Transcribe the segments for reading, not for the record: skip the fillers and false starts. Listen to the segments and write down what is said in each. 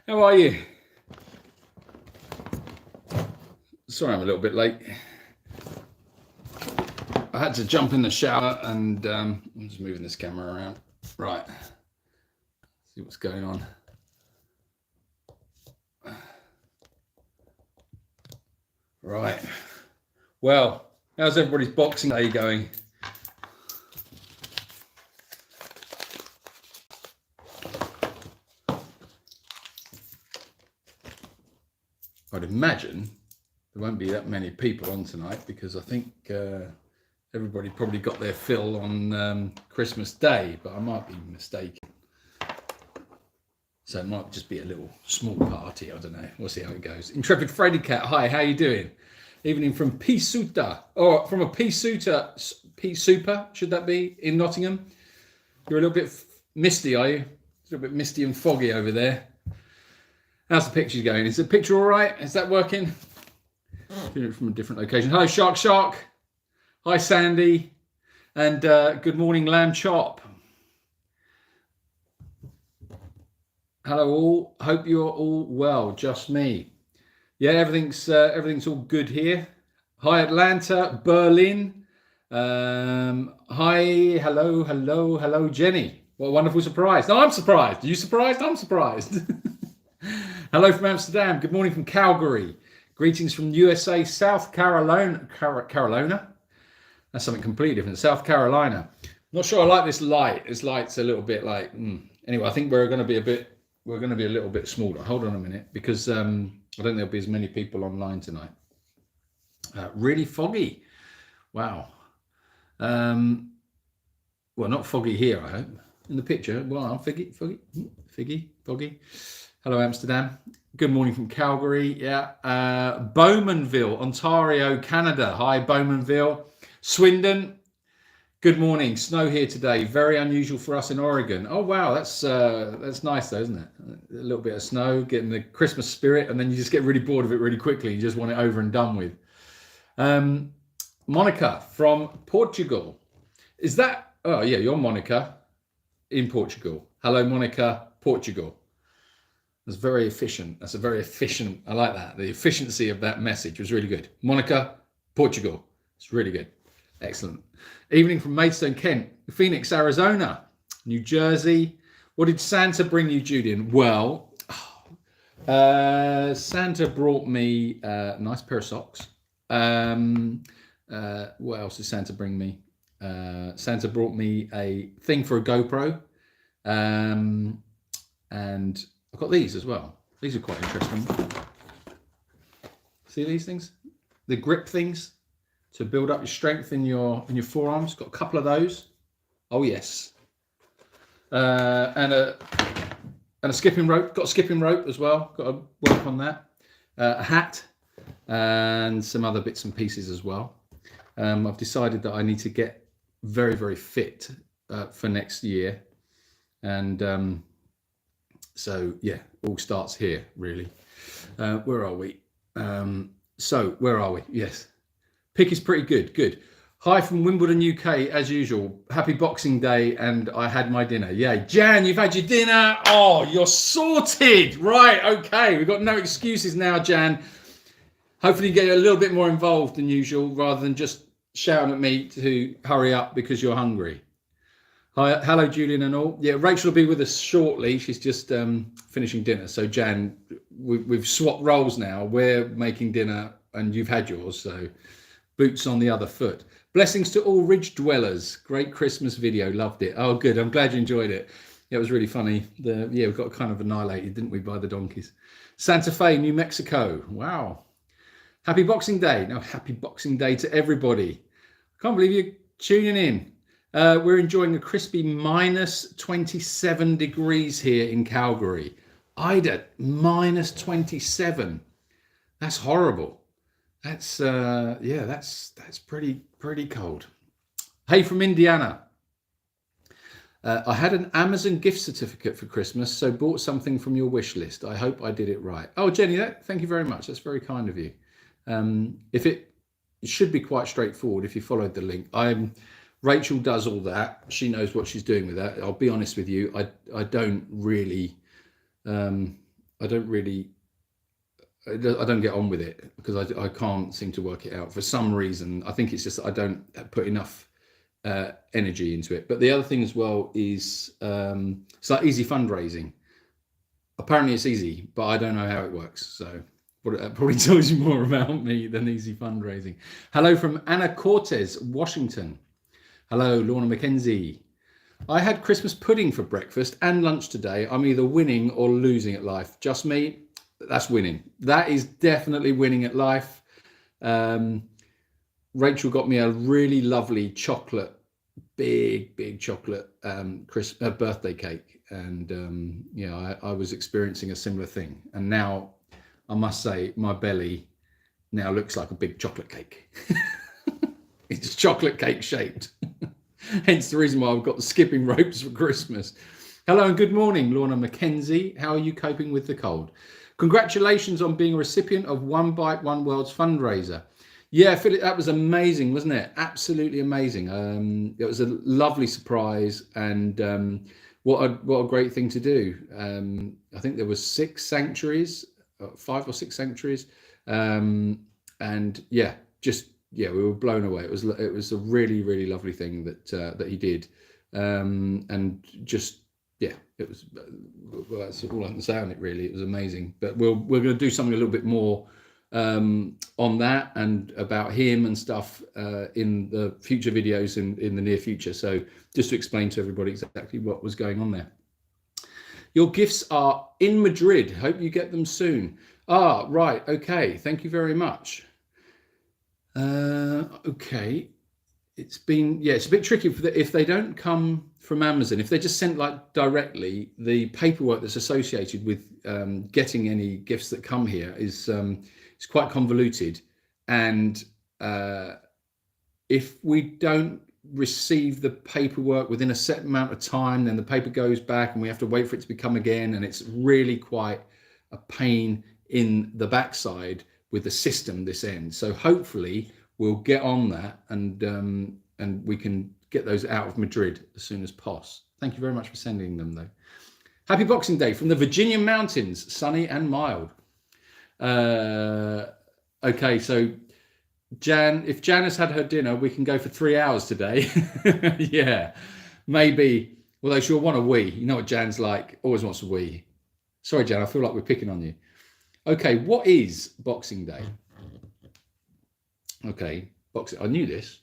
How are you? Sorry I'm a little bit late. I had to jump in the shower and I'm just moving this camera around. Right. See what's going on. Right. Well, how's everybody's Boxing Day going? I'd imagine there won't be that many people on tonight because I think everybody probably got their fill on Christmas Day, but I might be mistaken. So it might just be a little small party. I don't know. We'll see how it goes. Intrepid Freddy Cat, hi, how you doing? Evening from Peasuta, or from a Peasuta, Peasuper, should that be, in Nottingham? You're a little bit misty, are you? It's a little bit misty and foggy over there. How's the picture going? Is the picture all right? Is that working? Doing it from a different location. Hello, Shark Shark. Hi, Sandy. And good morning, Lamb Chop. Hello, all. Hope you're all well. Just me. Yeah, everything's all good here. Hi, Atlanta, Berlin. Hi, hello, Jenny. What a wonderful surprise. No, I'm surprised. Are you surprised? I'm surprised. Hello from Amsterdam. Good morning from Calgary. Greetings from USA, South Carolina. Carolina? That's something completely different. South Carolina. Not sure I like this light. This light's a little bit like... Anyway, I think we're going to be a little bit smaller. Hold on a minute, because I don't think there'll be as many people online tonight. Really foggy. Wow. Well, not foggy here, I hope. In the picture. Well, I'm foggy. Hello, Amsterdam. Good morning from Calgary. Yeah. Bowmanville, Ontario, Canada. Hi, Bowmanville. Swindon. Good morning. Snow here today. Very unusual for us in Oregon. Oh, wow. That's nice, though, isn't it? A little bit of snow, getting the Christmas spirit, and then you just get really bored of it really quickly. You just want it over and done with. Monica from Portugal. Is that... Oh, yeah, you're Monica in Portugal. Hello, Monica, Portugal. That's very efficient. That's a very efficient... I like that. The efficiency of that message was really good. Monica, Portugal. It's really good. Excellent. Evening from Maidstone, Kent. Phoenix, Arizona. New Jersey. What did Santa bring you, Julian? Well, Santa brought me a nice pair of socks. What else did Santa bring me? Santa brought me a thing for a GoPro. And I've got these as well. These are quite interesting. See these things? The grip things to build up your strength in your forearms. Got a couple of those. Oh yes. And a skipping rope. Got a skipping rope as well. Got to work on that. A hat and some other bits and pieces as well. I've decided that I need to get very, very fit for next year. And so yeah, all starts here really. Where are we? Where are we? Yes. Pick is pretty good. Good. Hi from Wimbledon, UK, as usual. Happy Boxing Day, and I had my dinner. Yay. Jan, you've had your dinner. Oh, you're sorted. Right, okay. We've got no excuses now, Jan. Hopefully you get a little bit more involved than usual, rather than just shouting at me to hurry up because you're hungry. Hi, hello, Julian and all. Yeah, Rachel will be with us shortly. She's just finishing dinner. So, Jan, we've swapped roles now. We're making dinner, and you've had yours, so... Boots on the other foot. Blessings to all Ridge dwellers. Great Christmas video. Loved it. Oh, good. I'm glad you enjoyed it. Yeah, it was really funny. We got kind of annihilated, didn't we, by the donkeys. Santa Fe, New Mexico. Wow. Happy Boxing Day. No, happy Boxing Day to everybody. I can't believe you're tuning in. We're enjoying a crispy minus 27 degrees here in Calgary. Ida, minus 27. That's horrible. That's that's pretty cold. Hey from Indiana. I had an Amazon gift certificate for Christmas, so bought something from your wish list. I hope I did it right. Oh, Jenny, thank you very much. That's very kind of you. It should be quite straightforward if you followed the link. Rachel does all that. She knows what she's doing with that. I'll be honest with you. I don't really I don't really, I don't get on with it because I can't seem to work it out for some reason. I think it's just that I don't put enough energy into it. But the other thing as well is it's like easy fundraising. Apparently it's easy, but I don't know how it works. So that probably tells you more about me than easy fundraising. Hello from Anna Cortez, Washington. Hello, Lorna McKenzie. I had Christmas pudding for breakfast and lunch today. I'm either winning or losing at life. Just me? That's winning. That is definitely winning at life. Rachel got me a really lovely chocolate, big chocolate birthday cake. And I was experiencing a similar thing. And now I must say my belly now looks like a big chocolate cake. It's chocolate cake shaped. Hence the reason why I've got the skipping ropes for Christmas. Hello and good morning, Lorna McKenzie. How are you coping with the cold? Congratulations on being a recipient of One Bite, One World's fundraiser. Yeah, Philip, that was amazing, wasn't it? Absolutely amazing. It was a lovely surprise, and what a great thing to do. I think there was 6 sanctuaries, 5 or 6 sanctuaries, and we were blown away. It was a really lovely thing that he did, it was. Well, that's all I can say on it. Really, it was amazing. But we're going to do something a little bit more on that and about him and stuff in the future videos in the near future. So just to explain to everybody exactly what was going on there. Your gifts are in Madrid. Hope you get them soon. Ah, right. Okay. Thank you very much. Okay. It's a bit tricky if they don't come from Amazon. If they're just sent like directly, the paperwork that's associated with getting any gifts that come here is quite convoluted. And if we don't receive the paperwork within a set amount of time, then the paper goes back and we have to wait for it to become again. And it's really quite a pain in the backside with the system this end. So hopefully we'll get on that and we can get those out of Madrid as soon as possible. Thank you very much for sending them, though. Happy Boxing Day from the Virginia mountains, sunny and mild. Okay, so if Jan has had her dinner, we can go for 3 hours today. Yeah, maybe. Although she'll want a wee. You know what Jan's like, always wants a wee. Sorry, Jan, I feel like we're picking on you. Okay, what is Boxing Day? Okay, boxing. I knew this.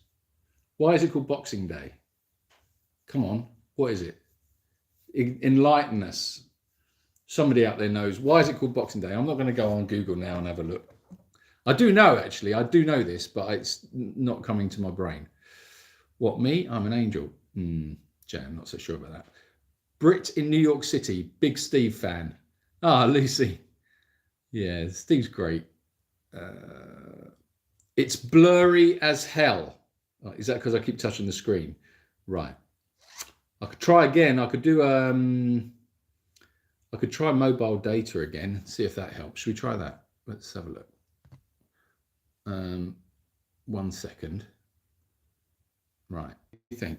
Why is it called Boxing Day? Come on, what is it? Enlighten us. Somebody out there knows. Why is it called Boxing Day? I'm not going to go on Google now and have a look. I do know, actually. I do know this, but it's not coming to my brain. What, me? I'm an angel. Jan, not so sure about that. Brit in New York City. Big Steve fan. Ah, Lucy. Yeah, Steve's great. It's blurry as hell. Is that because I keep touching the screen? Right. I could try again. I could do I could try mobile data again, see if that helps. Should we try that? Let's have a look. 1 second. Right. What do you think?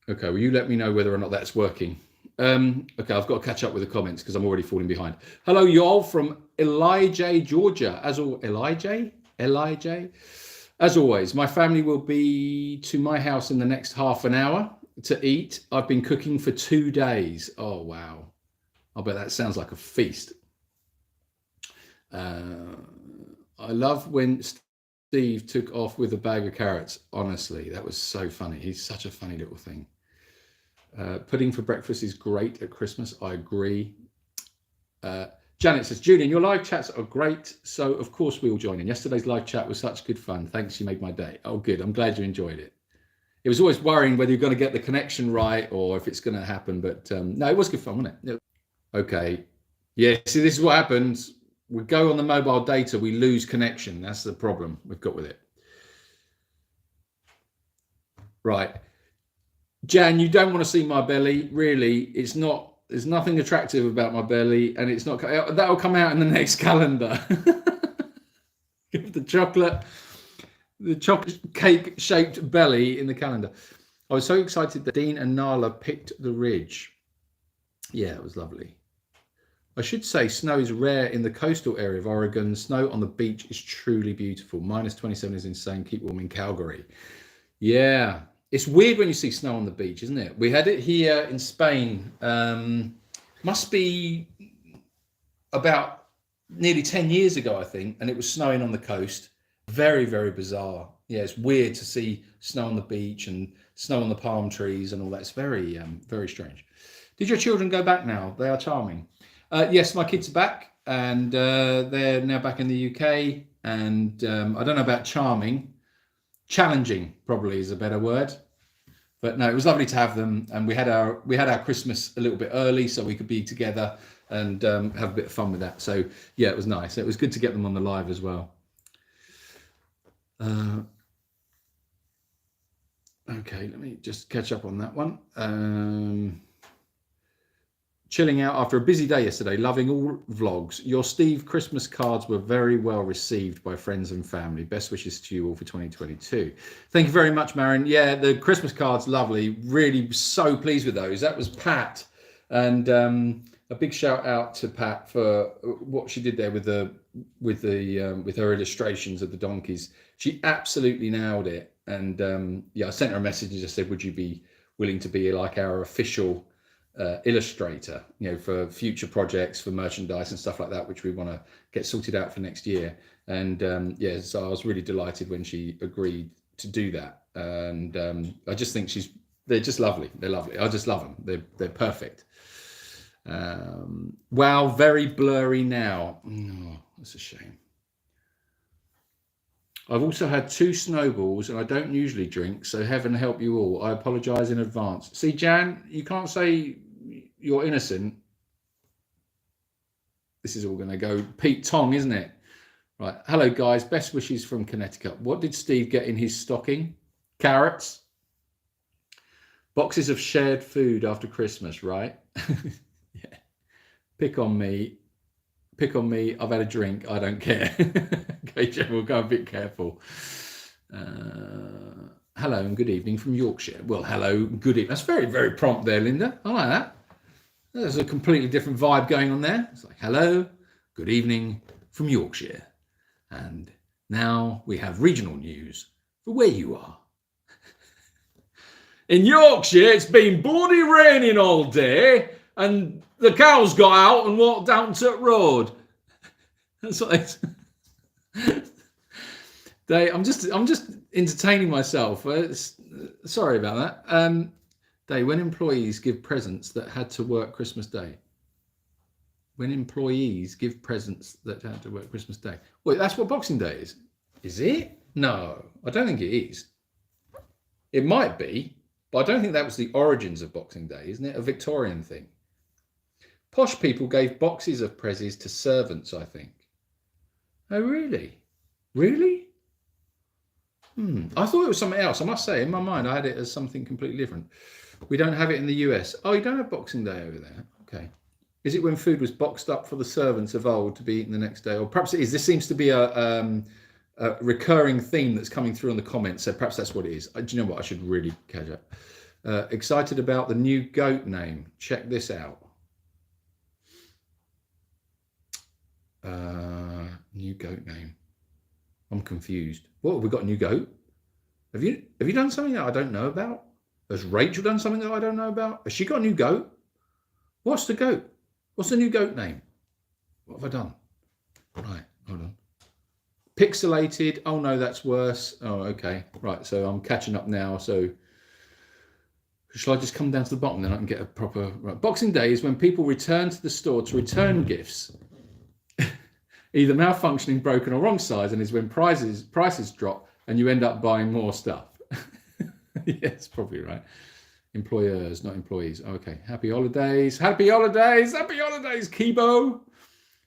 Okay, will you let me know whether or not that's working? Okay, I've got to catch up with the comments because I'm already falling behind. Hello, y'all from Elijah, Georgia. Elijah. As always, my family will be to my house in the next half an hour to eat. I've been cooking for 2 days. Oh, wow. I bet that sounds like a feast. I love when Steve took off with a bag of carrots. Honestly, that was so funny. He's such a funny little thing. Pudding for breakfast is great at Christmas. I agree. Janet says, Julian, your live chats are great. So, of course, we will join in. Yesterday's live chat was such good fun. Thanks. You made my day. Oh, good. I'm glad you enjoyed it. It was always worrying whether you're going to get the connection right or if it's going to happen. But no, it was good fun, wasn't it? Okay. Yeah, see, this is what happens. We go on the mobile data, we lose connection. That's the problem we've got with it. Right. Jan, you don't want to see my belly. Really, it's not. There's nothing attractive about my belly, and it's not. That'll come out in the next calendar. the chocolate cake shaped belly in the calendar. I was so excited that Dean and Nala picked the ridge. Yeah, it was lovely. I should say snow is rare in the coastal area of Oregon. Snow on the beach is truly beautiful. -27 is insane. Keep warm in Calgary. Yeah. It's weird when you see snow on the beach, isn't it? We had it here in Spain. Must be about nearly 10 years ago, I think. And it was snowing on the coast. Very, very bizarre. Yeah, it's weird to see snow on the beach and snow on the palm trees and all that. It's very, very strange. Did your children go back now? They are charming. Yes, my kids are back, and they're now back in the UK. And I don't know about charming. Challenging probably is a better word. But no, it was lovely to have them, and we had our Christmas a little bit early, so we could be together and have a bit of fun with that. So yeah, it was nice. It was good to get them on the live as well. Okay, let me just catch up on that one. Chilling out after a busy day yesterday, loving all vlogs. Your Steve Christmas cards were very well received by friends and family. Best wishes to you all for 2022. Thank you very much, Marion. Yeah, the Christmas cards, lovely. Really so pleased with those. That was Pat. And a big shout out to Pat for what she did there with her illustrations of the donkeys. She absolutely nailed it. And yeah, I sent her a message and just said, would you be willing to be like our official illustrator, you know, for future projects, for merchandise and stuff like that, which we want to get sorted out for next year. And yeah, so I was really delighted when she agreed to do that. And I just think they're just lovely. They're lovely. I just love them. They're perfect. Wow, very blurry now. Oh, that's a shame. I've also had 2 snowballs and I don't usually drink, so heaven help you all. I apologise in advance. See, Jan, you can't say you're innocent. This is all going to go Pete Tong, isn't it? Right. Hello, guys. Best wishes from Connecticut. What did Steve get in his stocking? Carrots. Boxes of shared food after Christmas, right? Yeah. Pick on me. I've had a drink. I don't care. Okay, Jen, we'll go a bit careful. Hello and good evening from Yorkshire. Well, hello, good evening. That's very, very prompt there, Linda. I like that. There's a completely different vibe going on there. It's like, hello, good evening from Yorkshire. And now we have regional news for where you are. In Yorkshire, it's been bloody raining all day, and the cows got out and walked down to the road. That's what I'm just entertaining myself. Sorry about that. When employees give presents that had to work Christmas Day. When employees give presents that had to work Christmas Day. Wait, that's what Boxing Day is? Is it? No, I don't think it is. It might be, but I don't think that was the origins of Boxing Day. Isn't it a Victorian thing? Posh people gave boxes of prezzies to servants, I think. Oh, really? Really? I thought it was something else. I must say, in my mind, I had it as something completely different. We don't have it in the US. Oh, you don't have Boxing Day over there? Okay. Is it when food was boxed up for the servants of old to be eaten the next day? Or perhaps it is. This seems to be a recurring theme that's coming through on the comments. So perhaps that's what it is. Do you know what? I should really catch up. Excited about the new goat name. Check this out. New goat name. I'm confused. What, have we got a new goat? Have you done something that I don't know about? Has Rachel done something that I don't know about? Has she got a new goat? What's the goat? What's the new goat name? What have I done? Right, hold on. Pixelated. Oh no, that's worse. Oh, okay. Right, so I'm catching up now. So shall I just come down to the bottom then I can get a proper... Right. Boxing Day is when people return to the store to return gifts. Either malfunctioning, broken or wrong size, and is when prices drop and you end up buying more stuff. Yes, probably right. Employers, not employees. Okay, happy holidays. Happy holidays. Happy holidays, Kibo.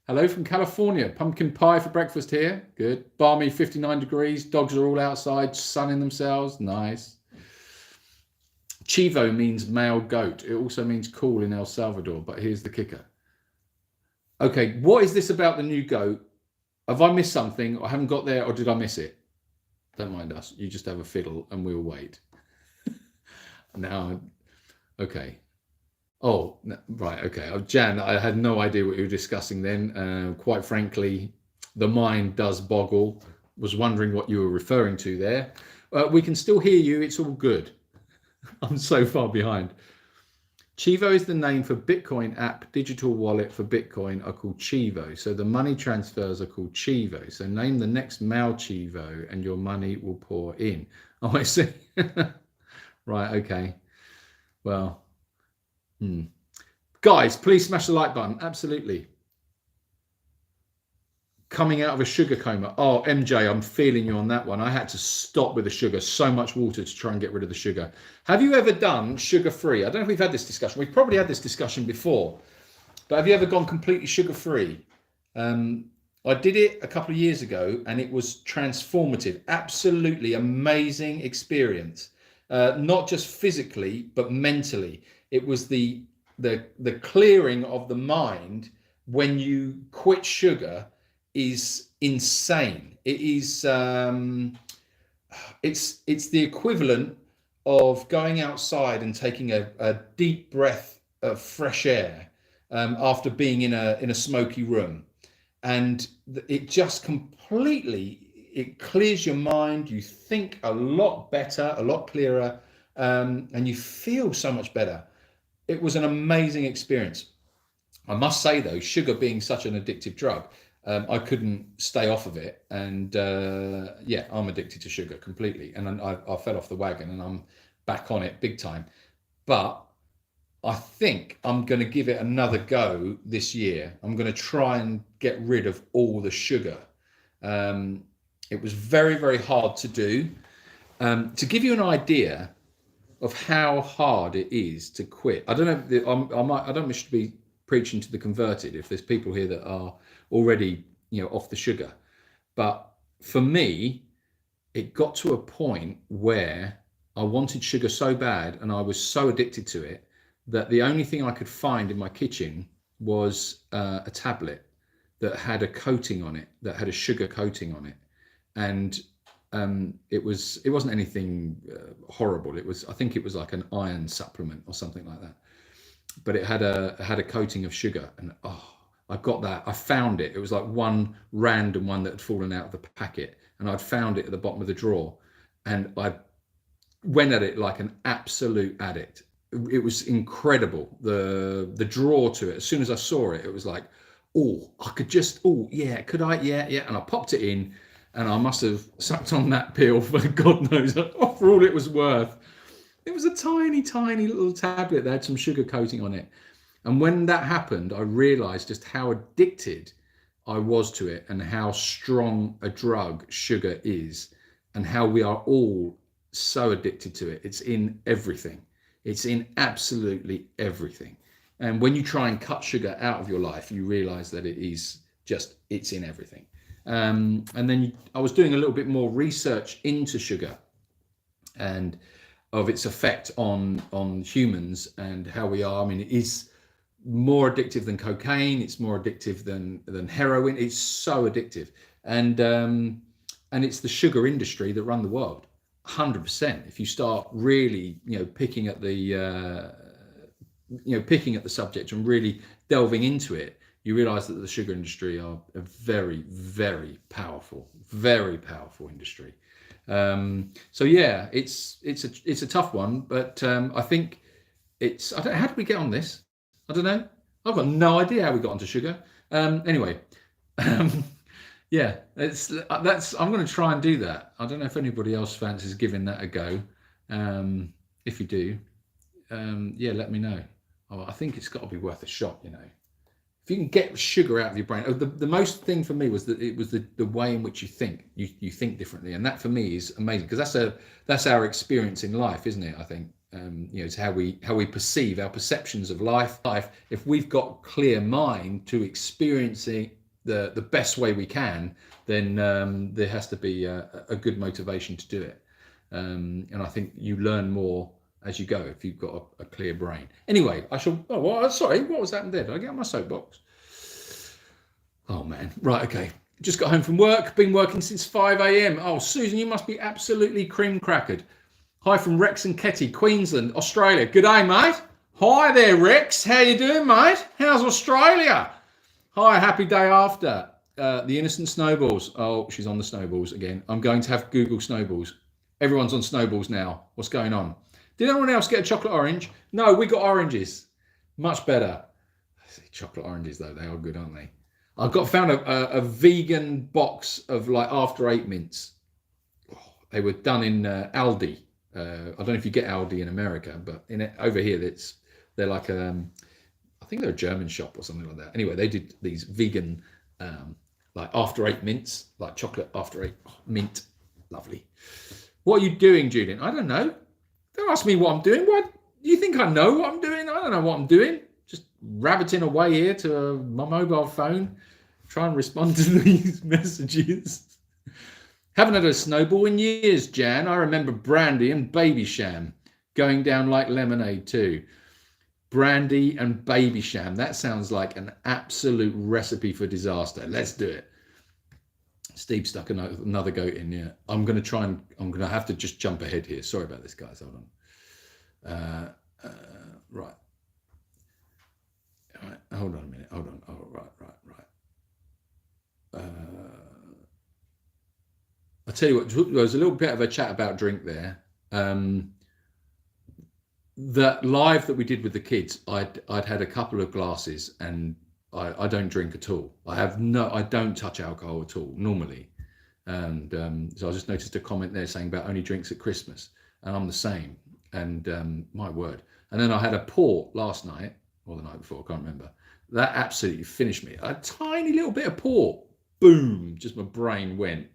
Hello from California. Pumpkin pie for breakfast here. Good. Balmy 59 degrees. Dogs are all outside, sunning themselves. Nice. Chivo means male goat. It also means cool in El Salvador, but here's the kicker. Okay, what is this about the new goat? Have I missed something? Or I haven't got there, or did I miss it? Don't mind us. You just have a fiddle and we'll wait. Now, okay. Oh, right. Okay. Jan, I had no idea what you were discussing then. Quite frankly, the mind does boggle. Was wondering what you were referring to there. We can still hear you. It's all good. I'm so far behind. Chivo is the name for Bitcoin app. Digital wallet for Bitcoin are called Chivo. So the money transfers are called Chivo. So name the next Mao Chivo and your money will pour in. Oh, I see. Right. Okay. Well, guys, please smash the like button. Absolutely. Coming out of a sugar coma. Oh, MJ, I'm feeling you on that one. I had to stop with the sugar. So much water to try and get rid of the sugar. Have you ever done sugar-free? I don't know if we've had this discussion. We've probably had this discussion before. But have you ever gone completely sugar-free? I did it a couple of years ago, and it was transformative. Absolutely amazing experience. Not just physically, but mentally. It was the clearing of the mind when you quit sugar is insane. It is it's the equivalent of going outside and taking a deep breath of fresh air after being in a smoky room, and it just completely, it clears your mind. You think a lot better, a lot clearer, and you feel so much better. It was an amazing experience. I must say though, sugar being such an addictive drug, I couldn't stay off of it, and yeah, I'm addicted to sugar completely, and I fell off the wagon, and I'm back on it big time. But I think I'm going to give it another go this year. I'm going to try and get rid of all the sugar. It was very, very hard to do. To give you an idea of how hard it is to quit, I don't know. I don't wish to be preaching to the converted if there's people here that are already, off the sugar. But for me, it got to a point where I wanted sugar so bad, and I was so addicted to it, that the only thing I could find in my kitchen was a tablet that had a coating on it, that had a sugar coating on it. And it wasn't anything horrible. I think it was like an iron supplement or something like that. But it had a coating of sugar, and I got that. I found it. It was like one random one that had fallen out of the packet, and I'd found it at the bottom of the drawer, and I went at it like an absolute addict. It was incredible. The draw to it. As soon as I saw it, it was like, I could just, yeah, could I? Yeah. And I popped it in, and I must have sucked on that pill for God knows, for all it was worth. It was a tiny, tiny little tablet that had some sugar coating on it. And when that happened, I realized just how addicted I was to it, and how strong a drug sugar is, and how we are all so addicted to it. It's in everything. It's in absolutely everything. And when you try and cut sugar out of your life, you realize that it's in everything. And then I was doing a little bit more research into sugar and of its effect on humans and how we are. I mean, it is more addictive than cocaine. It's more addictive than heroin. It's so addictive. And it's the sugar industry that run the world. 100%. If you start really, picking at the subject and really delving into it, you realize that the sugar industry are a very, very powerful industry. So yeah, it's a tough one, but I think how did we get on this? I don't know. I've got no idea how we got onto sugar. Anyway, yeah, I'm going to try and do that. I don't know if anybody else fancies giving that a go. If you do, yeah, let me know. I think it's got to be worth a shot, If you can get sugar out of your brain. The most thing for me was that it was the way in which you think. You think differently, and that for me is amazing, because that's our experience in life, isn't it? I think it's how we perceive, our perceptions of life. If we've got clear mind to experiencing the best way we can, then there has to be a good motivation to do it. And I think you learn more as you go if you've got a clear brain. Anyway, sorry, what was that there? Did I get on my soapbox? Oh man, right, okay. Just got home from work, been working since 5 a.m. Oh, Susan, you must be absolutely cream crackered. Hi from Rex and Ketty, Queensland, Australia. Good day, mate. Hi there, Rex. How you doing, mate? How's Australia? Hi, happy day after. The innocent snowballs. Oh, she's on the snowballs again. I'm going to have Google snowballs. Everyone's on snowballs now. What's going on? Did anyone else get a chocolate orange? No, we got oranges. Much better. Chocolate oranges, though, they are good, aren't they? Found a vegan box of like After Eight mints. Oh, they were done in Aldi. I don't know if you get Aldi in America, but over here they're like I think they're a German shop or something like that. Anyway, they did these vegan like After Eight mints, like chocolate After Eight mint. Lovely. What are you doing, Julian? I don't know. Don't ask me what I'm doing. What do you think I know what I'm doing? I don't know what I'm doing. Just rabbiting away here to my mobile phone, try and respond to these messages. Haven't had a snowball in years, Jan. I remember brandy and baby sham going down like lemonade too. Brandy and baby sham. That sounds like an absolute recipe for disaster. Let's do it. Steve stuck another goat in. Yeah, I'm going to have to just jump ahead here. Sorry about this, guys. Hold on. Right. All right. Hold on a minute. Hold on. Oh, right. I'll tell you what, there was a little bit of a chat about drink there. That live that we did with the kids, I'd had a couple of glasses and I don't drink at all. I don't touch alcohol at all normally. And so I just noticed a comment there saying about only drinks at Christmas. And I'm the same. And my word. And then I had a port last night or the night before, I can't remember. That absolutely finished me. A tiny little bit of port. Boom, just my brain went.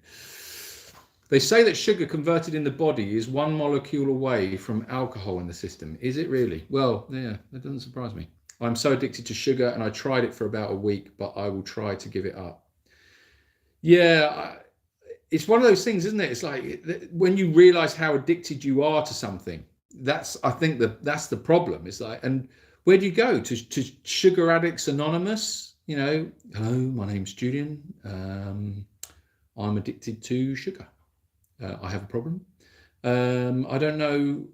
They say that sugar converted in the body is one molecule away from alcohol in the system. Is it really? Well, yeah, that doesn't surprise me. I'm so addicted to sugar and I tried it for about a week, but I will try to give it up. Yeah, it's one of those things, isn't it? It's like when you realize how addicted you are to something, I think that's the problem. It's like, and where do you go? To Sugar Addicts Anonymous? You know, hello, my name's Julian. I'm addicted to sugar. I have a problem. I don't know,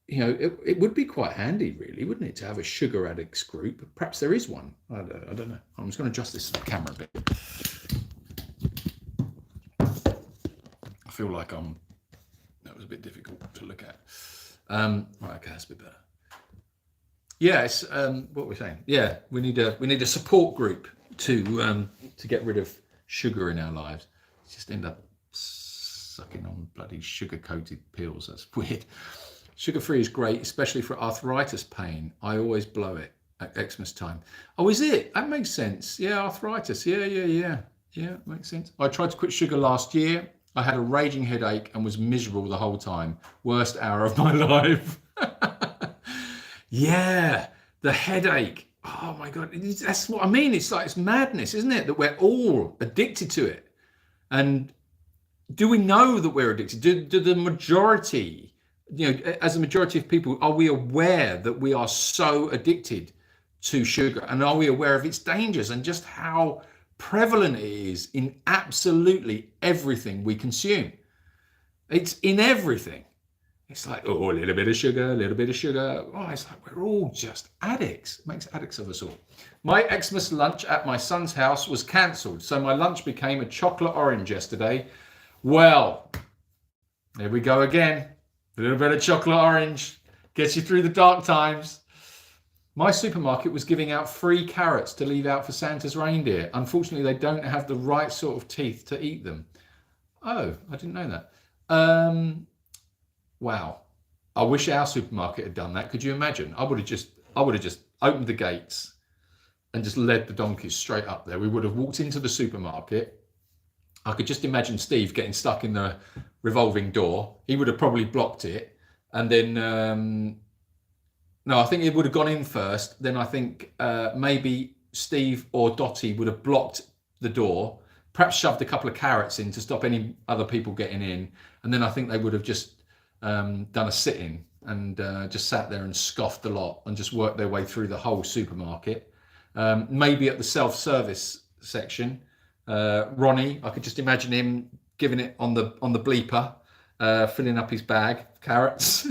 you know, it would be quite handy, really, wouldn't it, to have a sugar addicts group? Perhaps there is one. I don't know. I'm just going to adjust this camera a bit. I feel like that was a bit difficult to look at. Right, okay, that's a bit better. Yeah, it's what we're saying. Yeah, we need a support group to get rid of sugar in our lives. Just end up sucking on bloody sugar-coated pills. That's weird. Sugar-free is great, especially for arthritis pain. I always blow it at Xmas time. Oh, is it? That makes sense. Yeah, arthritis. Yeah, makes sense. I tried to quit sugar last year. I had a raging headache and was miserable the whole time. Worst hour of my life. Yeah, the headache. Oh my God, that's what I mean. It's like, it's madness, isn't it? That we're all addicted to it. And do we know that we're addicted? Do the majority, you know, as a majority of people, are we aware that we are so addicted to sugar? And are we aware of its dangers and just how prevalent it is in absolutely everything we consume? It's in everything. It's like, oh, a little bit of sugar, a little bit of sugar. Oh, it's like we're all just addicts. It makes addicts of us all. My Xmas lunch at my son's house was cancelled, so my lunch became a chocolate orange yesterday. Well, there we go again. A little bit of chocolate orange gets you through the dark times. My supermarket was giving out free carrots to leave out for Santa's reindeer. Unfortunately, they don't have the right sort of teeth to eat them. Oh, I didn't know that. Wow. I wish our supermarket had done that. Could you imagine? I would have just opened the gates and just led the donkeys straight up there. We would have walked into the supermarket. I could just imagine Steve getting stuck in the revolving door. He would have probably blocked it. And then, no, I think he would have gone in first. Then I think maybe Steve or Dottie would have blocked the door, perhaps shoved a couple of carrots in to stop any other people getting in. And then I think they would have just done a sit-in and just sat there and scoffed a lot and just worked their way through the whole supermarket. Maybe at the self-service section, Ronnie, I could just imagine him giving it on the bleeper, filling up his bag of carrots.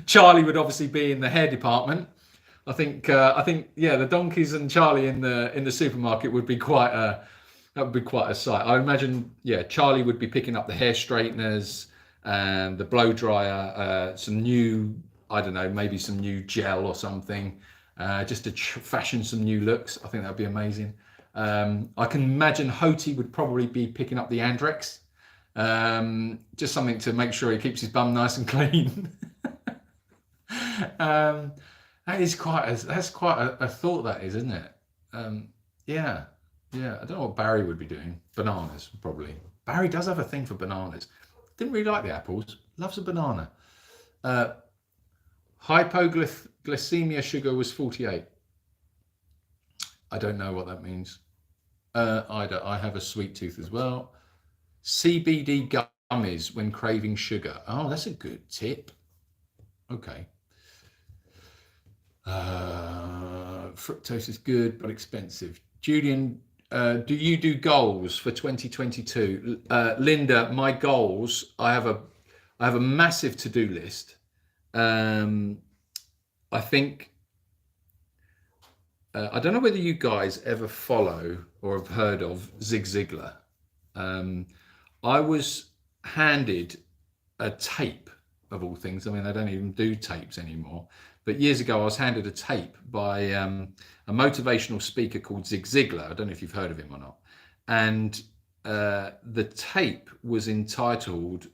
Charlie would obviously be in the hair department. I think yeah, the donkeys and Charlie in the supermarket would be quite a sight. I imagine, yeah, Charlie would be picking up the hair straighteners and the blow dryer, some new, I don't know, maybe some new gel or something, just to fashion some new looks. I think that'd be amazing. I can imagine Hoti would probably be picking up the Andrex, just something to make sure he keeps his bum nice and clean. That's quite a thought, that is, isn't it? Yeah. Yeah, I don't know what Barry would be doing. Bananas, probably. Barry does have a thing for bananas. Didn't really like the apples. Loves a banana. Hypoglycemia sugar was 48. I don't know what that means. I have a sweet tooth as well. CBD gummies when craving sugar. Oh, that's a good tip. Okay. Fructose is good but expensive. Julian, do you do goals for 2022? Linda, my goals, I have a massive to-do list. I think I don't know whether you guys ever follow or have heard of Zig Ziglar. I was handed a tape, of all things. I mean, they don't even do tapes anymore. But years ago, I was handed a tape by a motivational speaker called Zig Ziglar. I don't know if you've heard of him or not. And the tape was entitled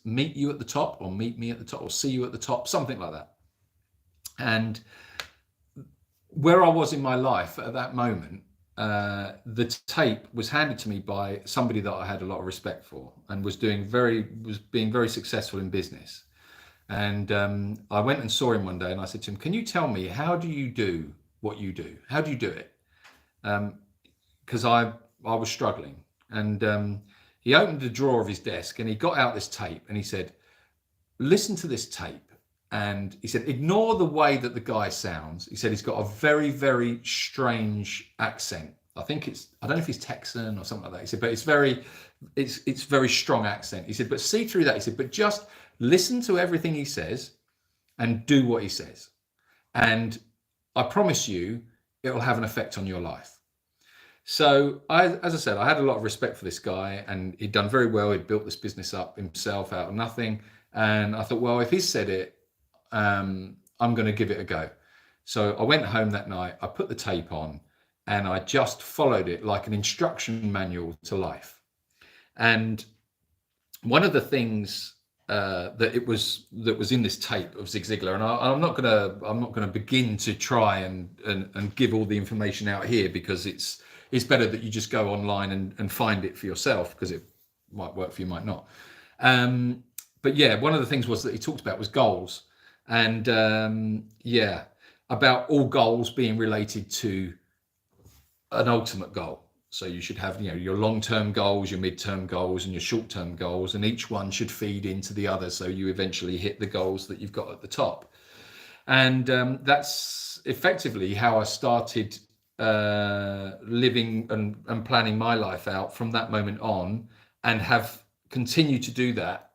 "Meet You at the Top" or "Meet Me at the Top" or "See You at the Top," something like that. And where I was in my life at that moment, the tape was handed to me by somebody that I had a lot of respect for and was being very successful in business. And I went and saw him one day and I said to him, "Can you tell me, how do you do what you do? How do you do it?" Because I was struggling. And he opened the drawer of his desk and he got out this tape and he said, "Listen to this tape." And he said, "Ignore the way that the guy sounds." He said he's got a very, very strange accent. I don't know if he's Texan or something like that. He said, but it's very strong accent. He said, but see through that. He said, but just listen to everything he says and do what he says. And I promise you, it will have an effect on your life. So as I said, I had a lot of respect for this guy and he'd done very well. He'd built this business up himself out of nothing. And I thought, well, if he said it, I'm going to give it a go. So I went home that night, I put the tape on and I just followed it like an instruction manual to life. And one of the things that was in this tape of Zig Ziglar, and I'm not going to begin to try and give all the information out here, because it's better that you just go online and find it for yourself, because it might work for you, might not. But yeah, one of the things that he talked about was goals. And about all goals being related to an ultimate goal. So you should have, your long-term goals, your mid-term goals, and your short-term goals, and each one should feed into the other, so you eventually hit the goals that you've got at the top. And that's effectively how I started living and planning my life out from that moment on, and have continued to do that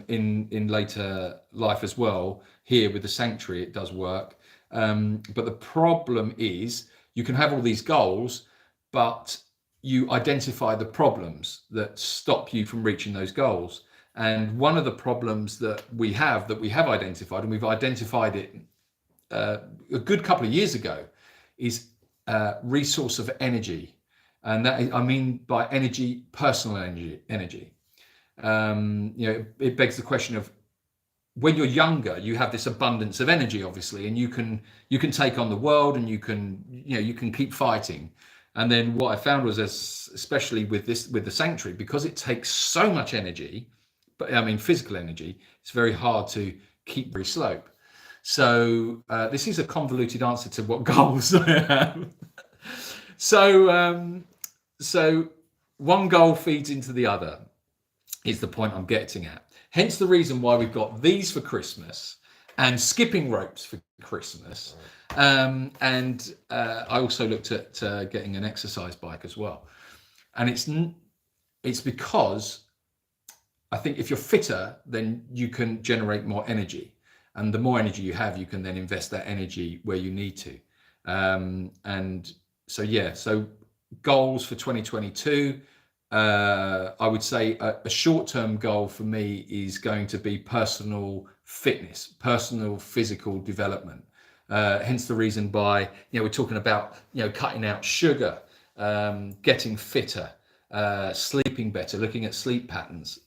in later life as well. Here with the sanctuary, it does work. But the problem is, you can have all these goals, but you identify the problems that stop you from reaching those goals. And one of the problems that we have identified, and we've identified it a good couple of years ago, is resource of energy. And that, I mean by energy, personal energy. It begs the question of, when you're younger, you have this abundance of energy, obviously, and you can take on the world, and you can keep fighting. And then what I found was, especially with the sanctuary, because it takes so much energy, but I mean physical energy, it's very hard to keep very slope. So this is a convoluted answer to what goals I have. So one goal feeds into the other, is the point I'm getting at. Hence the reason why we've got these for Christmas and skipping ropes for Christmas. And I also looked at getting an exercise bike as well. And it's because I think if you're fitter, then you can generate more energy. And the more energy you have, you can then invest that energy where you need to. And so, yeah, so goals for 2022, I would say a short-term goal for me is going to be personal fitness, personal physical development. Hence the reason by, we're talking about, cutting out sugar, getting fitter, sleeping better, looking at sleep patterns,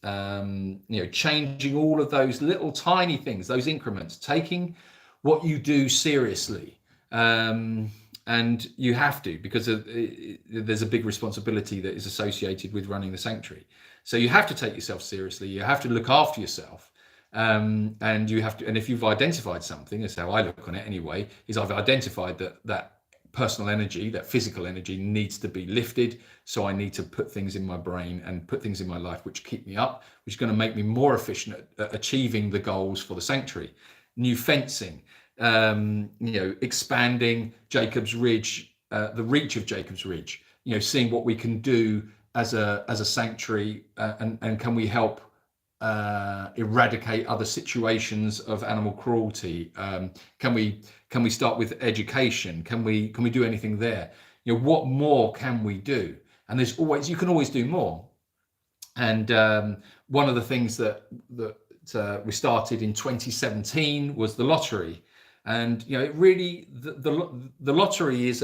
changing all of those little tiny things, those increments, taking what you do seriously. And you have to, because there's a big responsibility that is associated with running the sanctuary. So you have to take yourself seriously. You have to look after yourself. And you have to, and if you've identified something, that's how I look on it anyway, is I've identified that personal energy, that physical energy needs to be lifted. So I need to put things in my brain and put things in my life which keep me up, which is going to make me more efficient at achieving the goals for the sanctuary. New fencing, expanding Jacob's Ridge, the reach of Jacob's Ridge, seeing what we can do as a sanctuary, and can we help eradicate other situations of animal cruelty? Can we start with education? Can we do anything there? What more can we do? And you can always do more. And one of the things that we started in 2017 was the lottery. And it really, the lottery is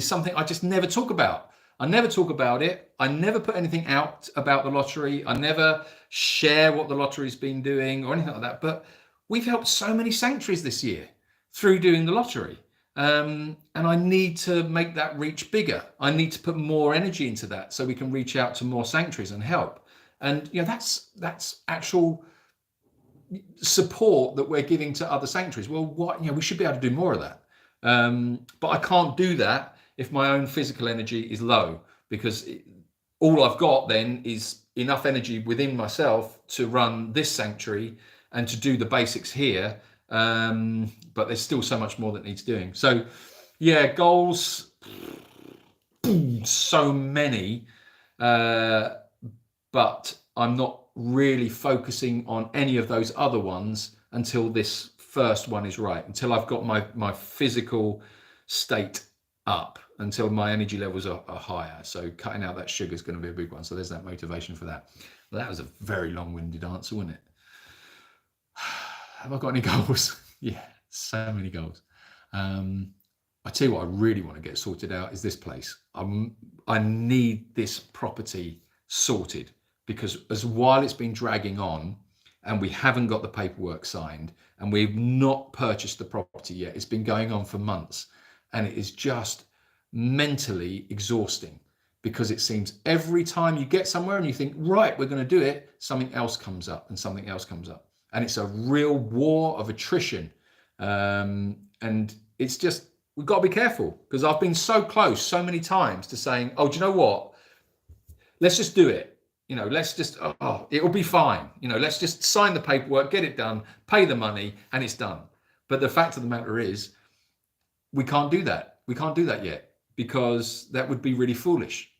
something I just never talk about. I never talk about it. I never put anything out about the lottery. I never share what the lottery's been doing or anything like that. But we've helped so many sanctuaries this year through doing the lottery. And I need to make that reach bigger. I need to put more energy into that so we can reach out to more sanctuaries and help. And that's actual support that we're giving to other sanctuaries. Well, we should be able to do more of that. But I can't do that if my own physical energy is low, because all I've got then is enough energy within myself to run this sanctuary and to do the basics here. But there's still so much more that needs doing. So yeah, goals, so many, but I'm not really focusing on any of those other ones until this first one is right, until I've got my physical state up, until my energy levels are higher. So cutting out that sugar is going to be a big one. So there's that motivation for that. Well, that was a very long-winded answer, wasn't it? Have I got any goals? Yeah, so many goals. I tell you what I really want to get sorted out is this place. I need this property sorted, because while it's been dragging on and we haven't got the paperwork signed and we've not purchased the property yet, it's been going on for months, and it is just mentally exhausting, because it seems every time you get somewhere and you think, right, we're going to do it, something else comes up and something else comes up. And it's a real war of attrition. And it's just, we've got to be careful, because I've been so close so many times to saying, oh, do you know what? Let's just do it. Let's just, it'll be fine. Let's just sign the paperwork, get it done, pay the money, and it's done. But the fact of the matter is, we can't do that. We can't do that yet, because that would be really foolish,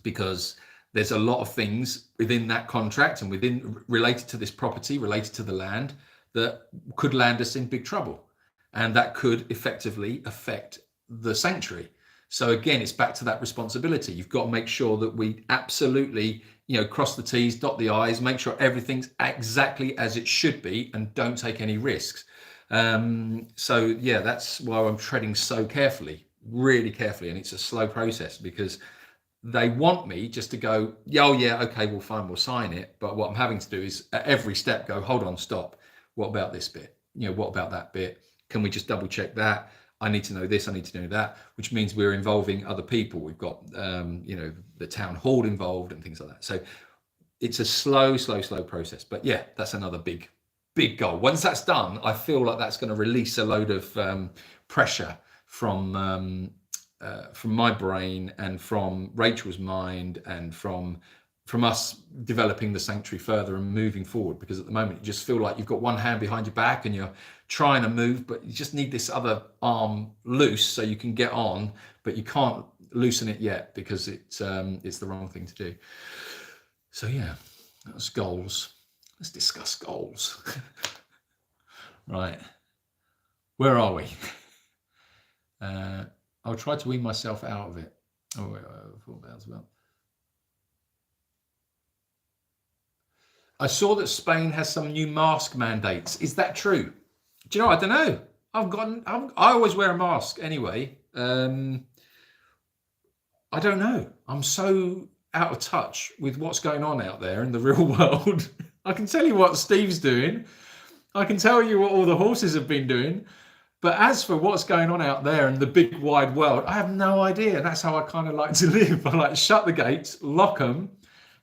because there's a lot of things within that contract and related to this property, related to the land, that could land us in big trouble. And that could effectively affect the sanctuary. So again, it's back to that responsibility. You've got to make sure that we absolutely, cross the T's, dot the I's, make sure everything's exactly as it should be, and don't take any risks. So yeah, that's why I'm treading so carefully, really carefully. And it's a slow process, because they want me just to go, okay, well, fine, we'll sign it. But what I'm having to do is at every step go, hold on, stop. What about this bit? What about that bit? Can we just double check that? I need to know this, I need to know that, which means we're involving other people. We've got, the town hall involved and things like that. So it's a slow process. But yeah, that's another big goal. Once that's done, I feel like that's going to release a load of pressure from my brain and from Rachel's mind and from us developing the sanctuary further and moving forward. Because at the moment, you just feel like you've got one hand behind your back and you're trying to move, but you just need this other arm loose so you can get on, but you can't loosen it yet because it's the wrong thing to do. So yeah, That's goals. Let's discuss goals. Right. Where are we? I'll try to wean myself out of it. Oh, wait, I thought that as well. I saw that Spain has some new mask mandates. Is that true? Do you know? I don't know. I always wear a mask anyway. I don't know. I'm so out of touch with what's going on out there in the real world. I can tell you what Steve's doing. I can tell you what all the horses have been doing. But as for what's going on out there in the big wide world, I have no idea. That's how I kind of like to live. I like shut the gates, lock them,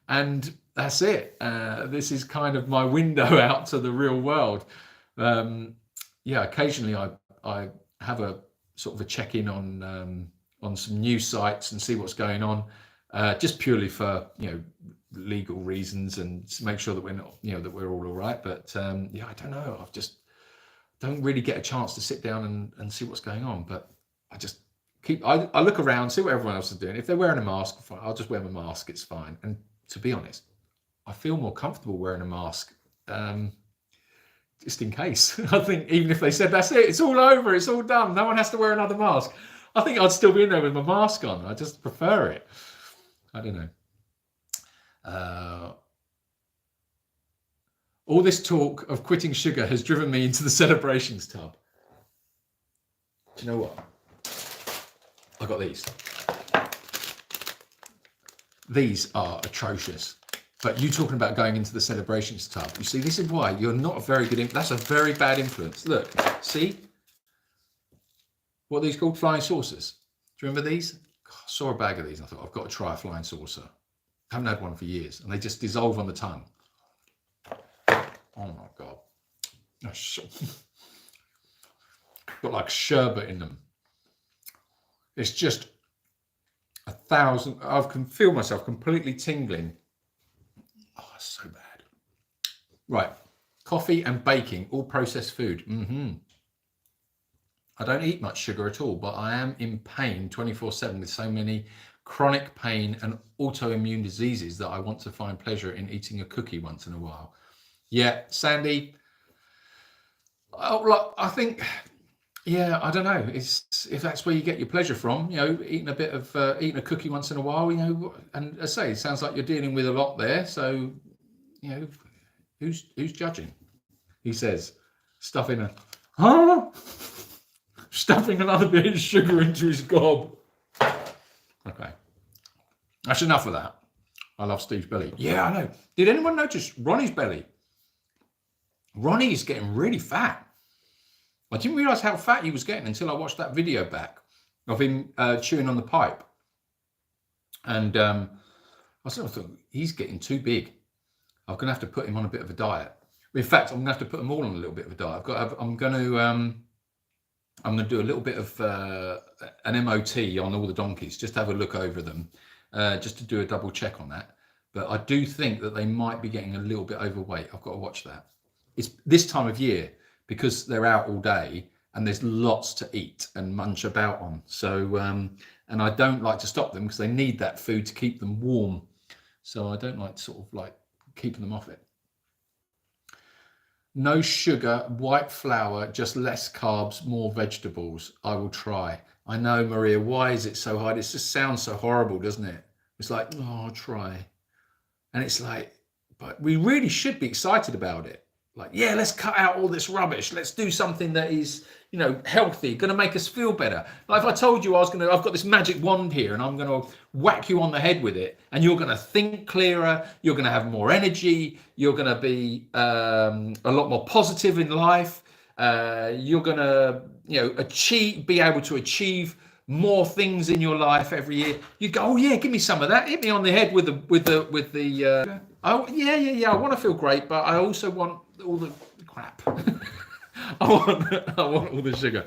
and that's it. This is kind of my window out to the real world. Yeah, occasionally I have a sort of a check-in on some news sites and see what's going on, just purely for legal reasons and to make sure that we're not that we're all right. But yeah, I don't know. I've just don't really get a chance to sit down and see what's going on. But I just I look around, see what everyone else is doing. If they're wearing a mask, fine, I'll just wear my mask. It's fine. And to be honest, I feel more comfortable wearing a mask. Just in case. I think even if they said that's it, it's all over, it's all done, no one has to wear another mask, I think I'd still be in there with my mask on. I just prefer it. I don't know. All this talk of quitting sugar has driven me into the celebrations tub. Do you know what? I got these. These are atrocious. But you talking about going into the celebrations tub. You see, this is why you're not a very good, that's a very bad influence. Look, see? What are these called? Flying saucers. Do you remember these? God, I saw a bag of these and I thought, I've got to try a flying saucer. I haven't had one for years. And they just dissolve on the tongue. Oh my God. Got like sherbet in them. It's just 1,000. I can feel myself completely tingling. Oh, it's so bad. Right. Coffee and baking, all processed food. I don't eat much sugar at all, but I am in pain 24/7 with so many chronic pain and autoimmune diseases that I want to find pleasure in eating a cookie once in a while. Yeah, Sandy. I think, yeah, I don't know. It's if that's where you get your pleasure from, eating a bit of eating a cookie once in a while, and as I say, it sounds like you're dealing with a lot there. So, who's judging? He says, stuffing another bit of sugar into his gob. Okay, that's enough of that. I love Steve's belly. Yeah, I know. Did anyone notice Ronnie's belly? Ronnie's getting really fat. I didn't realize how fat he was getting until I watched that video back of him chewing on the pipe. And I sort of thought, he's getting too big. I'm going to have to put him on a bit of a diet. In fact, I'm going to have to put them all on a little bit of a diet. I'm going to do a little bit of an MOT on all the donkeys, just to have a look over them, just to do a double check on that. But I do think that they might be getting a little bit overweight. I've got to watch that. It's this time of year because they're out all day and there's lots to eat and munch about on. So, and I don't like to stop them because they need that food to keep them warm. So I don't like sort of like keeping them off it. No sugar, white flour, just less carbs, more vegetables. I will try. I know, Maria, why is it so hard? It just sounds so horrible, doesn't it? It's like, oh, I'll try. And it's like, but we really should be excited about it. Like, yeah, let's cut out all this rubbish. Let's do something that is, healthy, going to make us feel better. Like if I told you I've got this magic wand here and I'm going to whack you on the head with it and you're going to think clearer, you're going to have more energy, you're going to be a lot more positive in life, you're going to, be able to achieve more things in your life every year. You go, oh yeah, give me some of that. Hit me on the head with the oh yeah. I want to feel great, but I also want all the crap. I want all the sugar.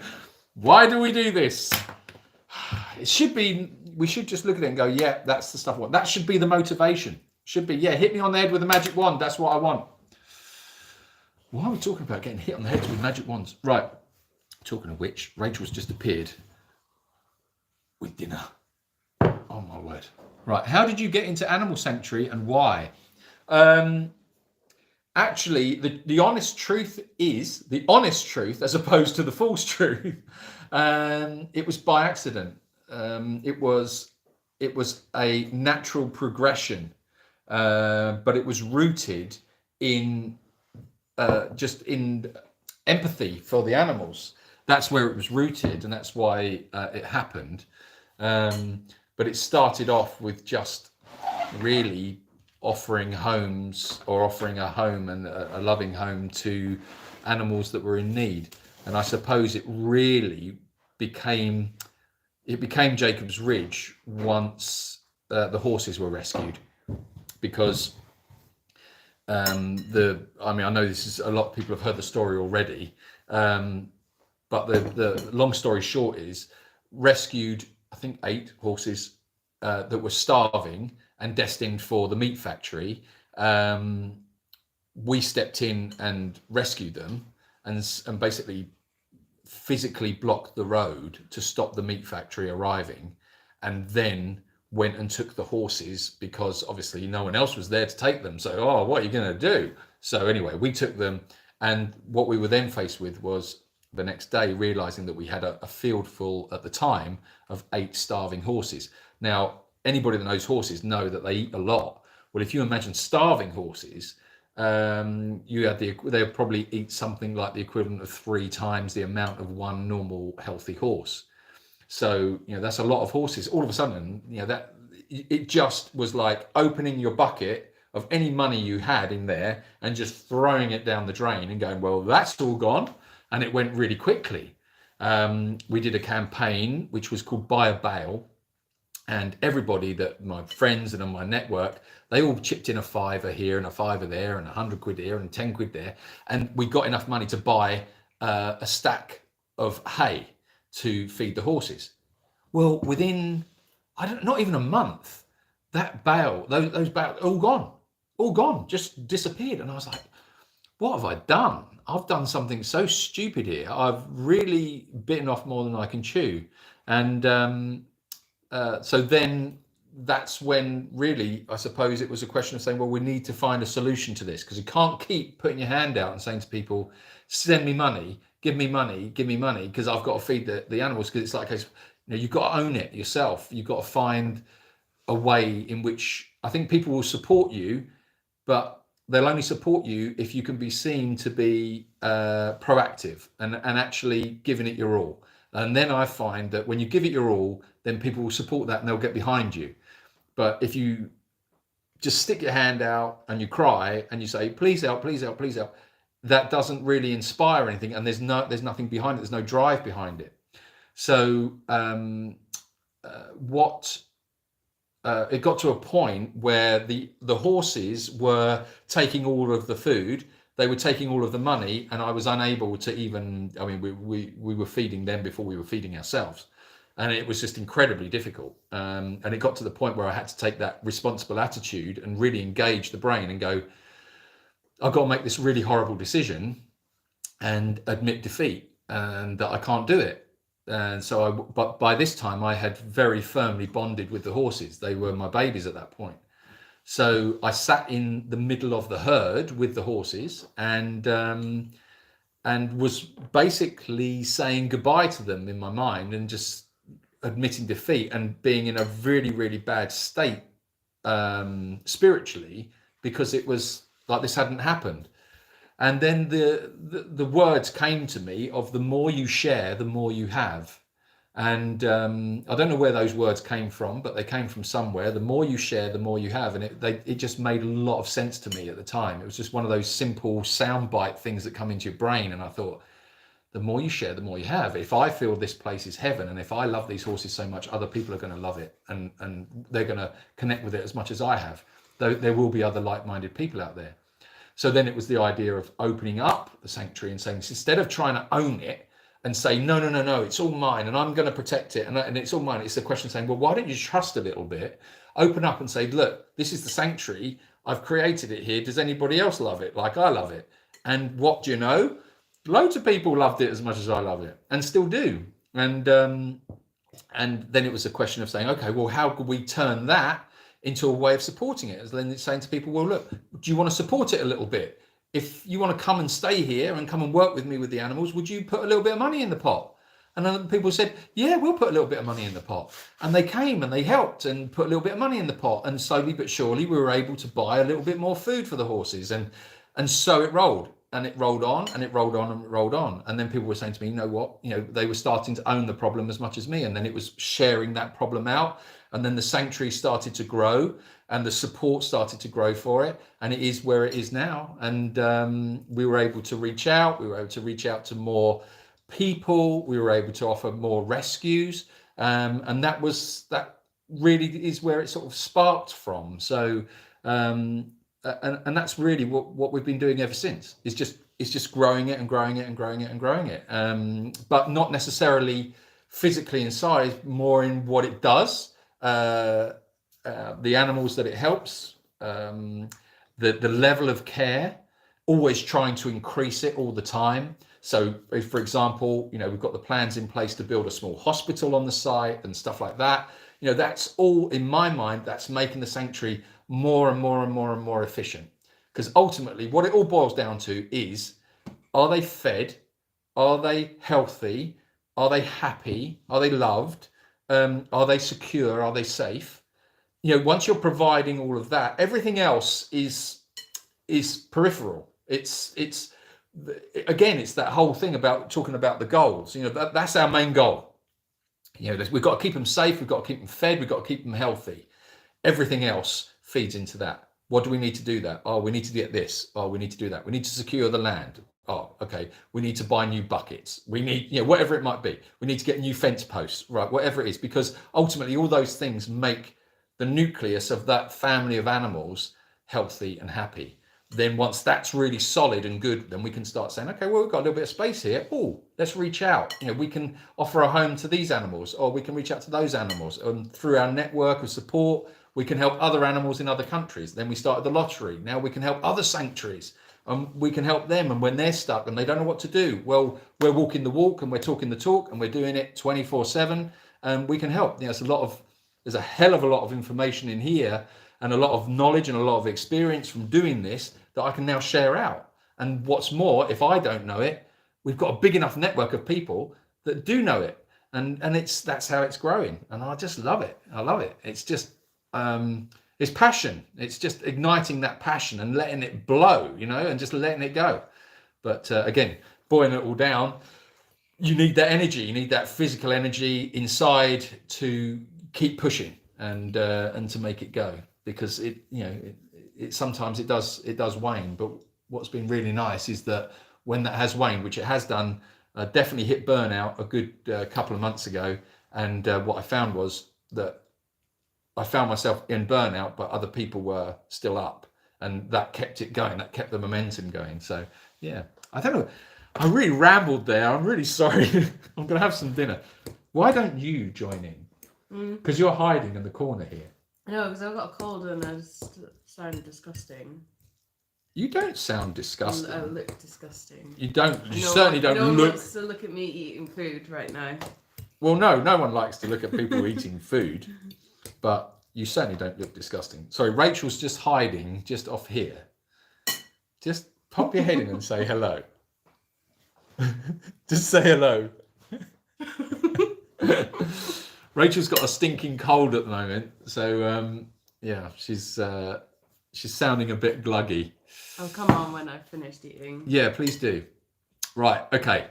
Why do we do this? It should be, we should just look at it and go, yeah, that's the stuff I want. That should be the motivation. Should be, yeah, hit me on the head with a magic wand. That's what I want. Why are we talking about getting hit on the head with magic wands? Right. Talking of which, Rachel's just appeared with dinner. Oh my word. Right. How did you get into Animal Sanctuary and why? Actually, the honest truth is the honest truth, as opposed to the false truth. It was by accident. It was a natural progression, but it was rooted in just in empathy for the animals. That's where it was rooted, and that's why it happened. But it started off with just really offering homes, or offering a home and a loving home to animals that were in need. And I suppose it really became Jacob's Ridge once the horses were rescued, because I know this is, a lot of people have heard the story already, but the long story short is, rescued, I think, 8 horses that were starving and destined for the meat factory. We stepped in and rescued them, and basically physically blocked the road to stop the meat factory arriving, and then went and took the horses, because obviously no one else was there to take them. So, what are you going to do? So anyway, we took them, and what we were then faced with was, the next day, realizing that we had a field full at the time of 8 starving horses. Now, anybody that knows horses know that they eat a lot. Well, if you imagine starving horses, they'll probably eat something like the equivalent of 3 times the amount of one normal healthy horse. So, that's a lot of horses. All of a sudden, that it just was like opening your bucket of any money you had in there and just throwing it down the drain and going, well, that's all gone. And it went really quickly. We did a campaign which was called Buy a Bale, and everybody, that my friends and on my network, they all chipped in a £5 here and a £5 there and £100 here and £10 there, and we got enough money to buy a stack of hay to feed the horses. Well, within not even a month, that bale, those bales, all gone, just disappeared. And I was like, what have I done? I've done something so stupid here. I've really bitten off more than I can chew. And so then that's when, really, I suppose it was a question of saying, well, we need to find a solution to this, because you can't keep putting your hand out and saying to people, send me money, give me money, because I've got to feed the animals. Because it's like, you've got to own it yourself. You've got to find a way in which, I think, people will support you, but they'll only support you if you can be seen to be proactive and actually giving it your all. And then I find that when you give it your all, then people will support that and they'll get behind you. But if you just stick your hand out and you cry and you say, please help, please help, please help, that doesn't really inspire anything, and there's nothing behind it. There's no drive behind it. So it got to a point where the horses were taking all of the food, they were taking all of the money, and I was unable to even, we were feeding them before we were feeding ourselves. And it was just incredibly difficult. And it got to the point where I had to take that responsible attitude and really engage the brain and go, I've got to make this really horrible decision and admit defeat, and that I can't do it. And so but by this time I had very firmly bonded with the horses. They were my babies at that point. So I sat in the middle of the herd with the horses and was basically saying goodbye to them in my mind, and just admitting defeat and being in a really, really bad state spiritually, because it was like this hadn't happened. And then the words came to me of, the more you share, the more you have. And I don't know where those words came from, but they came from somewhere. The more you share, the more you have. And it just made a lot of sense to me at the time. It was just one of those simple soundbite things that come into your brain. And I thought, the more you share, the more you have. If I feel this place is heaven, and if I love these horses so much, other people are going to love it, and they're going to connect with it as much as I have. Though there will be other like-minded people out there. So then it was the idea of opening up the sanctuary and saying, instead of trying to own it and say, no, it's all mine and I'm going to protect it and it's all mine. It's a question of saying, well, why don't you trust a little bit, open up and say, look, this is the sanctuary. I've created it here. Does anybody else love it like I love it? And what do you know? Loads of people loved it as much as I love it, and still do. And then it was a question of saying, okay, well, how could we turn that into a way of supporting it. As then it's saying to people, well, look, do you want to support it a little bit? If you want to come and stay here and come and work with me with the animals, would you put a little bit of money in the pot? And then people said, yeah, we'll put a little bit of money in the pot. And they came and they helped and put a little bit of money in the pot. And slowly but surely we were able to buy a little bit more food for the horses. And so it rolled. And it rolled on and it rolled on and it rolled on. And then people were saying to me, you know what, they were starting to own the problem as much as me. And then it was sharing that problem out. And then the sanctuary started to grow and the support started to grow for it. And it is where it is now. And we were able to reach out. We were able to reach out to more people. We were able to offer more rescues. And that really is where it sort of sparked from. So, and that's really what we've been doing ever since. It's just growing it and growing it and growing it and growing it. But not necessarily physically in size, more in what it does, the animals that it helps, the level of care, always trying to increase it all the time. So, if, for example, we've got the plans in place to build a small hospital on the site and stuff like that. That's all, in my mind, that's making the sanctuary more and more and more and more efficient. Because ultimately, what it all boils down to is, are they fed? Are they healthy? Are they happy? Are they loved? Are they secure? Are they safe? Once you're providing all of that, everything else is peripheral. It's that whole thing about talking about the goals. That's our main goal. We've got to keep them safe. We've got to keep them fed. We've got to keep them healthy. Everything else feeds into that. What do we need to do that? Oh, we need to get this. Oh, we need to do that. We need to secure the land. Oh, okay. We need to buy new buckets. We need, whatever it might be. We need to get new fence posts, right? Whatever it is, because ultimately all those things make the nucleus of that family of animals healthy and happy. Then once that's really solid and good, then we can start saying, okay, well, we've got a little bit of space here. Oh, let's reach out. We can offer a home to these animals, or we can reach out to those animals. And through our network of support, we can help other animals in other countries. Then we started the lottery. Now we can help other sanctuaries. We can help them. And when they're stuck and they don't know what to do, well, we're walking the walk and we're talking the talk and we're doing it 24/7. And we can help. There's a hell of a lot of information in here and a lot of knowledge and a lot of experience from doing this that I can now share out. And what's more, if I don't know it, we've got a big enough network of people that do know it. And that's how it's growing. And I just love it. I love it. It's just, it's passion. It's just igniting that passion and letting it blow, and just letting it go. But again, boiling it all down, you need that energy. You need that physical energy inside to keep pushing and to make it go, because it sometimes it does wane. But what's been really nice is that when that has waned, which it has done, definitely hit burnout a good couple of months ago. And what I found was that I found myself in burnout, but other people were still up, and that kept it going. That kept the momentum going. So yeah, I don't know. I really rambled there. I'm really sorry. I'm going to have some dinner. Why don't you join in? Because you're hiding in the corner here. No, because I've got a cold and I just sound disgusting. You don't sound disgusting. I look disgusting. You don't. You certainly don't look. No one wants to look at me eating food right now. Well, no one likes to look at people eating food, but you certainly don't look disgusting. Sorry, Rachel's just hiding just off here. Just pop your head in and say hello. Just say hello. Rachel's got a stinking cold at the moment, so yeah, she's sounding a bit gluggy. Oh, come on when I've finished eating. Yeah, please do. Right, okay.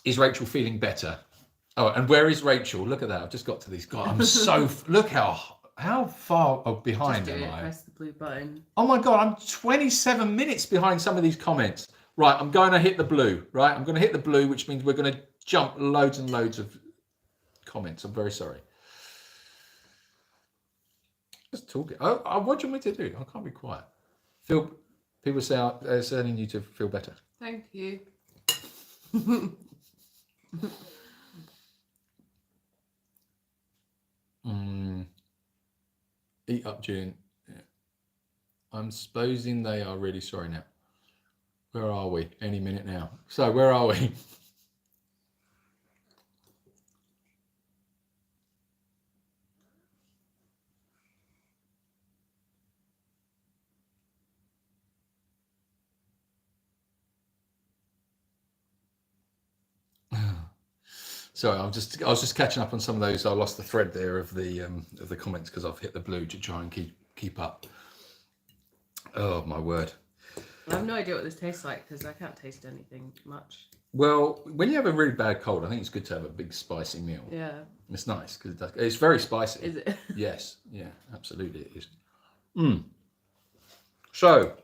Is Rachel feeling better? Oh, and where is Rachel? Look at that. I've just got to these guys. I'm so... Look how far behind am I? Press the blue button. Oh my God, I'm 27 minutes behind some of these comments. Right, I'm going to hit the blue, right? I'm going to hit the blue, which means we're going to jump loads and loads of comments. I'm very sorry. Just talking. Oh, what do you want me to do? I can't be quiet. People say they're sending you to feel better. Thank you. Eat up, June. Yeah. I'm supposing they are really sorry now. Where are we? Any minute now. So where are we? Sorry, I was just catching up on some of those. I lost the thread there of the comments because I've hit the blue to try and keep up. Oh my word! I have no idea what this tastes like because I can't taste anything much. Well, when you have a really bad cold, I think it's good to have a big spicy meal. Yeah. It's nice because it's very spicy. Is it? Yes. Yeah. Absolutely, it is. So,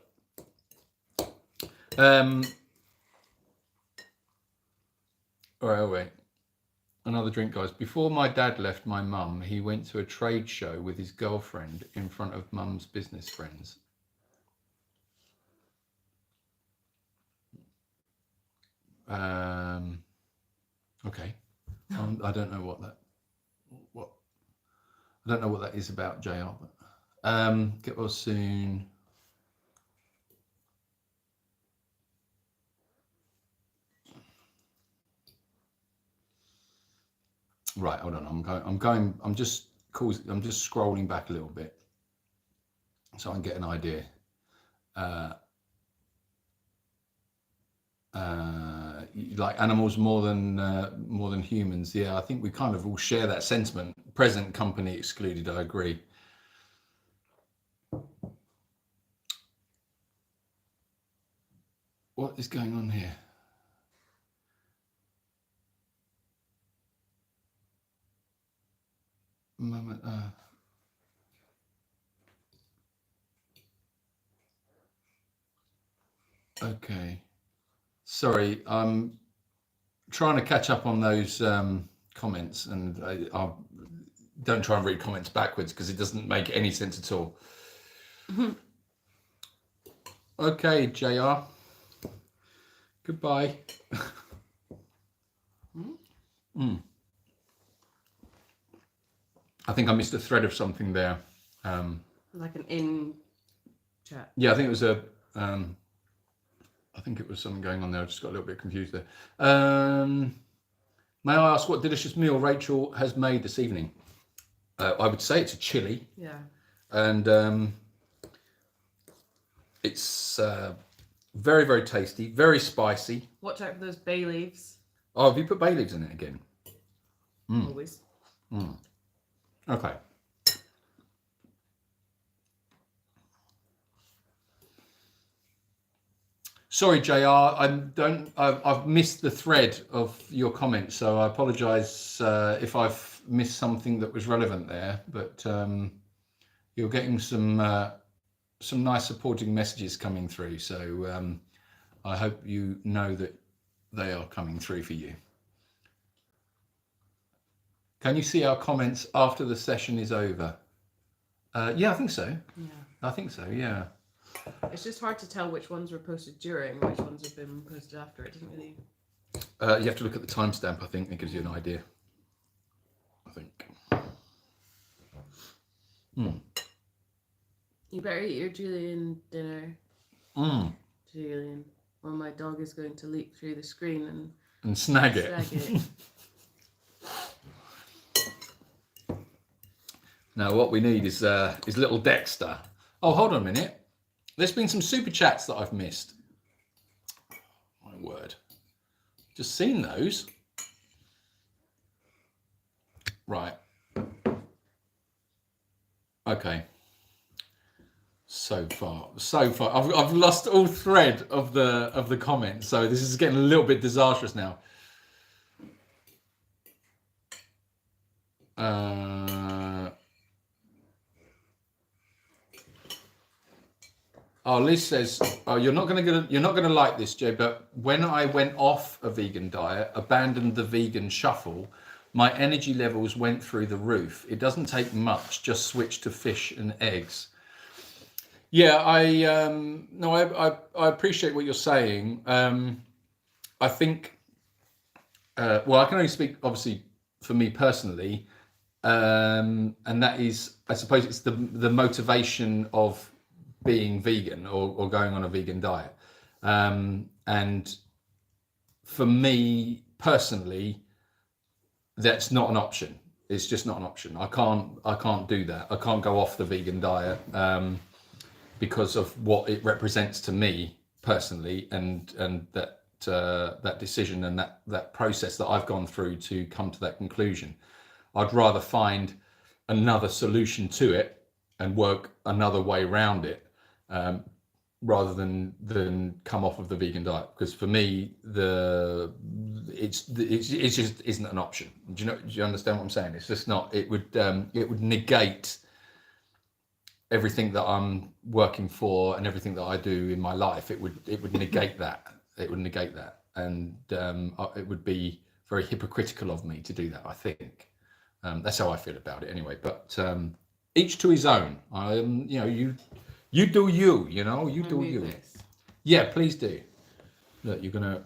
wait. Another drink, guys. Before my dad left my mum, he went to a trade show with his girlfriend in front of mum's business friends. Okay. I don't know what I don't know what that is about, JR. But, get well soon. Right, hold on. I'm just scrolling back a little bit so I can get an idea. Like animals more than humans. Yeah, I think we kind of all share that sentiment. Present company excluded, I agree. What is going on here? Okay. Sorry, I'm trying to catch up on those comments, and I don't try and read comments backwards because it doesn't make any sense at all. Okay, JR. Goodbye. I think I missed a thread of something there. Like an in chat. Yeah, I think it was I think it was something going on there. I just got a little bit confused there. May I ask what delicious meal Rachel has made this evening? I would say it's a chili. Yeah. And it's very, very tasty, very spicy. Watch out for those bay leaves. Oh, have you put bay leaves in it again? Always. Okay. Sorry, JR, I've missed the thread of your comment, so I apologise if I've missed something that was relevant there. But you're getting some nice supporting messages coming through, so I hope you know that they are coming through for you. Can you see our comments after the session is over? Yeah, I think so. Yeah. I think so, yeah. It's just hard to tell which ones were posted during, which ones have been posted after. It doesn't really. You have to look at the timestamp, I think. It gives you an idea. I think. You better eat your Julian dinner. Julian. Or my dog is going to leap through the screen and snag it. Now what we need is little Dexter. Oh, hold on a minute. There's been some super chats that I've missed. My word. Just seen those. Right. Okay. So far, I've lost all thread of the comments. So this is getting a little bit disastrous now. Oh, Liz says, "Oh, you're not gonna like this, Jay. But when I went off a vegan diet, abandoned the vegan shuffle, my energy levels went through the roof. It doesn't take much. Just switch to fish and eggs." Yeah, I appreciate what you're saying. I think, well, I can only speak obviously for me personally, and that is, I suppose, it's the motivation of being vegan or going on a vegan diet, and for me personally, that's not an option. It's just not an option. I can't do that. I can't go off the vegan diet because of what it represents to me personally, and that that decision and that process that I've gone through to come to that conclusion. I'd rather find another solution to it and work another way around it, rather than come off of the vegan diet. Because for me, it just isn't an option. Do you understand what I'm saying? It's just not. It would negate everything that I'm working for and everything that I do in my life. It would negate that. It would negate that, and it would be very hypocritical of me to do that, I think. That's how I feel about it anyway. But each to his own. You do you. You do you. This. Yeah, please do. Look, you're gonna.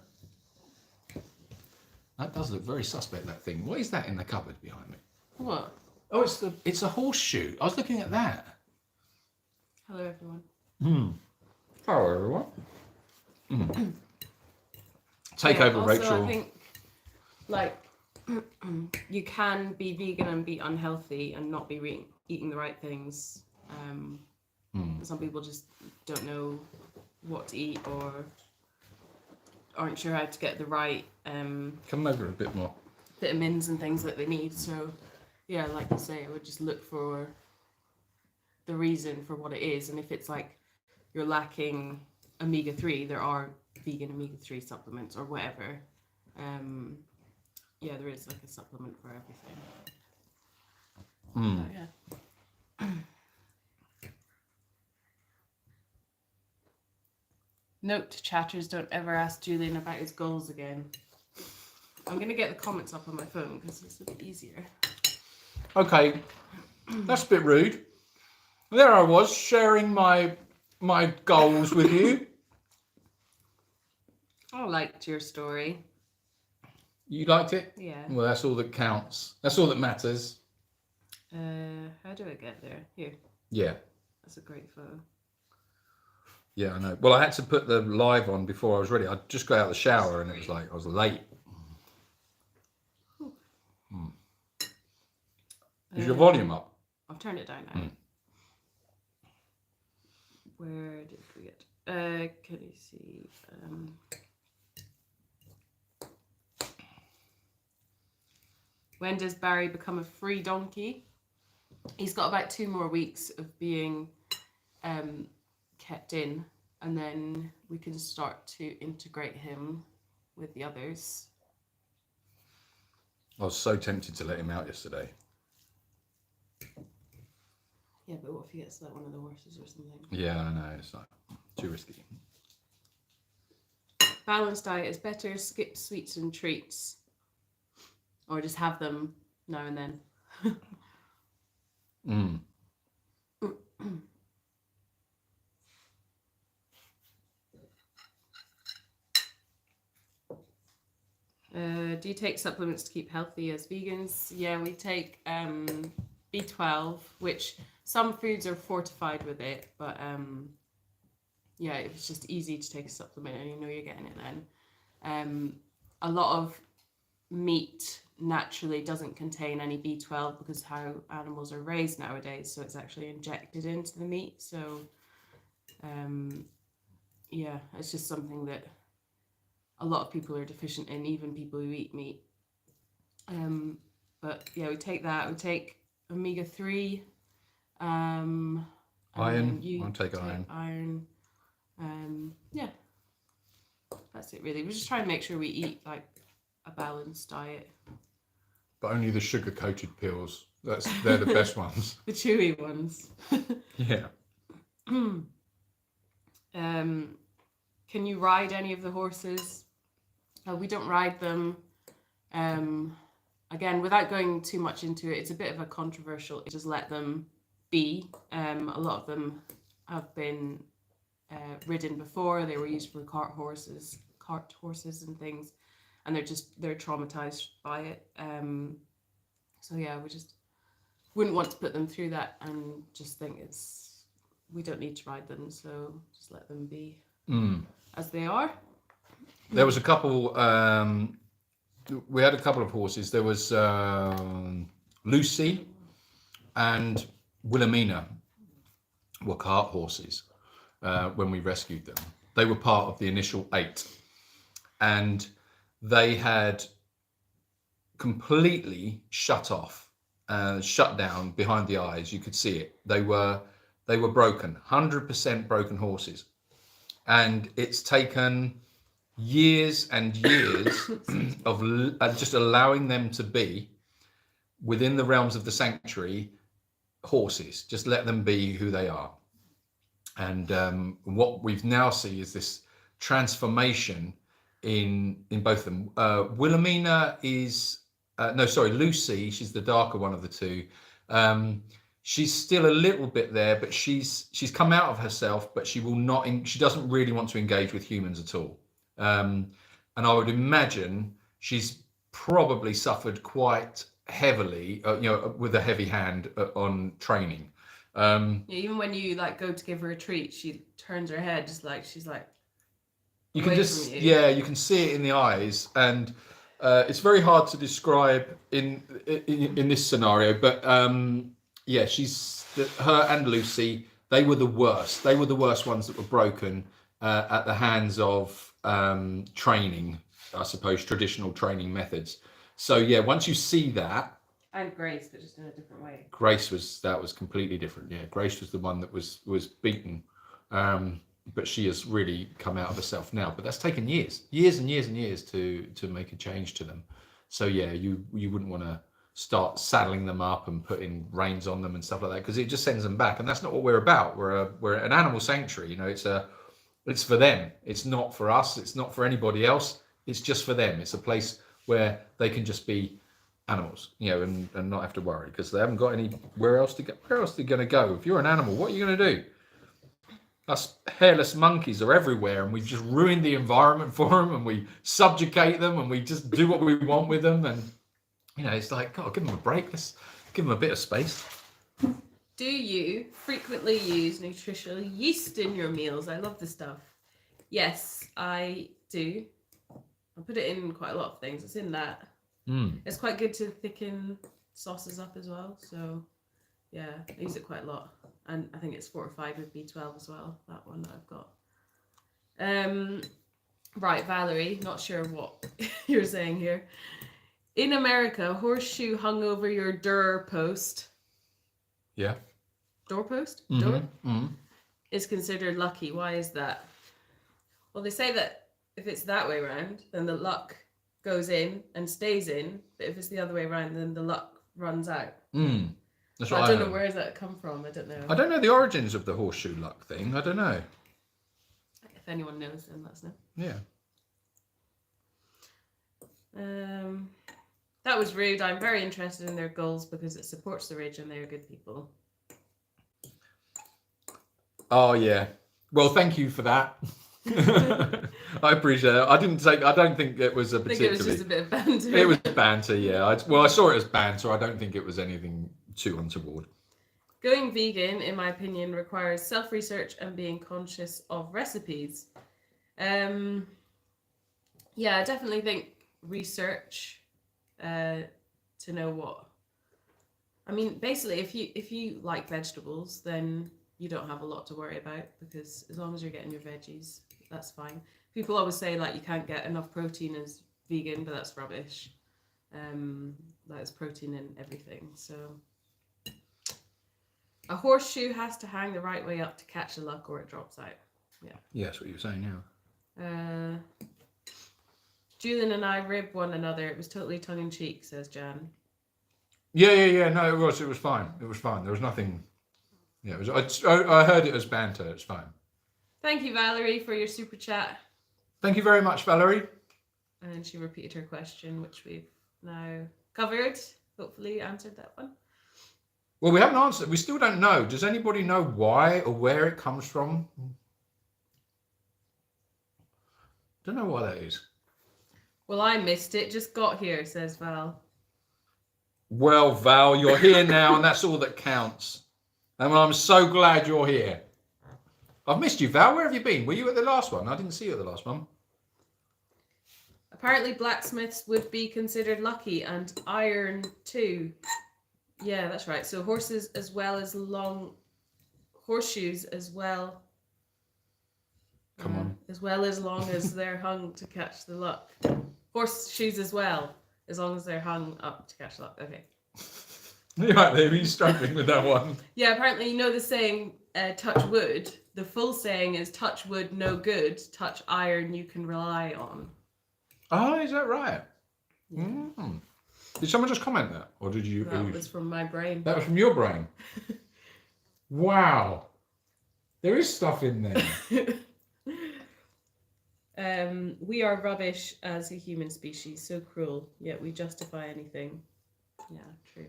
That does look very suspect. That thing. What is that in the cupboard behind me? What? Oh, it's a horseshoe. I was looking at that. Hello, everyone. Hello, everyone. Take over, also, Rachel. I think, like, you can be vegan and be unhealthy and not be eating the right things. Some people just don't know what to eat or aren't sure how to get the right Come over a bit more. vitamins and things that they need. So, yeah, like you say, I would just look for the reason for what it is. And if it's like you're lacking omega-3, there are vegan omega-3 supplements or whatever. Yeah, there is like a supplement for everything. So, yeah. Note to chatters, don't ever ask Julian about his goals again. I'm going to get the comments up on my phone because it's a bit easier. Okay, that's a bit rude. There I was sharing my goals with you. I liked your story. You liked it? Yeah. Well, that's all that counts. That's all that matters. How do I get there? Here. Yeah. That's a great photo. Yeah, I know. Well, I had to put the live on before I was ready. I just got out of the shower and it was like I was late. Is your volume up? I've turned it down now. Where did we get? Can you see? When does Barry become a free donkey? He's got about 2 more weeks of being kept in, and then we can start to integrate him with the others. I was so tempted to let him out yesterday. Yeah, but what if he gets like one of the horses or something? Yeah, I know. It's like too risky. Balanced diet is better. Skip sweets and treats. Or just have them now and then. Do you take supplements to keep healthy as vegans? Yeah, we take B12, which some foods are fortified with it, but yeah, it's just easy to take a supplement and you know you're getting it then. A lot of meat naturally doesn't contain any B12 because how animals are raised nowadays, so it's actually injected into the meat. So yeah, it's just something that a lot of people are deficient in, even people who eat meat. But yeah, we take that. We take omega-3. Iron. I'll take iron. Yeah, that's it really. We just try and make sure we eat like a balanced diet. But only the sugar-coated pills. They're the best ones. The chewy ones. Yeah. Can you ride any of the horses? We don't ride them. Again, without going too much into it, it's a bit of a controversial. Just let them be. A lot of them have been ridden before. They were used for cart horses and things, and they're traumatized by it. So yeah, we just wouldn't want to put them through that, and just think we don't need to ride them. So just let them be as they are. There was a couple. We had a couple of horses. There was Lucy and Wilhelmina were cart horses when we rescued them. They were part of the initial 8. and they had completely shut off, shut down behind the eyes. You could see it. They were broken, 100% broken horses, and it's taken years and years of just allowing them to be within the realms of the sanctuary horses. Just let them be who they are. And what we've now see is this transformation in both of them. Wilhelmina is Lucy. She's the darker one of the two. She's still a little bit there, but she's come out of herself. But she will not. She doesn't really want to engage with humans at all. And I would imagine she's probably suffered quite heavily, with a heavy hand on training. Even when you like go to give her a treat, she turns her head just like she's like. You can just you can see it in the eyes, and it's very hard to describe in this scenario. But her and Lucy, they were the worst. They were the worst ones that were broken at the hands of training, I suppose, traditional training methods. So yeah, once you see that. And Grace, but just in a different way. Grace was completely different. Yeah, Grace was the one that was beaten, but she has really come out of herself now. But that's taken years and years to make a change to them. So yeah, you wouldn't want to start saddling them up and putting reins on them and stuff like that, because it just sends them back. And that's not what we're about. We're an animal sanctuary. It's for them. It's not for us. It's not for anybody else. It's just for them. It's a place where they can just be animals, and not have to worry, because they haven't got anywhere else to go. Where else are they going to go? If you're an animal, what are you going to do? Us hairless monkeys are everywhere, and we've just ruined the environment for them, and we subjugate them, and we just do what we want with them. And it's like, God, give them a break. Let's give them a bit of space. Do you frequently use nutritional yeast in your meals? I love this stuff. Yes, I do. I put it in quite a lot of things. It's in that. It's quite good to thicken sauces up as well. So yeah, I use it quite a lot. And I think it's fortified with B12 as well, that one that I've got. Right, Valerie, not sure what you're saying here. In America, Horseshoe hung over your doorpost. Yeah. Doorpost? Mm-hmm. Door? Mm-hmm. Is considered lucky. Why is that? Well, they say that if it's that way around, then the luck goes in and stays in. But if it's the other way around, then the luck runs out. That's I don't know where does that come from. I don't know. I don't know the origins of the horseshoe luck thing. I don't know. If anyone knows, then let us know. Yeah. That was rude. I'm very interested in their goals because it supports the Ridge and they're good people. Oh yeah. Well, thank you for that. I appreciate it. I don't think it was a particularly. I think it was just a bit of banter. It was banter, yeah. I saw it as banter. I don't think it was anything too untoward. Going vegan, in my opinion, requires self-research and being conscious of recipes. Yeah, I definitely think research to know what. I mean, basically, if you like vegetables, then you don't have a lot to worry about, because as long as you're getting your veggies, that's fine. People always say like you can't get enough protein as vegan, but that's rubbish. There's protein in everything. So a horseshoe has to hang the right way up to catch the luck, or it drops out. Yeah, that's what you were saying now. Julian and I ribbed one another. It was totally tongue in cheek, says Jan. Yeah. No, it was fine. It was fine. There was nothing. Yeah, I heard it as banter. It's fine. Thank you, Valerie, for your super chat. Thank you very much, Valerie. And she repeated her question, which we've now covered. Hopefully answered that one. Well, we haven't answered. We still don't know. Does anybody know why or where it comes from? Don't know why that is. Well, I missed it. Just got here, says Val. Well, Val, you're here now, and that's all that counts. And I'm so glad you're here. I've missed you, Val. Where have you been? Were you at the last one? I didn't see you at the last one. Apparently, blacksmiths would be considered lucky, and iron too. Yeah, that's right. So horses as well as long horseshoes as well Come on. As well as long as they're hung to catch the luck. Horseshoes as well, as long as they're hung up to catch luck. Okay. You're right there, you're struggling with that one. Yeah, apparently, you know the saying, touch wood. The full saying is touch wood, no good. Touch iron, you can rely on. Oh, is that right? Yeah. Mm. Did someone just comment that? Or did you? That was from my brain. That was from your brain? Wow. There is stuff in there. We are rubbish as a human species, so cruel, yet we justify anything. Yeah, true.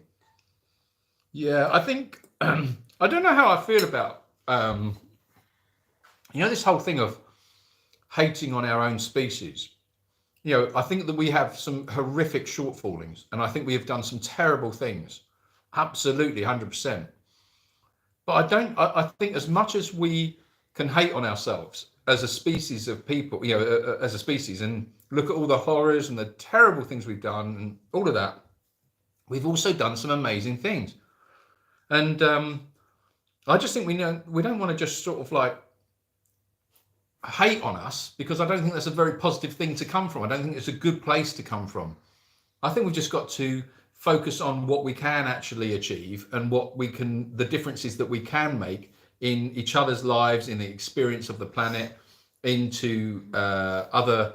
Yeah, I think, I don't know how I feel about, this whole thing of hating on our own species. I think that we have some horrific shortfallings, and I think we have done some terrible things. Absolutely, 100%. But I think as much as we can hate on ourselves as a species of people, as a species, and look at all the horrors and the terrible things we've done and all of that, we've also done some amazing things. And I just think we don't want to just sort of like hate on us, because I don't think that's a very positive thing to come from. I don't think it's a good place to come from. I think we've just got to focus on what we can actually achieve and the differences that we can make in each other's lives, in the experience of the planet, into other,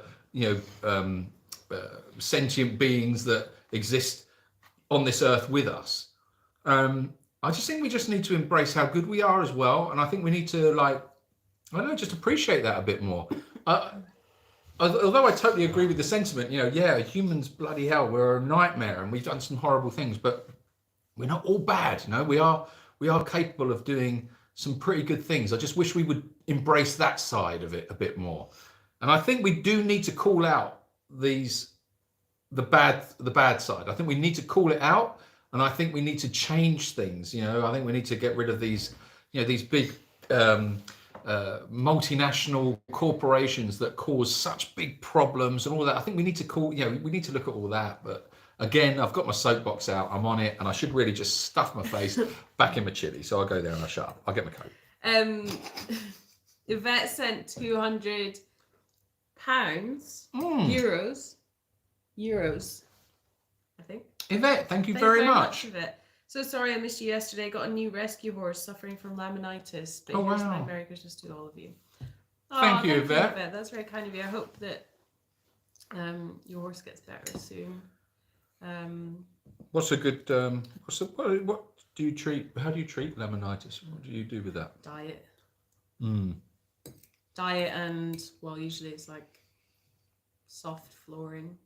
sentient beings that exist on this earth with us. I just think we just need to embrace how good we are as well. And I think we need to just appreciate that a bit more. Although I totally agree with the sentiment, humans, bloody hell, we're a nightmare and we've done some horrible things, but we're not all bad. We are capable of doing some pretty good things. I just wish we would embrace that side of it a bit more. And I think we do need to call out the bad side. I think we need to call it out, and I think we need to change things. I think we need to get rid of these big multinational corporations that cause such big problems and all that. I think we need to we need to look at all that. But again, I've got my soapbox out, I'm on it, and I should really just stuff my face back in my chili. So I'll go there and I'll shut up. I'll get my coat. Yvette sent £200, euros, I think. Yvette, thank you very much. Yvette. So sorry I missed you yesterday. Got a new rescue horse suffering from laminitis. But oh, here's wow. my Merry Christmas to all of you. Thank you, Yvette. That's very kind of you. I hope that your horse gets better soon. What's a good? What do you treat? How do you treat laminitis? What do you do with that? Diet. Mm. Diet and usually it's like soft flooring.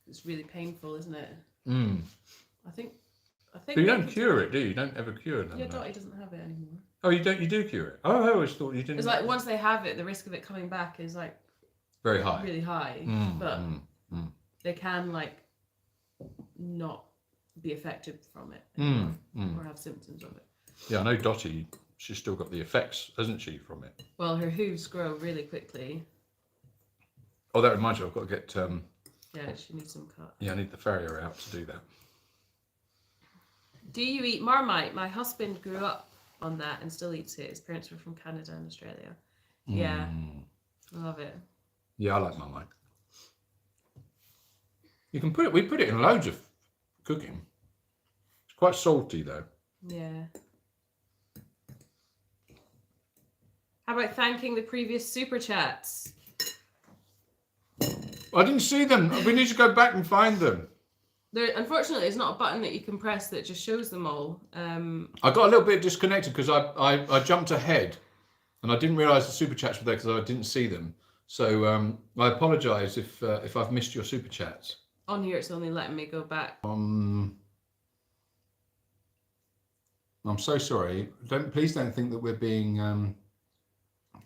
It's really painful, isn't it? Mm. I think. But you don't cure it, do you? You don't ever cure it. Yeah, Dottie doesn't have it anymore. Oh, you don't? You do cure it? Oh, I always thought you didn't. It's like once they have it, the risk of it coming back is like very high. Really high, but they can not be affected from it anymore, or have symptoms of it. Yeah, I know Dottie. She's still got the effects, hasn't she, from it? Well, her hooves grow really quickly. Oh, that reminds me. I've got to get. Yeah, she needs some cut. Yeah, I need the farrier out to do that. Do you eat Marmite? My husband grew up on that and still eats it. His parents were from Canada and Australia. Yeah, I love it. Yeah, I like Marmite. You can put it. We put it in loads of cooking. It's quite salty though. Yeah. How about thanking the previous super chats? I didn't see them. We need to go back and find them. Unfortunately, there's not a button that you can press that just shows them all. I got a little bit disconnected because I jumped ahead and I didn't realise the super chats were there because I didn't see them. So I apologise if I've missed your super chats. On here, it's only letting me go back. I'm so sorry. Please don't think that we're being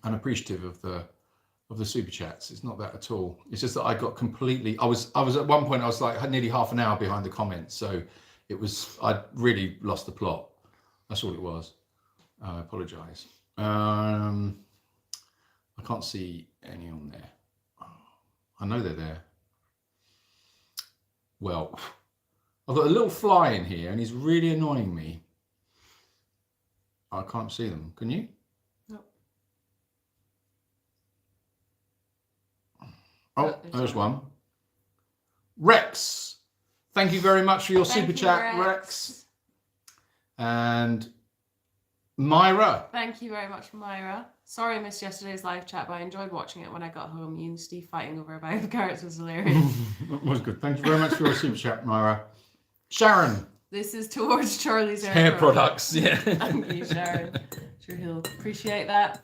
unappreciative of the super chats. It's not that at all. It's just that I got completely. I was at one point. I was like nearly half an hour behind the comments, so I really lost the plot. That's all it was. I apologise. I can't see any on there. I know they're there. Well, I've got a little fly in here, and he's really annoying me. I can't see them. Can you? No. Oh, there's one. Rex, thank you very much for your super chat, Rex. And Myra. Thank you very much, Myra. Sorry I missed yesterday's live chat, but I enjoyed watching it when I got home. You and Steve fighting over a bag of carrots was hilarious. That was good. Thank you very much for your super chat, Myra. Sharon. This is towards Charlie's hair products. Yeah. Thank you, Sharon. Sure he'll appreciate that.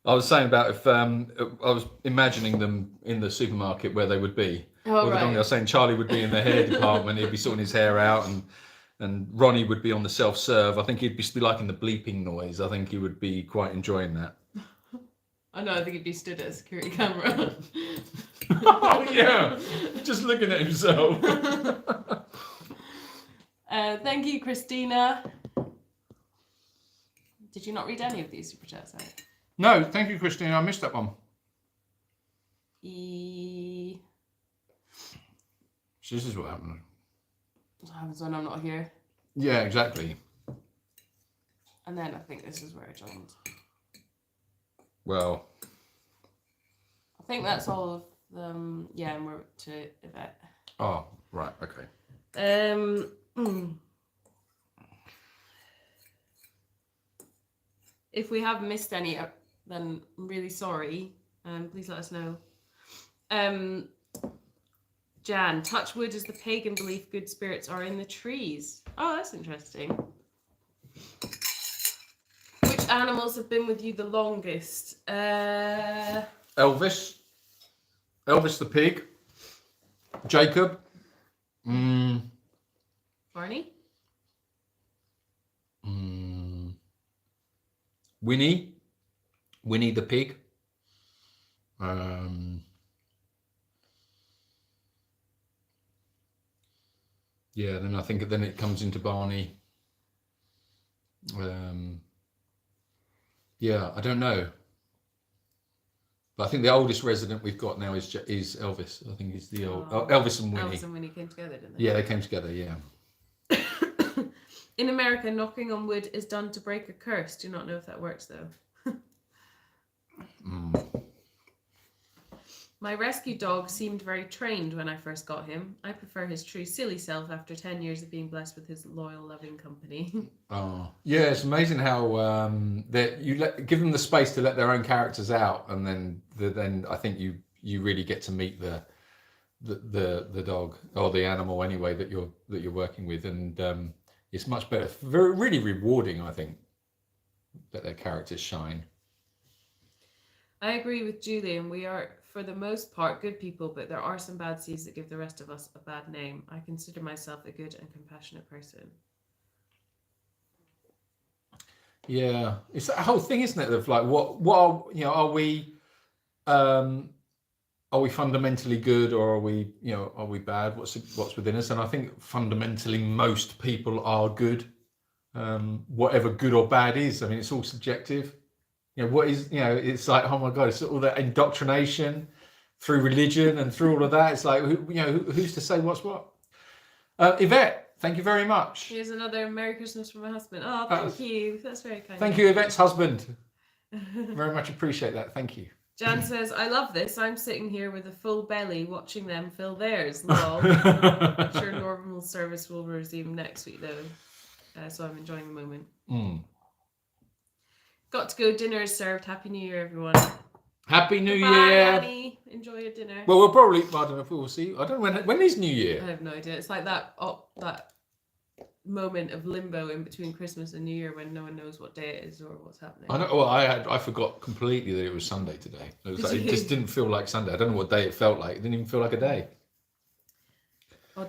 I was saying about if I was imagining them in the supermarket where they would be. Oh, right. I was saying Charlie would be in the hair department. He'd be sorting his hair out, and Ronnie would be on the self-serve. I think he'd be liking the bleeping noise. I think he would be quite enjoying that. I know. I think he'd be stood at a security camera. Oh yeah, just looking at himself. Thank you, Christina. Did you not read any of these super chats out? No, thank you, Christina. I missed that one. So this is what happened. What happens when I'm not here? Yeah, exactly. And then I think this is where I joined. Well, I think that's all of them. Yeah, and we're to Yvette. Oh, right. Okay. If we have missed any, then I'm really sorry. Please let us know. Jan, touch wood is the pagan belief good spirits are in the trees. Oh, that's interesting. Which animals have been with you the longest? Elvis the pig. Jacob. Barney? Winnie the pig. Yeah, then I think it comes into Barney. Yeah, I don't know. But I think the oldest resident we've got now is Elvis. I think he's the old Elvis and Winnie. Elvis and Winnie came together, didn't they? Yeah, they came together, yeah. In America, knocking on wood is done to break a curse. Do not know if that works, though. My rescue dog seemed very trained when I first got him. I prefer his true silly self after 10 years of being blessed with his loyal, loving company. Oh, yeah, it's amazing how that you give them the space to let their own characters out, and then I think you really get to meet the dog or the animal anyway that you're working with, and it's much better, really rewarding. I think that their characters shine. I agree with Julian. We are, for the most part, good people, but there are some bad seeds that give the rest of us a bad name. I consider myself a good and compassionate person. Yeah, it's that whole thing, isn't it? Of like, what are we fundamentally good, or are we bad? What's within us? And I think fundamentally most people are good, whatever good or bad is. I mean, it's all subjective. What is, it's like, oh my God, it's all that indoctrination through religion and through all of that. It's like, who's to say what's what? Yvette, thank you very much. Here's another Merry Christmas from my husband. Oh, thank you. That's very kind. Thank you, Yvette's husband. Very much appreciate that. Thank you. Jan says, I love this. I'm sitting here with a full belly watching them fill theirs. Lol. I'm sure normal service will resume next week, though. So I'm enjoying the moment. Got to go. Dinner is served. Happy New Year, everyone. Happy New Year. Annie. Enjoy your dinner. Well, we'll probably, I don't know if we'll see. I don't know when is New Year? I have no idea. It's like that moment of limbo in between Christmas and New Year when no one knows what day it is or what's happening. I know. Well, I forgot completely that it was Sunday today. It just didn't feel like Sunday. I don't know what day it felt like. It didn't even feel like a day.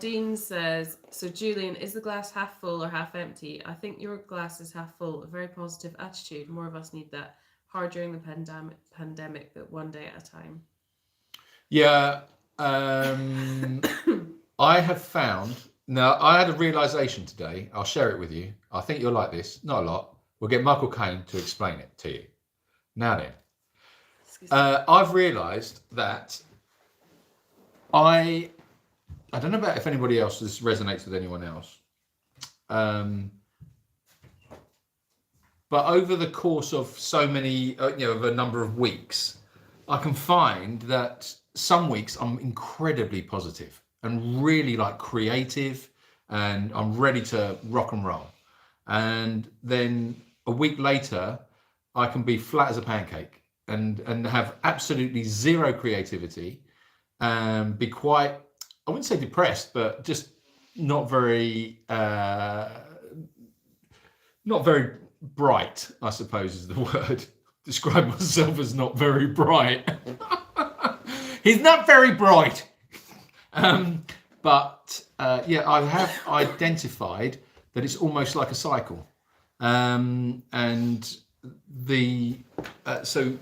Dean says, so Julian, is the glass half full or half empty? I think your glass is half full. A very positive attitude. More of us need that. Hard during the pandemic, but one day at a time. Yeah. I have found, now I had a realisation today. I'll share it with you. I think you'll like this. Not a lot. We'll get Michael Caine to explain it to you. Now then, I've realised that I don't know about if anybody else, this resonates with anyone else. But over the course of so many, of a number of weeks, I can find that some weeks I'm incredibly positive and really like creative, and I'm ready to rock and roll. And then a week later, I can be flat as a pancake and have absolutely zero creativity, and be quite, I wouldn't say depressed, but just not very not very bright, I suppose is the word. Describe myself as not very bright. He's not very bright. But yeah, I have identified that it's almost like a cycle. And the so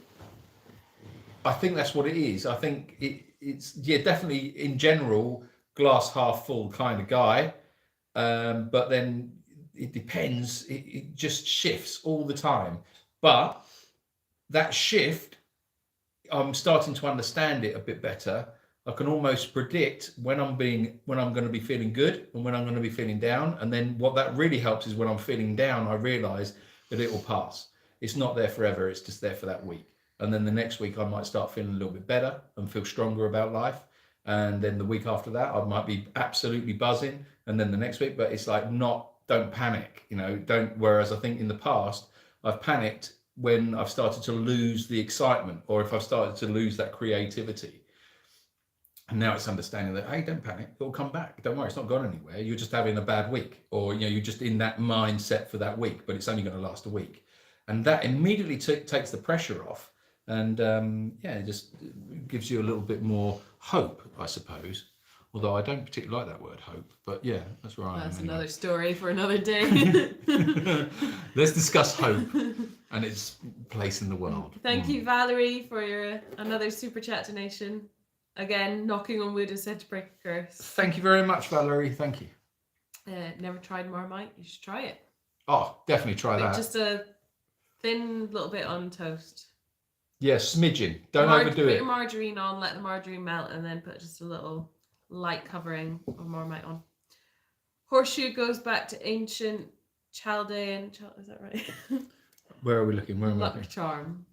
I think that's what it is. I think it's yeah, definitely in general glass half full kind of guy. But then it depends. It just shifts all the time. But that shift, I'm starting to understand it a bit better. I can almost predict when I'm going to be feeling good and when I'm going to be feeling down. And then what that really helps is when I'm feeling down, I realise that it will pass. It's not there forever. It's just there for that week. And then the next week I might start feeling a little bit better and feel stronger about life. And then the week after that, I might be absolutely buzzing. And then the next week, but it's like don't panic, don't. Whereas I think in the past, I've panicked when I've started to lose the excitement, or if I've started to lose that creativity. And now it's understanding that, hey, don't panic, it'll come back. Don't worry, it's not gone anywhere. You're just having a bad week, or you're just in that mindset for that week, but it's only going to last a week. And that immediately takes the pressure off, and yeah, it just gives you a little bit more hope, I suppose. Although I don't particularly like that word, hope. But yeah, that's where I am. That's anyway. another story for another day. Let's discuss hope and its place in the world. Thank you, Valerie, for your another super chat donation. Again, knocking on wood is said to break a curse. Thank you very much, Valerie. Thank you. Never tried Marmite? You should try it. Oh, definitely try that. Just a thin little bit on toast. Yeah, smidgen. Don't overdo Put it. your margarine on, let the margarine melt, and then put just a little light covering of Marmite on. Horseshoe goes back to ancient Chaldean. Is that right? Where are we looking? Where am I Luck looking? charm.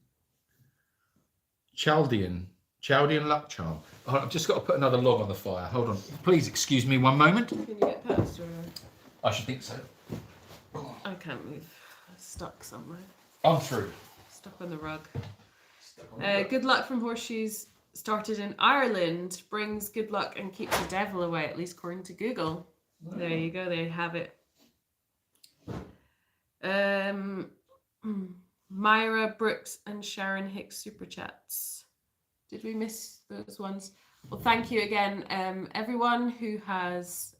Chaldean luck charm. Oh, I've just got to put another log on the fire. Hold on. Please excuse me one moment. Can you get past or? I should think so. I can't move. I'm stuck somewhere. I'm through. Stuck on the rug. Good luck from Horseshoes. Started in Ireland. Brings good luck and keeps the devil away, at least according to Google. Oh. There you go. There you have it. Myra Brooks and Sharon Hicks super chats. Did we miss those ones? Well, thank you again, everyone who has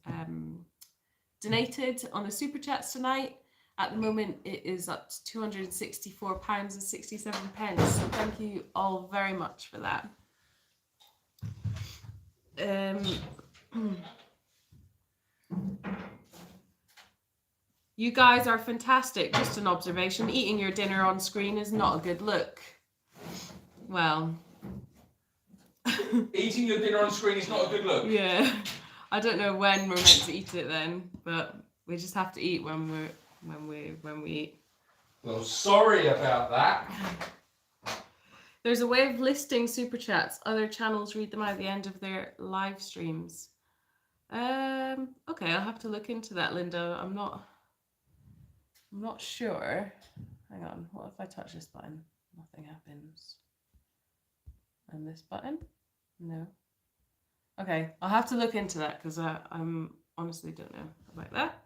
donated on the super chats tonight. At the moment, it is up to £264.67. So thank you all very much for that. You guys are fantastic. Just an observation. Eating your dinner on screen is not a good look. Well... Eating your dinner on screen is not a good look. Yeah. I don't know when we're meant to eat it then, but we just have to eat when we eat. Well, sorry about that. There's a way of listing super chats. Other channels read them out at the end of their live streams. Okay, I'll have to look into that, Linda. I'm not sure. Hang on. What if I touch this button? Nothing happens. And this button? No. Okay, I'll have to look into that because I'm honestly don't know about that.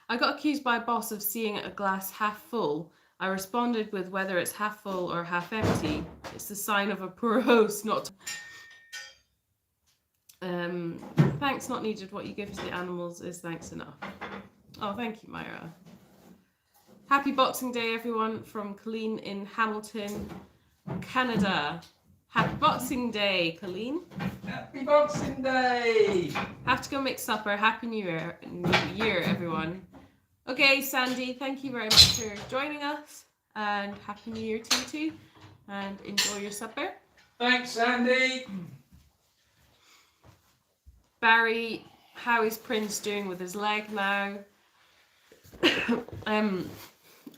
I got accused by a boss of seeing a glass half full. I responded with whether it's half full or half empty. It's the sign of a poor host, not... Thanks not needed. What you give to the animals is thanks enough. Oh, thank you, Myra. Happy Boxing Day, everyone, from Colleen in Hamilton, Canada. Happy Boxing Day, Colleen. Happy Boxing Day! Have to go make supper. Happy New Year, everyone. Okay, Sandy, thank you very much for joining us. And Happy New Year to you too. And enjoy your supper. Thanks, Sandy. Barry, how is Prince doing with his leg now?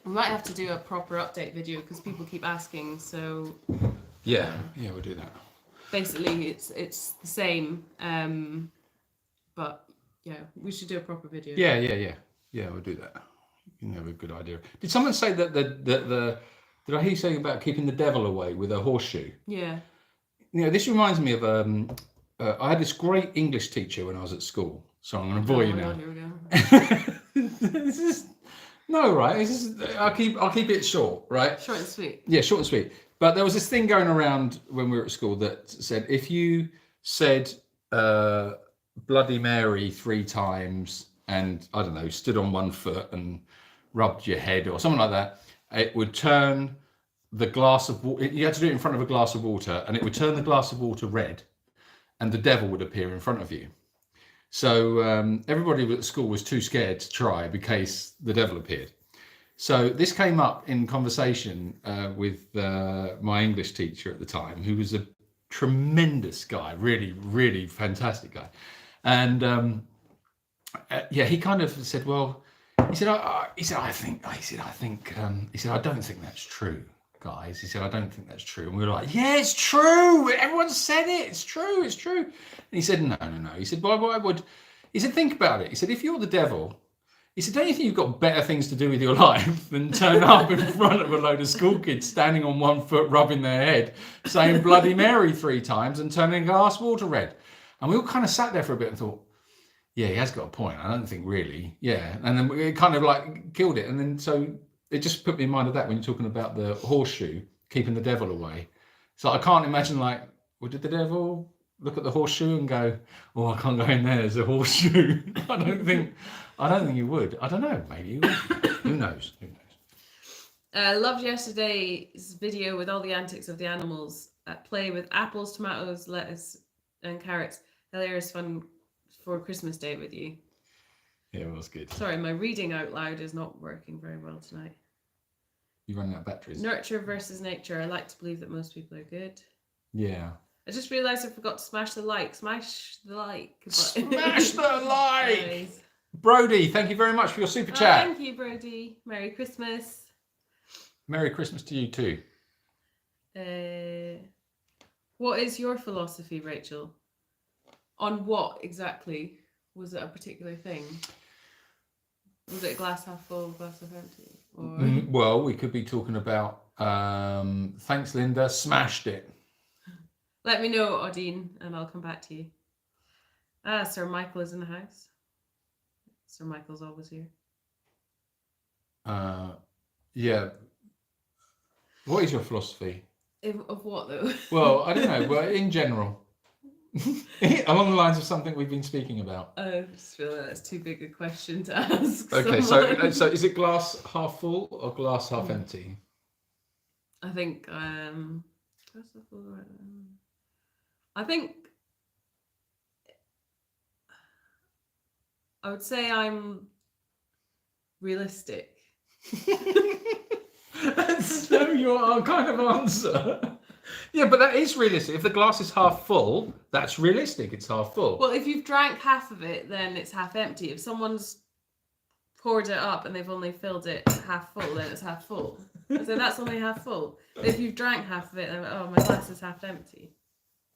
We might have to do a proper update video because people keep asking. So Yeah, we'll do that. basically, it's the same, but yeah, we should do a proper video. Yeah, we'll do that. You have a good idea. Did someone say that the did I hear you saying about keeping the devil away with a horseshoe? Yeah. You know, this reminds me of I had this great English teacher when I was at school. So I'm going to bore you now. God, here we go. This is no right. This is I'll keep it short, right? Short and sweet. Yeah, short and sweet. But there was this thing going around when we were at school that said if you said Bloody Mary 3 times and I don't know, stood on one foot and rubbed your head or something like that, it would turn the glass of water. You had to do it in front of a glass of water, and it would turn the glass of water red, and the devil would appear in front of you. So everybody at school was too scared to try in case the devil appeared. So this came up in conversation with my English teacher at the time, who was a tremendous guy, really, really fantastic guy. And he kind of said, well, he said, I don't think that's true, guys. He said, I don't think that's true. And we were like, yeah, it's true. Everyone said it. It's true. It's true. And he said, no. He said, why would? He said, think about it. He said, if you're the devil, he said, don't you think you've got better things to do with your life than turn up in front of a load of school kids standing on one foot, rubbing their head, saying Bloody Mary 3 times and turning a glass of water red? And we all kind of sat there for a bit and thought, yeah, he has got a point. I don't think really. Yeah. And then it kind of like killed it. And then so it just put me in mind of that when you're talking about the horseshoe, keeping the devil away. So I can't imagine like, well, did the devil look at the horseshoe and go, oh, I can't go in there, there's a horseshoe? I don't think you would. I don't know, maybe you would. Who knows? Loved yesterday's video with all the antics of the animals at play with apples, tomatoes, lettuce and carrots. Hilarious fun for Christmas Day with you. Yeah, it was good. Sorry, my reading out loud is not working very well tonight. You're running out of batteries. Nurture versus nature. I like to believe that most people are good. Yeah. I just realised I forgot to smash the like. Smash the like button. Smash the like! Nice. Brody, thank you very much for your super chat. Thank you, Brody. Merry Christmas. Merry Christmas to you too. What is your philosophy, Rachel? On what exactly? Was it a particular thing? Was it glass half full, glass half empty? Or... Well, we could be talking about, thanks Linda, smashed it. Let me know, Odine, and I'll come back to you. Sir Michael is in the house. Sir Michael's always here. Yeah. What is your philosophy? Of what though? Well, I don't know, but in general. Along the lines of something we've been speaking about. I just feel like that's too big a question to ask. Okay, so is it glass half full or glass half empty? I think glass half full. I think I would say I'm realistic. That's your kind of answer. Yeah, but that is realistic. If the glass is half full, that's realistic. It's half full. Well, if you've drank half of it, then it's half empty. If someone's poured it up and they've only filled it half full, then it's half full. So that's only half full. But if you've drank half of it, then my glass is half empty.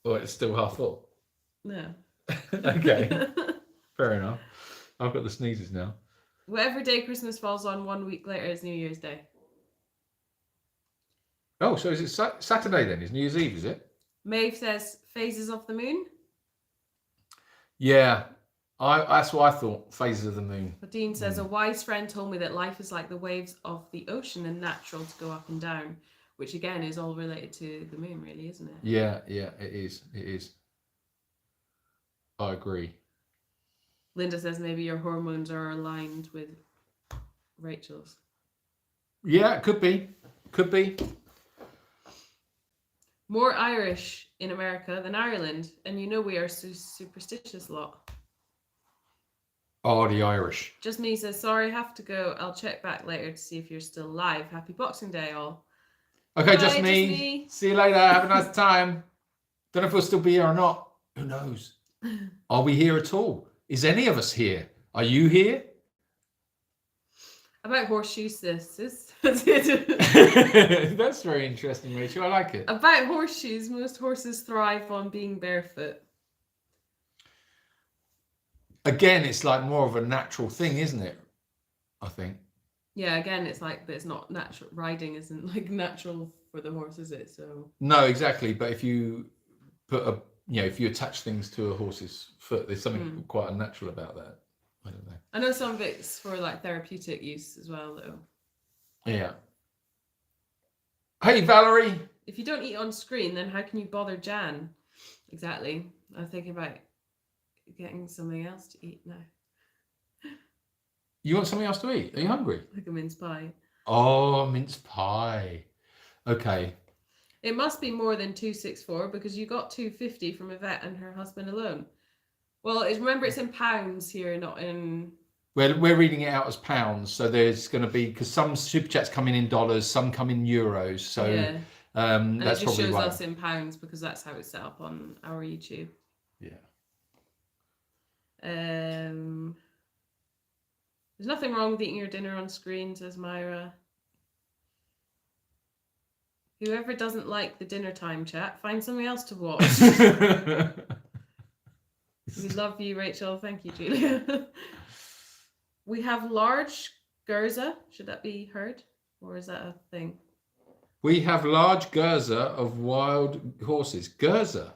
Well, it's still half full. No. Okay. Fair enough. I've got the sneezes now. Whatever day Christmas falls on, 1 week later is New Year's Day. Oh, so is it Saturday then? Is New Year's Eve, is it? Maeve says, phases of the moon. Yeah, that's what I thought, phases of the moon. Dean says, a wise friend told me that life is like the waves of the ocean and natural to go up and down, which again is all related to the moon, really, isn't it? Yeah, it is. I agree. Linda says maybe your hormones are aligned with Rachel's. Yeah, it could be. More Irish in America than Ireland, and you know we are superstitious lot. Oh, the Irish. Just me says, sorry, have to go. I'll check back later to see if you're still live. Happy Boxing Day, all. Okay, Bye, just me. See you later. Have a nice time. Don't know if we'll still be here or not. Who knows? Are we here at all? Is any of us here? Are you here? About horseshoes, this. That's very interesting, Rachel. I like it. About horseshoes, most horses thrive on being barefoot. Again, it's like more of a natural thing, isn't it? I think. Yeah, again, it's like, but it's not natural. Riding isn't like natural for the horse, is it? So No, exactly. But if you put if you attach things to a horse's foot, there's something quite unnatural about that. I don't know. I know some of it's for like therapeutic use as well, though. Yeah. Hey, Valerie. If you don't eat on screen, then how can you bother Jan? Exactly. I'm thinking about getting something else to eat now. You want something else to eat? Are you hungry? Like a mince pie. Oh, mince pie. Okay. It must be more than 264 because you got 250 from Yvette and her husband alone. Well, remember it's in pounds here, not in... We're reading it out as pounds, so there's going to be, because some super chats come in dollars, some come in euros, so yeah. And that's it just probably shows why. us in pounds because that's how it's set up on our YouTube. Yeah. There's nothing wrong with eating your dinner on screen, says Myra. Whoever doesn't like the dinner time chat, find something else to watch. We love you, Rachel. Thank you, Julia. We have large Gurza. Should that be heard? Or is that a thing? We have large Gurza of wild horses. Gurza.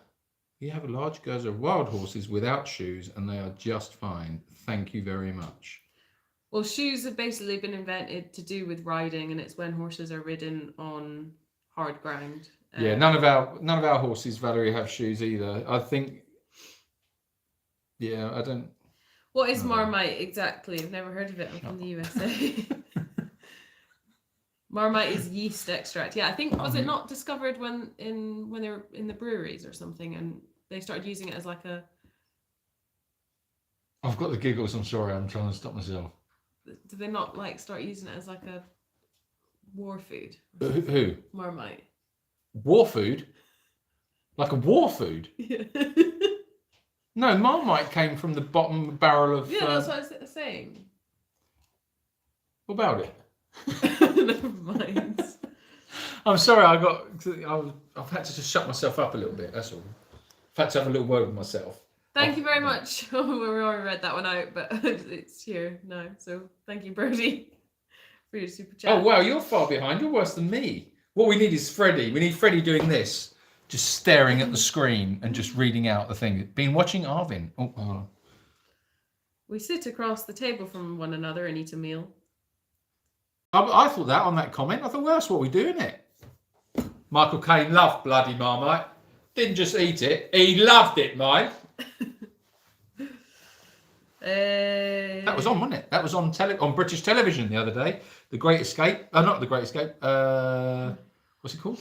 We have a large Gurza of wild horses without shoes, and they are just fine. Thank you very much. Well, shoes have basically been invented to do with riding, and it's when horses are ridden on hard ground. Yeah, none of our horses, Valerie, have shoes either. I think. Yeah, I don't. What is Marmite exactly? I've never heard of it. I'm from the USA. Marmite is yeast extract. Yeah, I think was it not discovered when they were in the breweries or something, and they started using it as like a. I've got the giggles. I'm sorry. I'm trying to stop myself. Do they not like start using it as like a war food? Who? Marmite. War food? Like a war food? Yeah. No, Marmite came from the bottom barrel of... Yeah, that's what I was saying. What about it? Never mind. I'm sorry, I've had to just shut myself up a little bit, that's all. I've had to have a little word with myself. Thank you very much. We already read that one out, but it's here now. So thank you, Brody, for your super chat. Oh, wow, you're far behind. You're worse than me. What we need is Freddie. We need Freddie doing this. Just staring at the screen and just reading out the thing. Been watching Arvin. Oh, hold on. We sit across the table from one another and eat a meal. I thought that on that comment. I thought, well, that's what we do, isn't it? Michael Caine loved bloody Marmite. Didn't just eat it. He loved it, mate. That was on, wasn't it? That was on British television the other day. The Great Escape. Not The Great Escape. What's it called?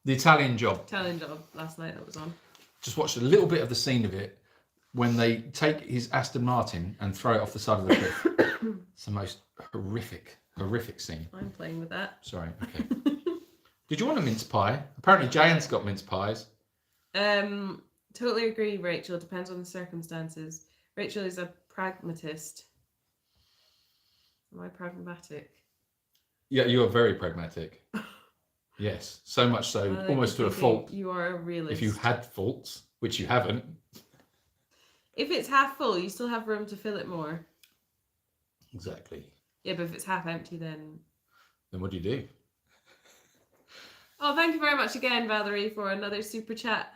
The Italian Job. Italian Job last night that was on. Just watched a little bit of the scene of it when they take his Aston Martin and throw it off the side of the cliff. It's the most horrific scene. I'm playing with that. Sorry. Okay. Did you want a mince pie? Apparently, Jane's got mince pies. Totally agree, Rachel. Depends on the circumstances. Rachel is a pragmatist. Am I pragmatic? Yeah, you are very pragmatic. Yes, so much so, almost to a fault. You are a realist. If you had faults, which you haven't. If it's half full, you still have room to fill it more. Exactly. Yeah, but if it's half empty, then what do you do? Oh, thank you very much again, Valerie, for another super chat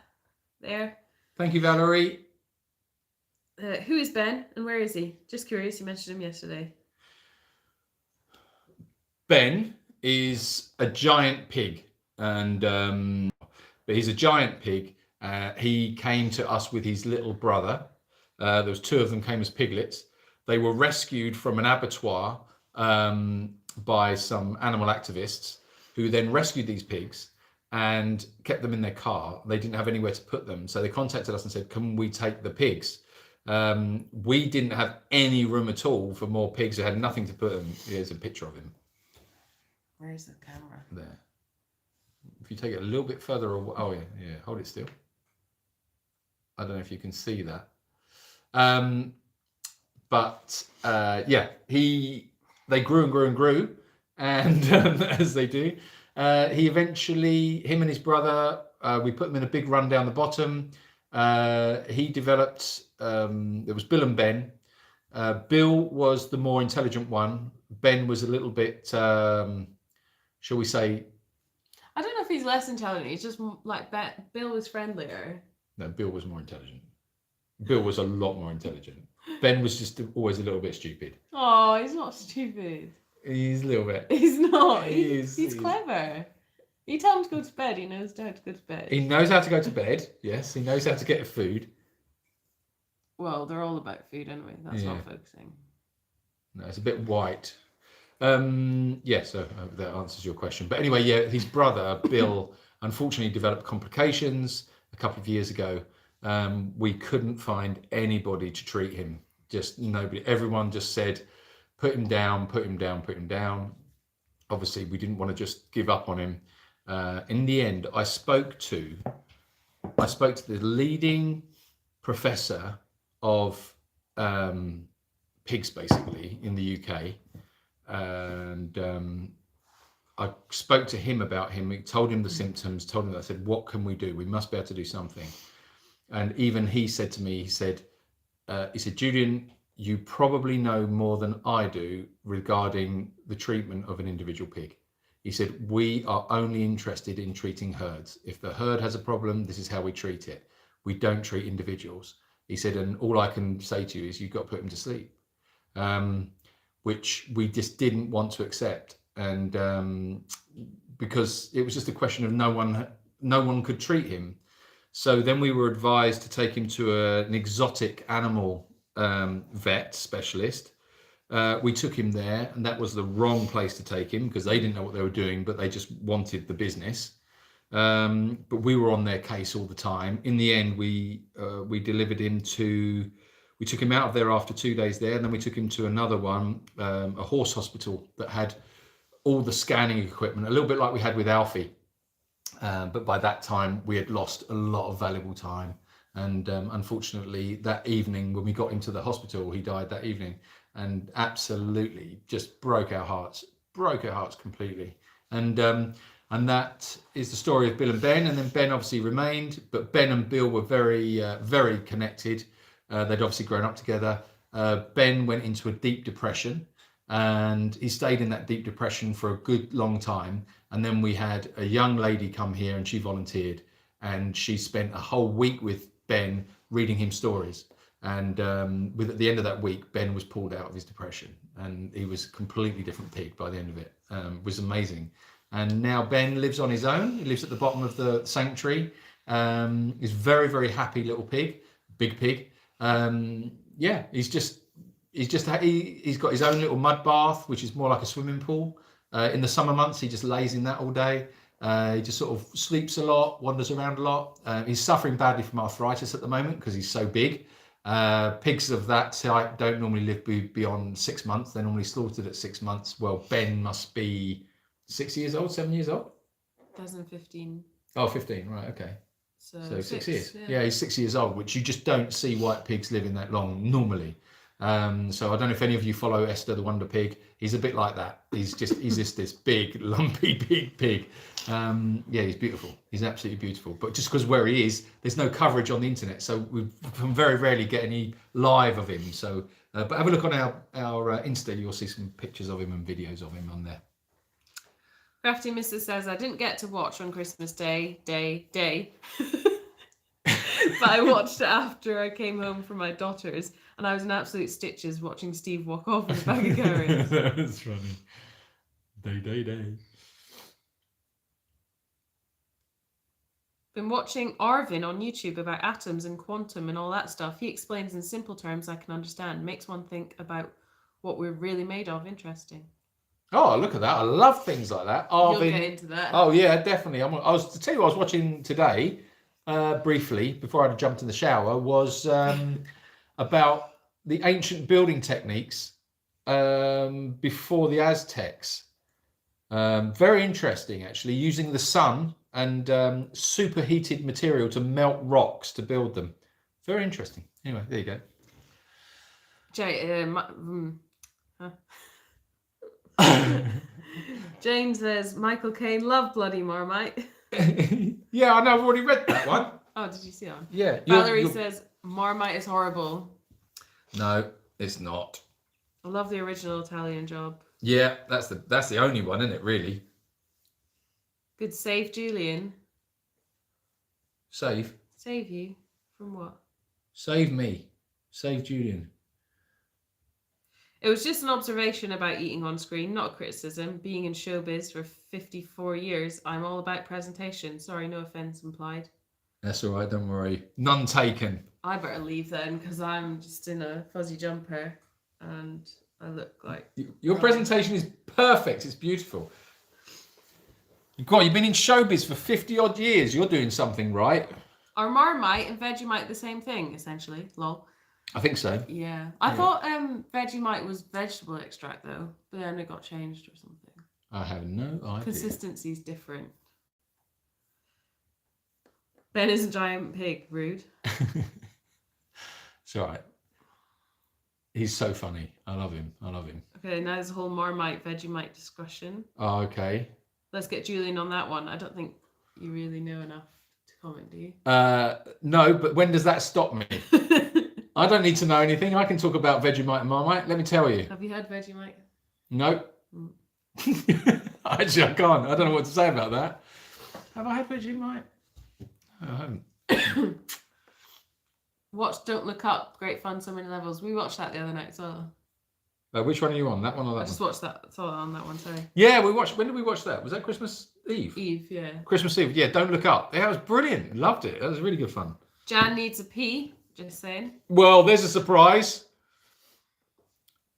there. Thank you, Valerie. Who is Ben and where is he? Just curious, you mentioned him yesterday. Ben is a giant pig, and but he's a giant pig. He came to us with his little brother. There was two of them came as piglets. They were rescued from an abattoir by some animal activists who then rescued these pigs and kept them in their car. They didn't have anywhere to put them. So they contacted us and said, can we take the pigs? We didn't have any room at all for more pigs. They had nothing to put them. Here's a picture of him. Where's the camera? There. If you take it a little bit further away, oh yeah, hold it still. I don't know if you can see that. Yeah, he they grew and grew and grew, and as they do, he eventually, him and his brother, we put them in a big run down the bottom. He developed. There was Bill and Ben. Bill was the more intelligent one. Ben was a little bit, shall we say? I don't know if he's less intelligent. He's just like that. Bill was friendlier. No, Bill was more intelligent. Bill was a lot more intelligent. Ben was just always a little bit stupid. Oh, he's not stupid. He's a little bit. He's not. He's clever. You tell him to go to bed, he knows how to go to bed. He knows how to go to bed. Yes, he knows how to get food. Well, they're all about food anyway. That's not focusing. No, it's a bit white. Yes, so I hope that answers your question. But anyway, yeah, his brother, Bill, unfortunately developed complications a couple of years ago. We couldn't find anybody to treat him. Just nobody. Everyone just said, put him down, put him down, put him down. Obviously, we didn't want to just give up on him. In the end, I spoke to the leading professor of pigs, basically, in the UK. And I spoke to him about him. He told him the symptoms, told him that. I said, what can we do? We must be able to do something. And even he said to me, he said, Julian, you probably know more than I do regarding the treatment of an individual pig. He said, we are only interested in treating herds. If the herd has a problem, this is how we treat it. We don't treat individuals. He said, and all I can say to you is you've got to put him to sleep, which we just didn't want to accept. And because it was just a question of no one could treat him. So then we were advised to take him to an exotic animal vet specialist. We took him there, and that was the wrong place to take him because they didn't know what they were doing, but they just wanted the business. But we were on their case all the time. In the end, we delivered him to. We took him out of there after 2 days there, and then we took him to another one, a horse hospital that had all the scanning equipment, a little bit like we had with Alfie. But by that time, we had lost a lot of valuable time. And unfortunately, that evening, when we got him to the hospital, he died that evening. And absolutely just broke our hearts completely. And that is the story of Bill and Ben. And then Ben obviously remained, but Ben and Bill were very, very connected. They'd obviously grown up together. Ben went into a deep depression, and he stayed in that deep depression for a good long time. And then we had a young lady come here, and she volunteered, and she spent a whole week with Ben reading him stories. And at the end of that week, Ben was pulled out of his depression, and he was a completely different pig by the end of it. It was amazing. And now Ben lives on his own. He lives at the bottom of the sanctuary. He's a very, very happy little pig, big pig. He's got his own little mud bath, which is more like a swimming pool. In the summer months, he just lays in that all day. He just sort of sleeps a lot, wanders around a lot. He's suffering badly from arthritis at the moment because he's so big. Pigs of that type don't normally live beyond 6 months. They're normally slaughtered at 6 months. Well, Ben must be 6 years old, 7 years old? 2015. Oh, 15, right, okay. So 6 years. Yeah, he's 6 years old, which you just don't see white pigs living that long normally. So I don't know if any of you follow Esther the Wonder Pig. He's a bit like that. He's just this big, lumpy, big pig. He's beautiful. He's absolutely beautiful. But just because where he is, there's no coverage on the internet, so we can very rarely get any live of him. So, but have a look on our Insta. You'll see some pictures of him and videos of him on there. Crafty Mrs. says, I didn't get to watch on Christmas Day. But I watched it after I came home from my daughter's, and I was in absolute stitches watching Steve walk off with a bag of carrots. That was funny. Day. Been watching Arvin on YouTube about atoms and quantum and all that stuff. He explains in simple terms I can understand. Makes one think about what we're really made of. Interesting. Oh, look at that. I love things like that. You'll get into that. Oh, yeah, definitely. I was watching today, briefly, before I had jumped in the shower, was about the ancient building techniques before the Aztecs. Very interesting, actually, using the sun and superheated material to melt rocks to build them. Very interesting. Anyway, there you go. Jay, Jane says, Michael Caine loved Bloody Marmite. Yeah, I know. I've already read that one. Oh, did you see that one? Yeah. Valerie says, Marmite is horrible. No, it's not. I love the original Italian Job. Yeah, that's the only one, isn't it? Really. Good save, Julian. Save. Save you from what? Save me. Save Julian. It was just an observation about eating on screen, not a criticism. Being in showbiz for 54 years, I'm all about presentation. Sorry, no offence implied. That's all right, don't worry. None taken. I better leave then, because I'm just in a fuzzy jumper and I look like... Your presentation is perfect. It's beautiful. God, you've been in showbiz for 50 odd years. You're doing something right. Are Marmite and Vegemite the same thing, essentially? Lol. I think so. Yeah. I thought Vegemite was vegetable extract, though, but then it got changed or something. I have no idea. Consistency's different. Ben is a giant pig. Rude. It's all right. He's so funny. I love him. Okay, now there's a whole Marmite Vegemite discussion. Oh, okay. Let's get Julian on that one. I don't think you really know enough to comment, do you? No, but when does that stop me? I don't need to know anything. I can talk about Vegemite and Marmite. Let me tell you. Have you had Vegemite? No. Actually, I can't. I don't know what to say about that. Have I had Vegemite? I haven't. Watch Don't Look Up. Great fun, so many levels. We watched that the other night as well. Which one are you on? That one or that one? I just watched that. Saw it on that one, sorry. Yeah, we watched. When did we watch that? Was that Christmas Eve? Eve, yeah. Christmas Eve. Yeah, Don't Look Up. Yeah, it was brilliant. Loved it. That was really good fun. Jan needs a pee. Just saying. Well, there's a surprise.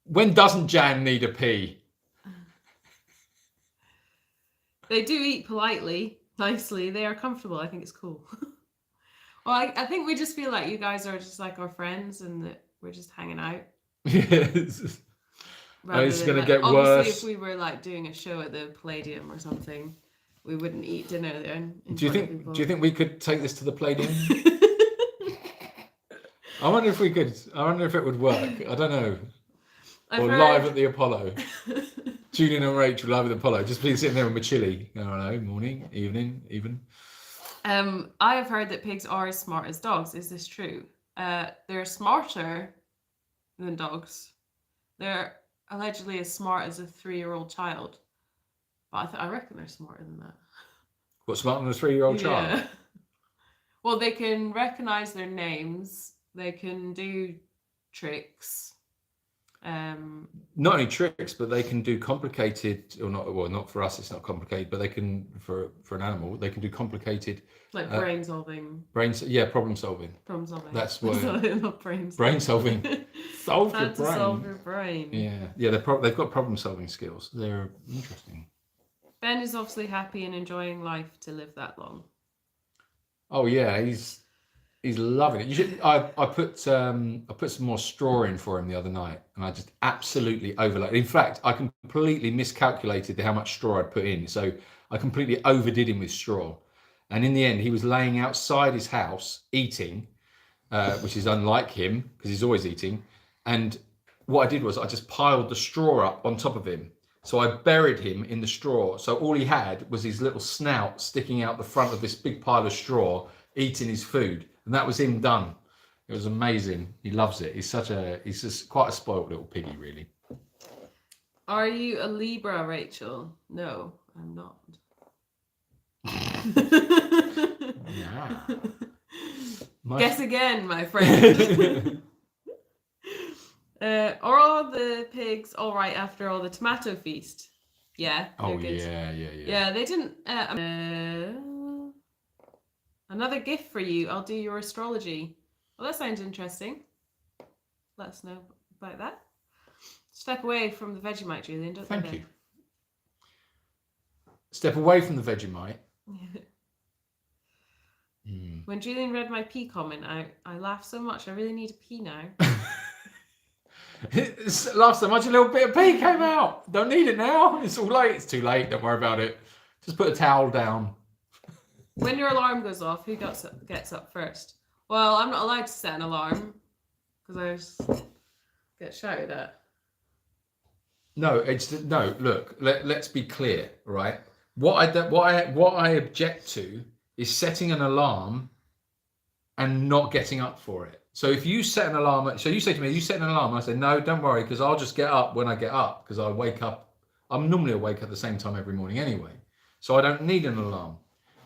When doesn't Jan need a pee? They do eat politely, nicely. They are comfortable. I think it's cool. Well, I think we just feel like you guys are just like our friends and that we're just hanging out. Yes. It's going to get obviously, worse. if we were like doing a show at the Palladium or something, we wouldn't eat dinner there. Do you think we could take this to the Palladium? I wonder if we could. I wonder if it would work. I don't know. Live at the Apollo. Julian and Rachel live at the Apollo. Just be sitting there with my chili. I don't know, morning, evening, even. I have heard that pigs are as smart as dogs. Is this true? They're smarter than dogs. They're allegedly as smart as a 3-year-old child. But I reckon they're smarter than that. What, smarter than a 3-year-old child? Yeah. Well, they can recognize their names. They can do tricks. Not only tricks, but they can do complicated, or not. Well, not for us. It's not complicated, but they can for an animal. They can do complicated, like brain solving. Problem solving. Problem solving. That's what. Not brain solving. Brain solving. Solve your brain. To solve your brain. Yeah. They've got problem solving skills. They're interesting. Ben is obviously happy and enjoying life to live that long. Oh yeah, he's loving it. You should. I put some more straw in for him the other night, and I just absolutely overloaded. In fact, I completely miscalculated how much straw I'd put in, so I completely overdid him with straw. And in the end, he was laying outside his house eating, which is unlike him because he's always eating. And what I did was I just piled the straw up on top of him. So I buried him in the straw. So all he had was his little snout sticking out the front of this big pile of straw, eating his food. And that was him done. It was amazing. He loves it. He's just quite a spoiled little piggy, really. Are you a Libra, Rachel? No, I'm not. Guess again, my friend. Are all the pigs all right after all the tomato feast? Yeah. Oh, good. yeah. Yeah, they didn't. Another gift for you. I'll do your astrology. Well, that sounds interesting. Let us know about that. Step away from the Vegemite, Julian. Thank you. Step away from the Vegemite. When Julian read my pee comment out, I laughed so much. I really need a pee now. Laughed so much, a little bit of pee came out. Don't need it now. It's all late. It's too late. Don't worry about it. Just put a towel down. When your alarm goes off, who gets up first? Well, I'm not allowed to set an alarm because I just get shouted at. No, it's no. Look, let's be clear, right? What I object to is setting an alarm and not getting up for it. So if you set an alarm, so you say to me, you set an alarm. I say, no, don't worry, because I'll just get up when I get up, because I wake up. I'm normally awake at the same time every morning anyway, so I don't need an alarm.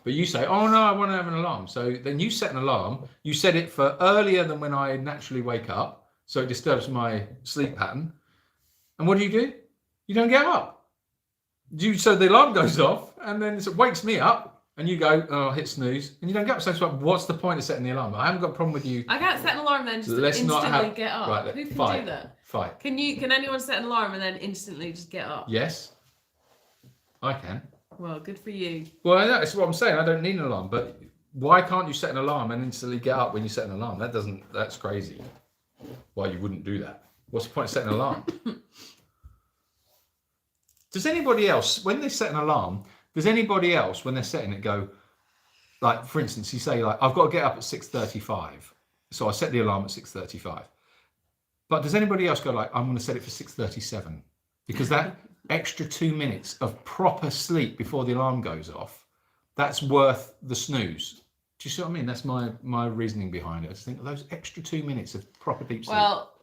But you say, oh no, I want to have an alarm. So then you set an alarm. You set it for earlier than when I naturally wake up, so it disturbs my sleep pattern. And what do? You don't get up. So the alarm goes off, and then it wakes me up. And you go, oh, hit snooze, and you don't get up. So it's like, what's the point of setting the alarm? I haven't got a problem with you. I can't set an alarm then just Let's instantly not have, get up. Right, Who can fight, do that? Fight. Can anyone set an alarm and then instantly just get up? Yes, I can. Well, good for you. Well, that's what I'm saying. I don't need an alarm, but why can't you set an alarm and instantly get up when you set an alarm? That's crazy. Why you wouldn't do that? What's the point of setting an alarm? Does anybody else, when they set an alarm, does anybody else, when they're setting it, go, like, for instance, you say, like, I've got to get up at 6:35. So I set the alarm at 6:35. But does anybody else go, like, I'm going to set it for 6:37? Because that extra 2 minutes of proper sleep before the alarm goes off, that's worth the snooze. Do you see what I mean? That's my reasoning behind it. I just think those extra 2 minutes of proper deep sleep. Well,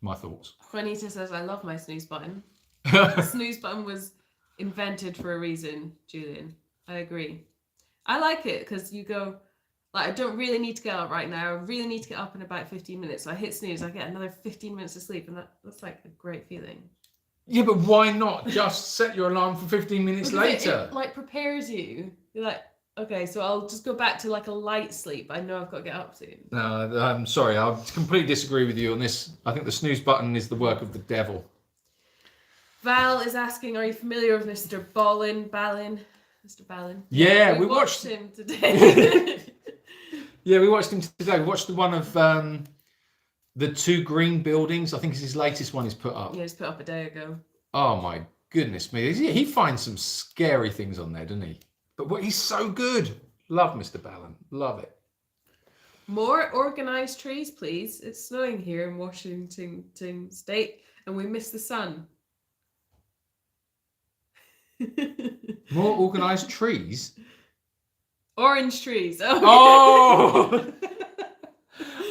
my thoughts. Juanita says, I love my snooze button. The snooze button was invented for a reason, Julian. I agree. I like it because you go, like, I don't really need to get up right now. I really need to get up in about 15 minutes. So I hit snooze, I get another 15 minutes of sleep, and that's like a great feeling. Yeah, but why not just set your alarm for 15 minutes because later? It like prepares you. You're like, okay, so I'll just go back to like a light sleep. I know I've got to get up soon. No, I'm sorry. I completely disagree with you on this. I think the snooze button is the work of the devil. Val is asking, are you familiar with Mr. Ballin? Mr. Ballin? Yeah, we watched him today. Yeah, we watched him today. We watched the one of the 2 green buildings. I think it's his latest one he's put up. Yeah, he's put up a day ago. Oh my goodness me. He finds some scary things on there, doesn't he? But he's so good. Love Mr. Ballin. Love it. More organised trees, please. It's snowing here in Washington State, and we miss the sun. More organised trees? Orange trees. Oh!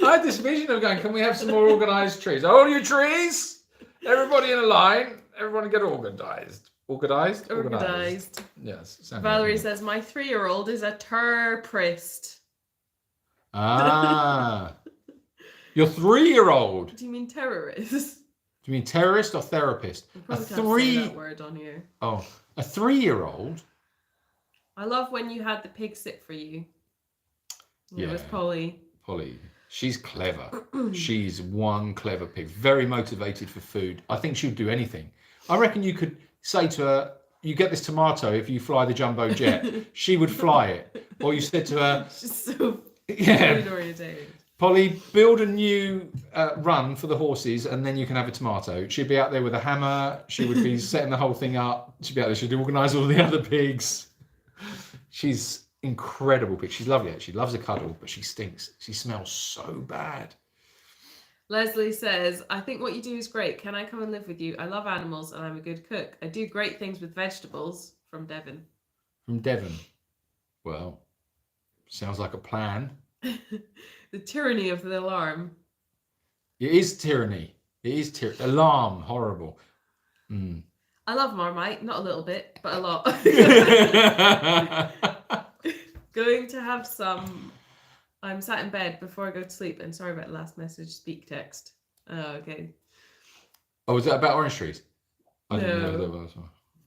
I had this vision of going, can we have some more organised trees? All you trees! Everybody in a line. Everyone get organised. Organised? Organised. Yes. Valerie says, my 3-year-old is a terrorist. Ah. Your 3-year-old? Do you mean terrorist? Do you mean terrorist or therapist? I probably can't say that word on here. Oh, a 3-year-old? I love when you had the pig sit for you. Yeah. It was Polly. Polly. She's clever. She's one clever pig. Very motivated for food. I think she'd do anything. I reckon you could say to her, you get this tomato if you fly the jumbo jet. She would fly it. Or you said to her... She's so yeah, food oriented. Polly, build a new run for the horses and then you can have a tomato. She'd be out there with a hammer. She would be setting the whole thing up. She'd be out there. She'd organise all the other pigs. She's incredible pig. She's lovely. She loves a cuddle, but she stinks. She smells so bad. Leslie says, I think what you do is great. Can I come and live with you? I love animals and I'm a good cook. I do great things with vegetables. From Devon. From Devon. Well, sounds like a plan. The tyranny of the alarm. It is tyranny. It is alarm. Horrible. Mm. I love Marmite. Not a little bit, but a lot. Going to have some. I'm sat in bed before I go to sleep. And sorry about the last message. Speak text. Oh, okay. Oh, was that about orange trees? I didn't know No. that was.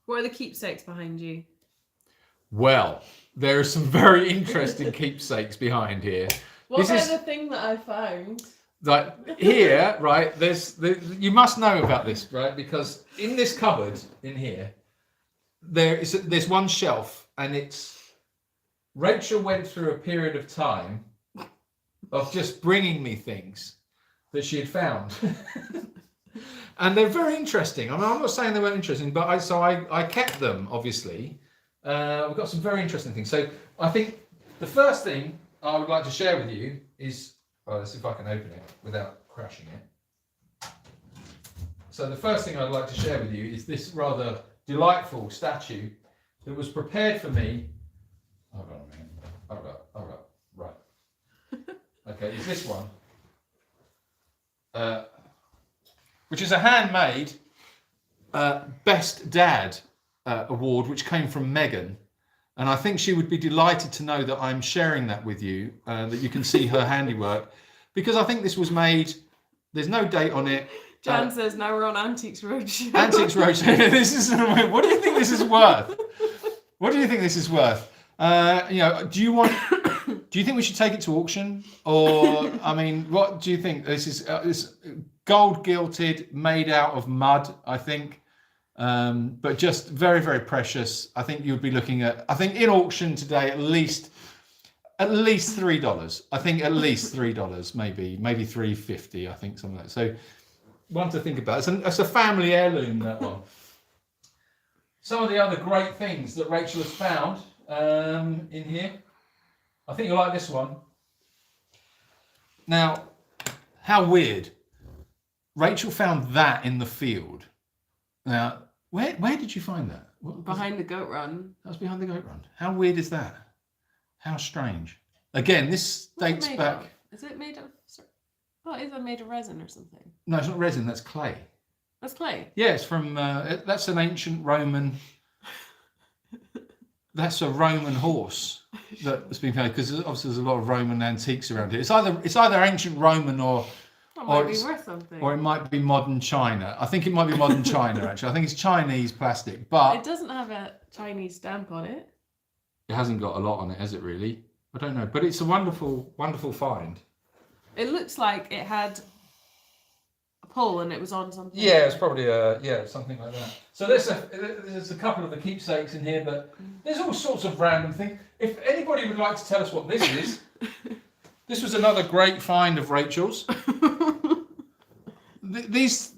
What are the keepsakes behind you? Well, there are some very interesting keepsakes behind here. What about the thing that I found? Like here, right? You must know about this, right? Because in this cupboard in here, there's one shelf, and it's Rachel went through a period of time of just bringing me things that she had found, and they're very interesting. I mean, I'm not saying they weren't interesting, but I kept them. Obviously, we've got some very interesting things. So I think the first thing I would like to share with you is. Let's see if I can open it without crashing it. So the first thing I'd like to share with you is this rather delightful statue that was prepared for me. Hold on a minute. Hold up. Right. Okay, it's this one. Which is a handmade Best Dad award, which came from Megan. And I think she would be delighted to know that I'm sharing that with you, that you can see her handiwork. Because I think this was made, there's no date on it. Jan says, now we're on Antiques Roadshow. Antiques Roadshow. This is, what do you think this is worth? What do you think this is worth? You know, do you think we should take it to auction? Or, I mean, what do you think? This is gold gilded, made out of mud, I think. But just very, very precious. I think you would be looking at, I think in auction today, at least $3. I think at least $3, maybe $3.50. I think something like that. So one to think about. It's a family heirloom, that one. Some of the other great things that Rachel has found in here. I think you'll like this one. Now, how weird. Rachel found that in the field. Now, where did you find that? Behind the goat run. That was behind the goat run. How weird is that? How strange. Again, this dates back. Of? Is it made of? What is it made of resin or something? No, it's not resin. That's clay. That's clay. Yeah, it's from. That's an ancient Roman. That's a Roman horse that's been made, because obviously there's a lot of Roman antiques around here. It's either ancient Roman or. That might be worth something. Or it might be modern China. I think it might be modern China, actually. I think it's Chinese plastic, but... It doesn't have a Chinese stamp on it. It hasn't got a lot on it, has it, really? I don't know. But it's a wonderful, wonderful find. It looks like it had a pull and it was on something. Yeah, it's probably something like that. So there's a couple of the keepsakes in here, but there's all sorts of random things. If anybody would like to tell us what this is... This was another great find of Rachel's. This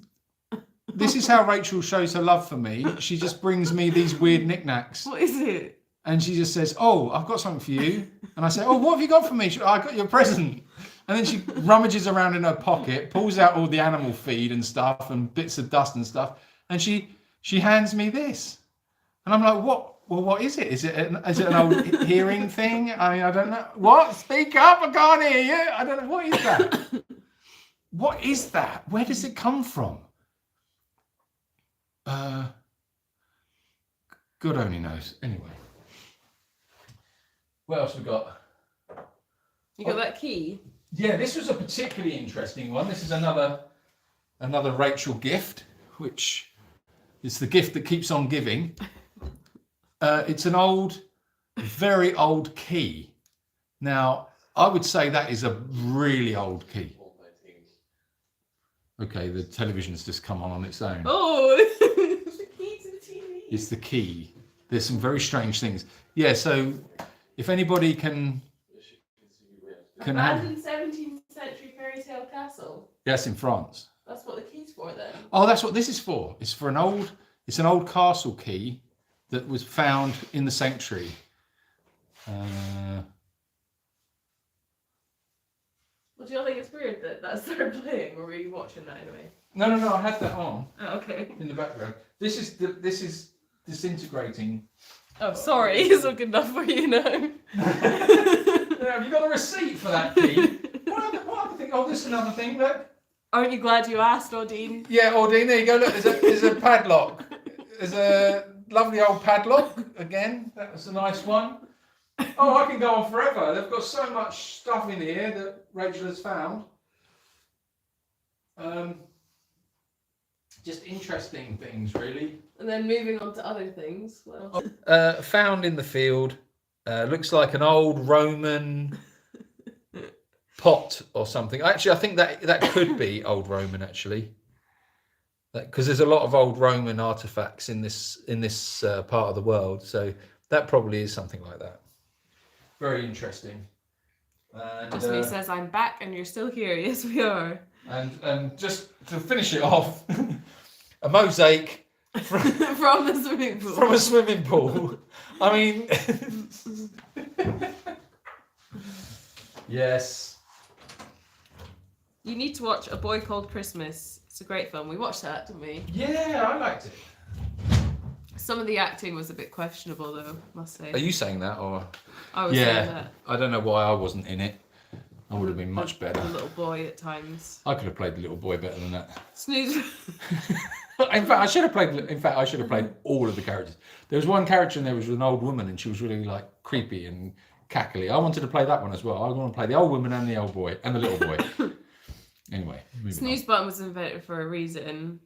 is how Rachel shows her love for me. She just brings me these weird knickknacks. What is it? And she just says, "Oh, I've got something for you." And I say, "Oh, what have you got for me?" I got your present. And then she rummages around in her pocket, pulls out all the animal feed and stuff and bits of dust and stuff. And she hands me this. And I'm like, "What? Well, what is it? Is it an old hearing thing? I mean, I don't know. What? Speak up! I can't hear you. I don't know. What is that? What is that? Where does it come from? God only knows. Anyway, what else we got? You got that key? Yeah, this was a particularly interesting one. This is another Rachel gift, which is the gift that keeps on giving. It's an very old key. Now, I would say that is a really old key. Okay, the television's just come on its own. Oh, it's the key to the TV. It's the key. There's some very strange things. Yeah, so if anybody can Abandoned 17th century fairy tale castle. Yes, in France. That's what the key's for then. Oh, that's what this is for. It's an old castle key that was found in the sanctuary. Well, do you not think it's weird that started playing, or were you watching that anyway? No, I had that on. Oh, okay. In the background. This is disintegrating. Oh, sorry, it's not good enough for you now. Have you got a receipt for that key? What other thing? Oh, this is another thing. Look. Aren't you glad you asked, Odine? Yeah, Odine. There you go. Look, there's a padlock. There's a lovely old padlock again. That was a nice one. Oh, I can go on forever. They've got so much stuff in here that Rachel has found. Just interesting things, really. And then moving on to other things. What else? Found in the field. Looks like an old Roman pot or something. Actually, I think that could be old Roman, actually. Because there's a lot of old Roman artifacts in this part of the world. So that probably is something like that. Very interesting. And, Jasmine says, I'm back and you're still here. Yes, we are. And just to finish it off, a mosaic from the swimming pool. From a swimming pool. I mean, yes. You need to watch A Boy Called Christmas. It's a great film. We watched that, didn't we? Yeah, I liked it. Some of the acting was a bit questionable, though, I must say. Are you saying that, or? I was saying that. I don't know why I wasn't in it. I would have been much better. The little boy at times. I could have played the little boy better than that. Snooze. In fact, I should have played all of the characters. There was one character and there was an old woman, and she was really like creepy and cackly. I wanted to play that one as well. I want to play the old woman and the old boy and the little boy. Anyway, snooze button was invented for a reason.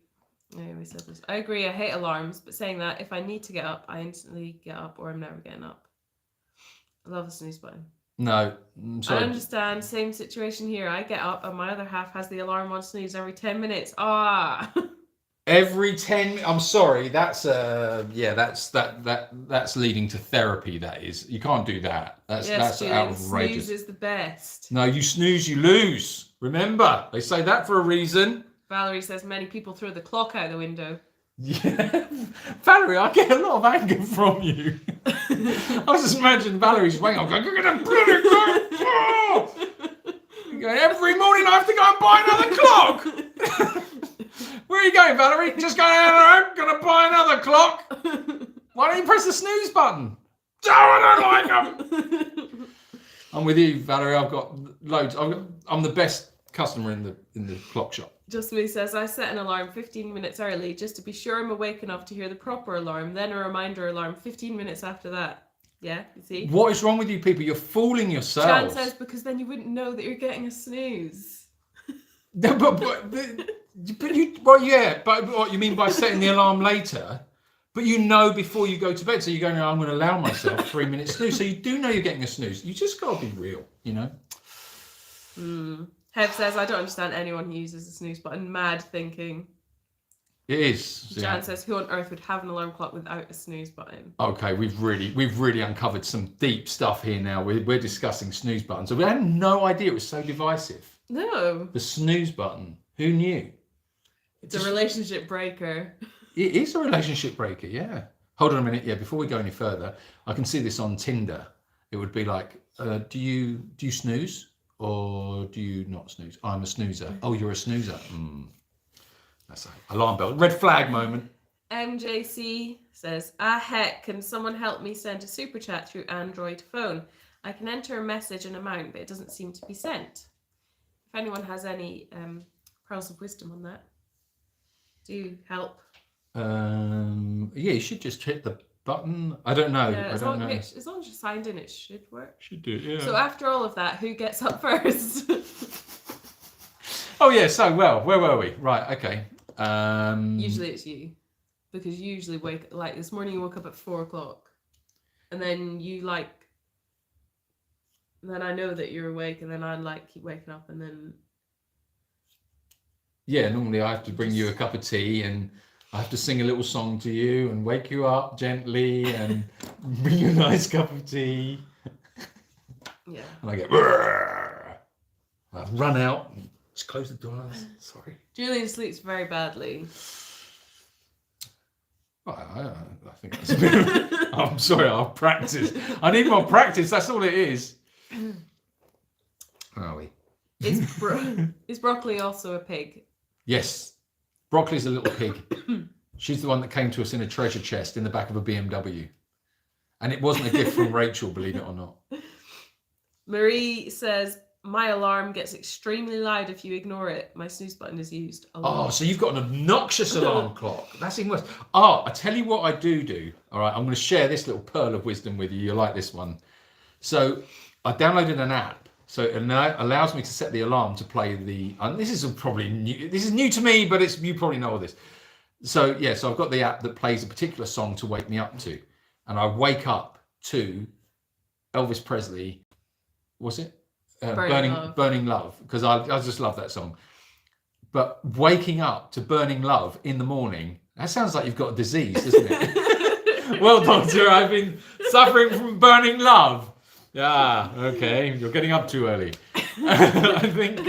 Yeah, we said this. I agree. I hate alarms, but saying that, if I need to get up, I instantly get up, or I'm never getting up. I love the snooze button. No, I understand. Same situation here. I get up, and my other half has the alarm on snooze every 10 minutes. Ah. Every 10. I'm sorry. That's that's leading to therapy. That is. You can't do that. That's outrageous. Snooze is the best. No, you snooze, you lose. Remember, they say that for a reason. Valerie says many people throw the clock out the window. Yeah, Valerie, I get a lot of anger from you. I was just imagining Valerie's waiting. I'm going, you're gonna bloody clock. Every morning I have to go and buy another clock. Where are you going, Valerie? Just going out the road, gonna buy another clock. Why don't you press the snooze button? Oh, I don't like them. I'm with you, Valerie. I've got loads. I'm the best customer in the clock shop. Just me says, I set an alarm 15 minutes early just to be sure I'm awake enough to hear the proper alarm, then a reminder alarm 15 minutes after that. Yeah, you see? What is wrong with you people? You're fooling yourselves. Jan says, because then you wouldn't know that you're getting a snooze. But what you mean by setting the alarm later? But you know before you go to bed, so you're going, I'm going to allow myself 3 minutes snooze. So you do know you're getting a snooze. You just got to be real, you know? Hev says, I don't understand anyone who uses the snooze button. Mad thinking. It is. Jan says, who on earth would have an alarm clock without a snooze button? Okay, we've really uncovered some deep stuff here now. We're discussing snooze buttons. So we had no idea it was so divisive. No. The snooze button. Who knew? It's a relationship breaker. It is a relationship breaker, yeah. Hold on a minute, yeah, before we go any further, I can see this on Tinder. It would be like, do you snooze? Or do you not snooze? I'm a snoozer. Oh, you're a snoozer. That's an alarm bell. Red flag moment. MJC says, heck, can someone help me send a super chat through Android phone? I can enter a message and amount, but it doesn't seem to be sent. If anyone has any pearls of wisdom on that, do help. Yeah, you should just hit the button. I don't know. Yeah, as long as you're signed in, it should work. Should do, yeah. So after all of that, who gets up first? Oh yeah, so where were we? Right, okay. Usually it's you. Because you usually like this morning you woke up at 4:00. And then then I know that you're awake, and then I keep waking up, and then... Yeah, normally I have to bring you a cup of tea, and I have to sing a little song to you and wake you up gently and bring you a nice cup of tea. Yeah. And I get, I run out and just close the door. Sorry. Julian sleeps very badly. I think that's a bit of, I'm sorry, I'll practice. I need more practice, that's all it is. Where are we? Is broccoli also a pig? Yes. Broccoli's a little pig. She's the one that came to us in a treasure chest in the back of a BMW. And it wasn't a gift from Rachel, believe it or not. Marie says, my alarm gets extremely loud if you ignore it. My snooze button is used a lot. Oh, so you've got an obnoxious alarm clock. That's even worse. Oh, I tell you what I do. All right, I'm going to share this little pearl of wisdom with you. You'll like this one. So I downloaded an app. So it allows me to set the alarm to play the... this is probably new. This is new to me, but you probably know all this. So, yeah, so I've got the app that plays a particular song to wake me up to. And I wake up to Elvis Presley. What's it? Burning Love. Because I just love that song. But waking up to Burning Love in the morning, that sounds like you've got a disease, doesn't it? Well, doctor, I've been suffering from burning love. Yeah, okay. You're getting up too early. I think,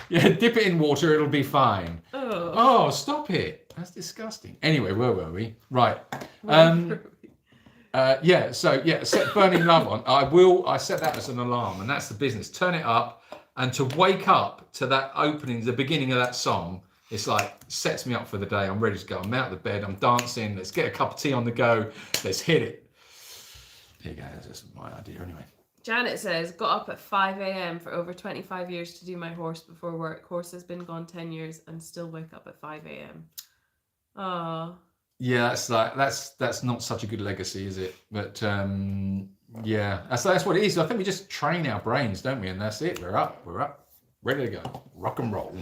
dip it in water, it'll be fine. Oh, stop it. That's disgusting. Anyway, where were we? Right. Set Burning Love on. I set that as an alarm, and that's the business. Turn it up, And to wake up to that opening, the beginning of that song, it's like, sets me up for the day. I'm ready to go. I'm out of the bed. I'm dancing. Let's get a cup of tea on the go. Let's hit it. There you go. That's just my idea anyway. Janet says, got up at 5 a.m. for over 25 years to do my horse before work. Horse has been gone 10 years and still wake up at 5 a.m. Oh. Yeah, that's not such a good legacy, is it? But yeah, that's what it is. I think we just train our brains, don't we? And that's it. We're up, ready to go, rock and roll.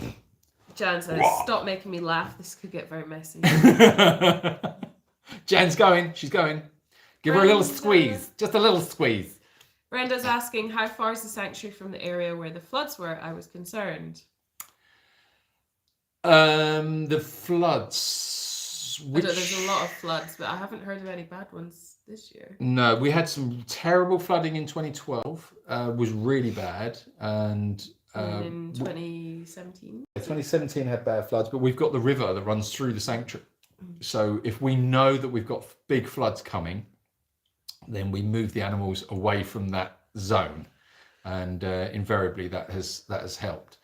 Jan says, stop making me laugh. This could get very messy. Jan's going. She's going. Give her a little squeeze. Just a little squeeze. Brenda's asking, how far is the sanctuary from the area where the floods were? I was concerned. The floods. There's a lot of floods, but I haven't heard of any bad ones this year. No, we had some terrible flooding in 2012. Was really bad, and in 2017. 2017 had bad floods, but we've got the river that runs through the sanctuary. So if we know that we've got big floods coming, then we move the animals away from that zone, and invariably that has helped.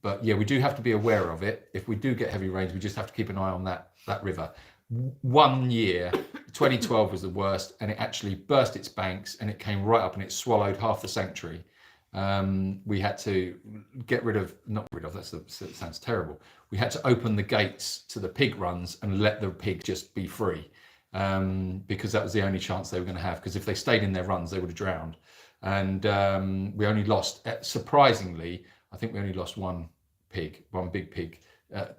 But yeah, we do have to be aware of it. If we do get heavy rains, we just have to keep an eye on that river. One year, 2012 was the worst, and it actually burst its banks and it came right up and it swallowed half the sanctuary. We had to that sounds terrible. We had to open the gates to the pig runs and let the pig just be free, because that was the only chance they were going to have, because if they stayed in their runs they would have drowned. And we only lost, surprisingly, I think we only lost one big pig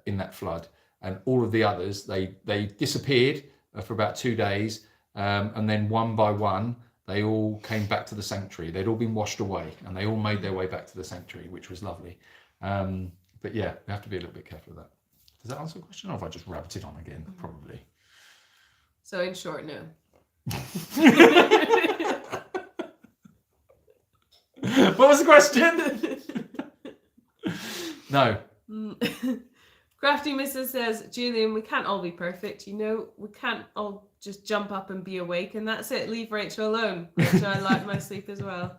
in that flood, and all of the others they disappeared for about 2 days, and then one by one they all came back to the sanctuary. They'd all been washed away and they all made their way back to the sanctuary, which was lovely. But yeah, we have to be a little bit careful of that. Does that answer the question, or have I just rabbed it on again? Probably. So in short, no. What was the question? No. Crafty Mrs. says, Julian, we can't all be perfect, we can't all just jump up and be awake and that's it. Leave Rachel alone. Rachel, I like my sleep as well.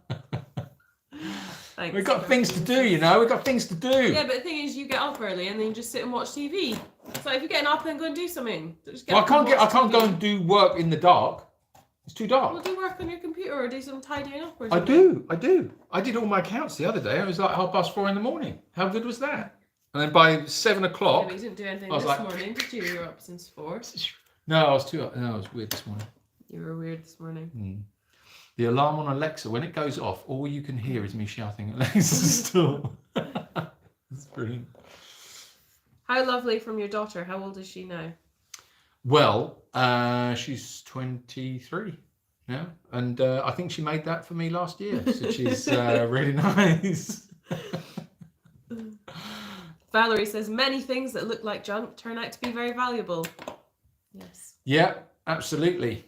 Thanks, we've got things to do, we've got things to do. Yeah, but the thing is, you get up early and then you just sit and watch TV. So if you're getting up, then go and do something. I can't go and do work in the dark. It's too dark. Well, do work on your computer or do some tidying up or I something. do. I did all my accounts the other day. It was like 4:30 in the morning. How good was that? And then by 7 o'clock... Yeah, but you didn't do anything this morning, did you? You were up since 4. No, I was weird this morning. You were weird this morning. The alarm on Alexa, when it goes off, all you can hear is me shouting, Alexa, stop. It's brilliant. How lovely from your daughter. How old is she now? Well, she's 23 now. And I think she made that for me last year. So she's really nice. Valerie says, many things that look like junk turn out to be very valuable. Yes. Yeah, absolutely.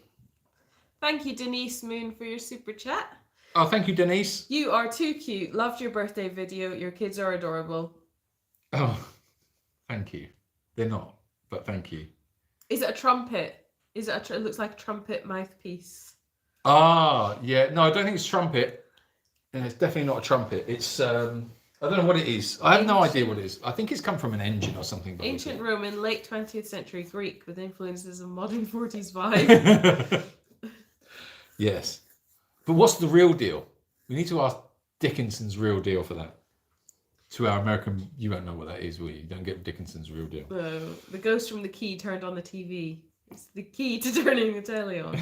Thank you, Denise Moon, for your super chat. Oh, thank you, Denise. You are too cute. Loved your birthday video. Your kids are adorable. Oh, thank you. They're not, but thank you. Is it a trumpet? It looks like a trumpet mouthpiece. Ah, yeah. No, I don't think it's trumpet. And it's definitely not a trumpet. It's... I don't know what it is. I have no idea what it is. I think it's come from an engine or something. Ancient Roman, late 20th century Greek with influences of modern 40s vibe. Yes. But what's the real deal? We need to ask Dickinson's real deal for that. To our American, you won't know what that is, will you? You don't get Dickinson's real deal. No. The ghost from the key turned on the TV. It's the key to turning the telly on.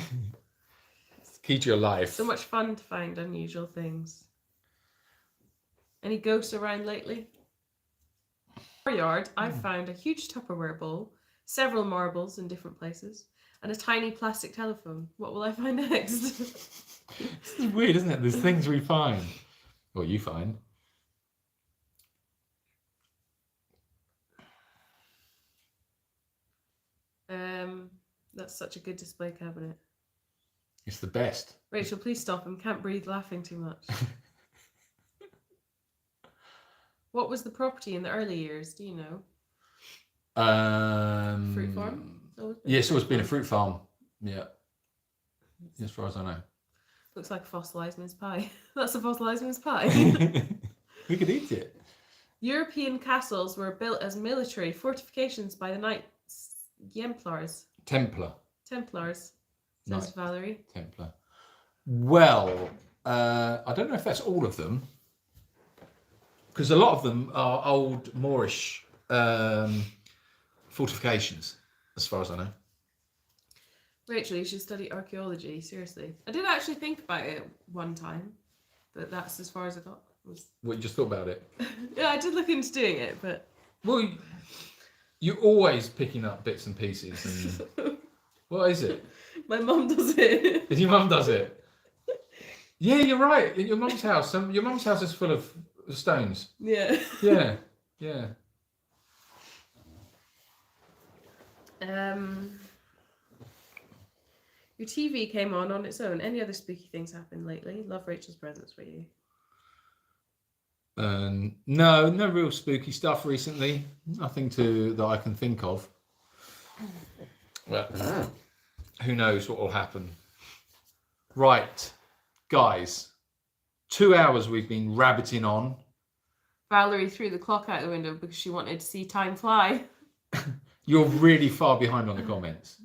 It's the key to your life. So much fun to find unusual things. Any ghosts around lately? In our yard, I found a huge Tupperware bowl, several marbles in different places, and a tiny plastic telephone. What will I find next? This is weird, isn't it? There's things we find. Or you find. That's such a good display cabinet. It's the best. Rachel, please stop. I can't breathe laughing too much. What was the property in the early years? Do you know? Fruit farm? Yes, it's always been a fruit farm. Yeah. As far as I know. Looks like a fossilised mince pie. That's a fossilised mince pie. We could eat it. European castles were built as military fortifications by the Knights Templar. Templars, says Knight Valerie. Templar. Well, I don't know if that's all of them, because a lot of them are old Moorish fortifications, as far as I know. Rachel, you should study archaeology, seriously. I did actually think about it one time, but that's as far as I got. What, you just thought about it? Yeah, I did look into doing it, but... Well, you're always picking up bits and pieces. And... What is it? My mum does it. Your mum does it? Yeah, you're right. In your mum's house. Your mum's house is full of stones. Yeah. Yeah, yeah. Your TV came on its own. Any other spooky things happened lately? Love Rachel's presents for you. No real spooky stuff recently. Nothing that I can think of. Well, who knows what will happen. Right, guys. 2 hours we've been rabbiting on. Valerie threw the clock out the window because she wanted to see time fly. You're really far behind on the comments.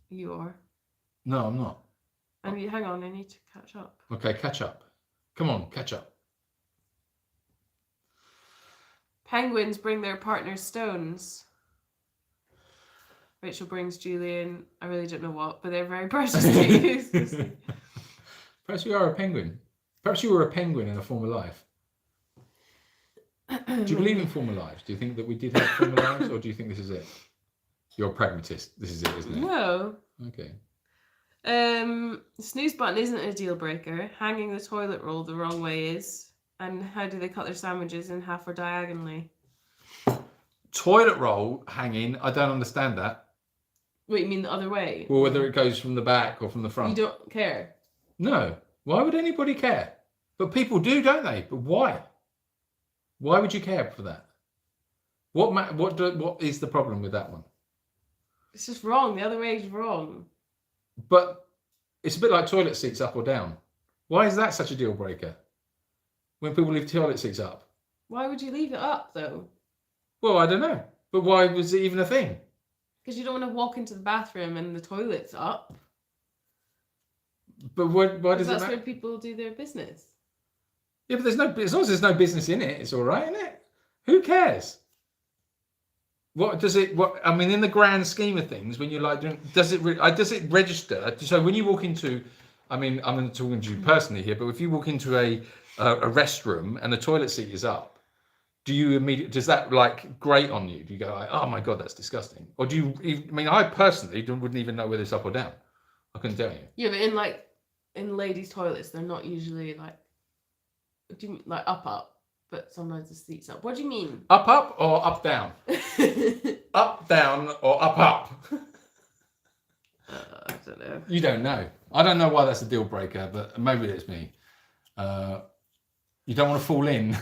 You are. No, I'm not. Hang on, I need to catch up. Okay, catch up. Come on, catch up. Penguins bring their partners stones. Rachel brings Julian, I really don't know what, but they're very precious to you. Perhaps you are a penguin. Perhaps you were a penguin in a former life. Do you believe in former lives? Do you think that we did have former lives, or do you think this is it? You're a pragmatist. This is it, isn't it? No. Okay. The snooze button isn't a deal breaker. Hanging the toilet roll the wrong way is. And how do they cut their sandwiches in half or diagonally? Toilet roll hanging, I don't understand that. What, you mean the other way? Well, whether it goes from the back or from the front. You don't care? No. Why would anybody care? But people do, don't they? But why? Why would you care for that? What is the problem with that one? It's just wrong. The other way is wrong. But it's a bit like toilet seats up or down. Why is that such a deal breaker? When people leave toilet seats up. Why would you leave it up, though? Well, I don't know. But why was it even a thing? Because you don't want to walk into the bathroom and the toilet's up. But why does it matter? That's where people do their business. Yeah, but as long as there's no business in it, it's all right, isn't it? Who cares? I mean, in the grand scheme of things, when you're like doing, does it register? So when you walk into, I mean, I'm not talking to you personally here, but if you walk into a restroom and the toilet seat is up, does that like grate on you? Do you go like, oh my God, that's disgusting? Or do you, I mean, I personally wouldn't even know whether it's up or down. I couldn't tell you. Yeah, but in ladies' toilets, they're not usually like, do you mean like up? But sometimes the seat's up. What do you mean? Up or up down? Up down or up? I don't know. You don't know. I don't know why that's a deal breaker, but maybe it's me. You don't want to fall in.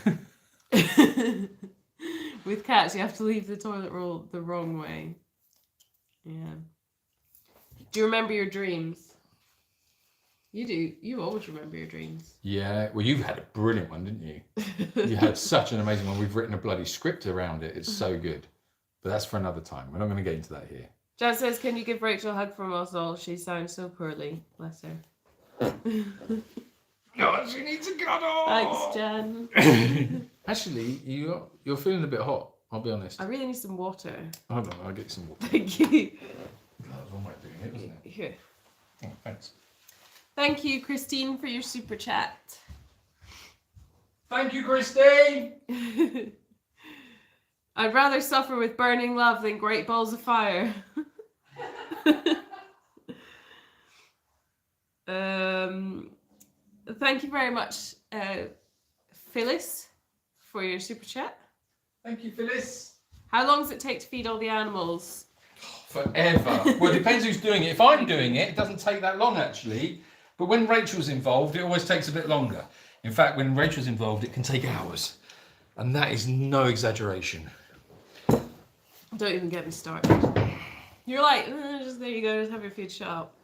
With cats, you have to leave the toilet roll the wrong way. Yeah. Do you remember your dreams? You do. You always remember your dreams. Yeah. Well, you've had a brilliant one, didn't you? You had such an amazing one. We've written a bloody script around it. It's so good. But that's for another time. We're not going to get into that here. Jan says, can you give Rachel a hug from us all? She sounds so poorly. Bless her. Oh, she needs a cuddle. Thanks, Jan. Actually, you're feeling a bit hot. I'll be honest. I really need some water. Hold on, I'll get you some water. Thank you. That was one way of doing it, wasn't it? Here. Oh, thanks. Thank you, Christine, for your super chat. Thank you, Christine. I'd rather suffer with burning love than great balls of fire. Thank you very much, Phyllis, for your super chat. Thank you, Phyllis. How long does it take to feed all the animals? Forever. Well, it depends who's doing it. If I'm doing it, it doesn't take that long, actually. But when Rachel's involved, it always takes a bit longer. In fact, when Rachel's involved, it can take hours. And that is no exaggeration. Don't even get me started. You're like, just there you go, just have your food, shut up.